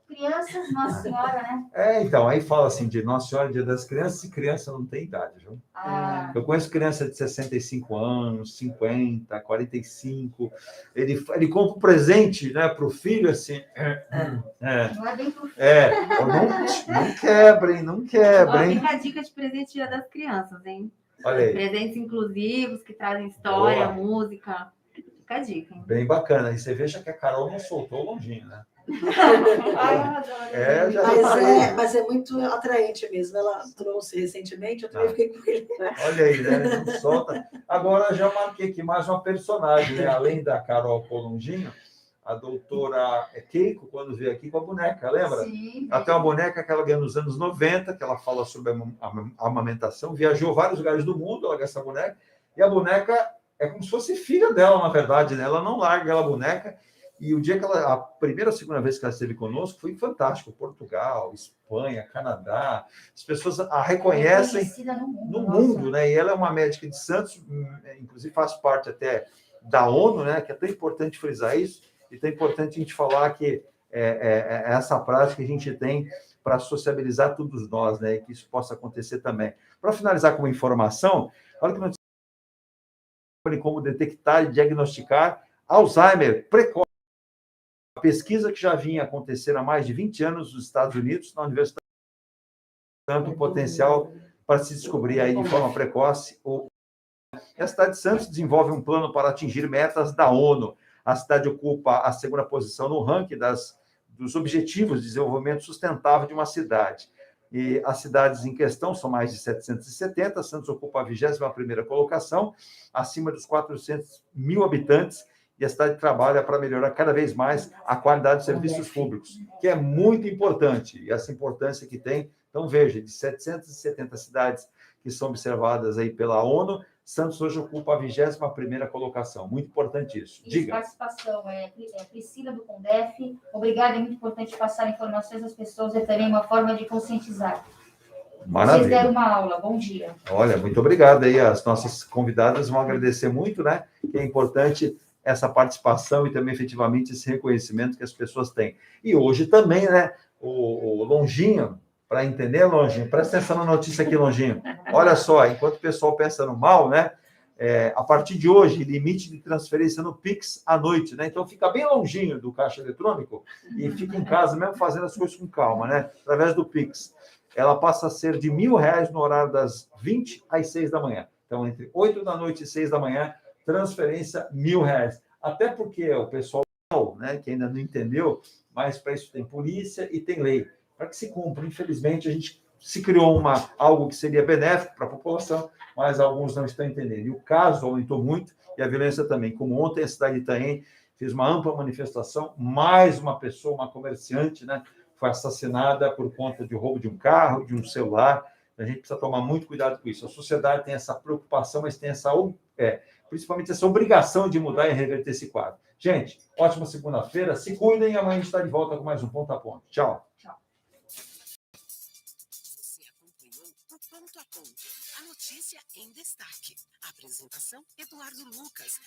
Crianças, Nossa Senhora, né? Então, aí fala assim, de Nossa Senhora, Dia das Crianças, e criança não tem idade, viu? Eu conheço criança de 65 anos, 50, 45, ele compra um presente, né, para o filho, assim... Não é bem pro filho. Não quebrem, não quebrem. Fica a dica de presente Dia das Crianças, hein? Olha aí. Presentes inclusivos, que trazem história, Boa. Música. Fica a dica, hein? Bem bacana. E você veja que a Carol não soltou o Longinho, né? Ai, eu adoro. Mas é muito atraente mesmo. Ela trouxe recentemente, eu também fiquei com ele. Olha aí, né? Não solta. Agora, já marquei aqui mais uma personagem, né? Além da Carol Colonginho, a doutora Keiko, quando veio aqui com a boneca, lembra? Sim. Ela tem uma boneca que ela ganhou nos anos 90, que ela fala sobre a amamentação, viajou vários lugares do mundo, ela ganhou essa boneca, e a boneca é como se fosse filha dela, na verdade, né? Ela não larga aquela boneca. E o dia que a primeira ou segunda vez que ela esteve conosco foi fantástico. Portugal, Espanha, Canadá. As pessoas a reconhecem no mundo, né? E ela é uma médica de Santos, inclusive faz parte até da ONU, né? Que é tão importante frisar isso, e tão importante a gente falar que é essa prática que a gente tem para sociabilizar todos nós, né? E que isso possa acontecer também. Para finalizar com uma informação, olha que nós como detectar e diagnosticar Alzheimer precoce. A pesquisa que já vinha acontecendo há mais de 20 anos nos Estados Unidos, na Universidade, tanto potencial para se descobrir aí de forma precoce. A cidade de Santos desenvolve um plano para atingir metas da ONU. A cidade ocupa a segunda posição no ranking dos Objetivos de Desenvolvimento Sustentável de uma cidade. E as cidades em questão são mais de 770, Santos ocupa a 21ª colocação, acima dos 400 mil habitantes, e a cidade trabalha para melhorar cada vez mais a qualidade dos serviços públicos, que é muito importante, e essa importância que tem. Então, veja, de 770 cidades que são observadas aí pela ONU, Santos hoje ocupa a 21ª colocação. Muito importante isso. Diga. Participação Priscila do Condef. Obrigada, é muito importante passar informações às pessoas, é também uma forma de conscientizar. Maravilha. Vocês deram uma aula, bom dia. Olha, muito obrigado aí, as nossas convidadas vão agradecer muito, né? Que é importante essa participação e também, efetivamente, esse reconhecimento que as pessoas têm. E hoje também, né, o Longinho para entender, Longinho. Presta atenção na notícia aqui, Longinho. Olha só, enquanto o pessoal pensa no mal, né? A partir de hoje, limite de transferência no Pix à noite, né? Então fica bem longinho do caixa eletrônico e fica em casa mesmo fazendo as coisas com calma, né? Através do Pix. Ela passa a ser de R$1.000 no horário das 20 às 6 da manhã. Então, entre 8 da noite e 6 da manhã, transferência R$1.000. Até porque o pessoal, né, que ainda não entendeu, mas para isso tem polícia e tem lei. Para que se cumpra, infelizmente, a gente se criou algo que seria benéfico para a população, mas alguns não estão entendendo. E o caso aumentou muito, e a violência também. Como ontem a cidade de Itaém fez uma ampla manifestação, mais uma pessoa, uma comerciante, né, foi assassinada por conta de roubo de um carro, de um celular. A gente precisa tomar muito cuidado com isso. A sociedade tem essa preocupação, mas tem principalmente essa obrigação de mudar e reverter esse quadro. Gente, ótima segunda-feira. Se cuidem e amanhã a gente está de volta com mais um Ponto a Ponto. Tchau. Você acompanhou o Ponto a Ponto. A notícia em destaque. A apresentação, Eduardo Lucas.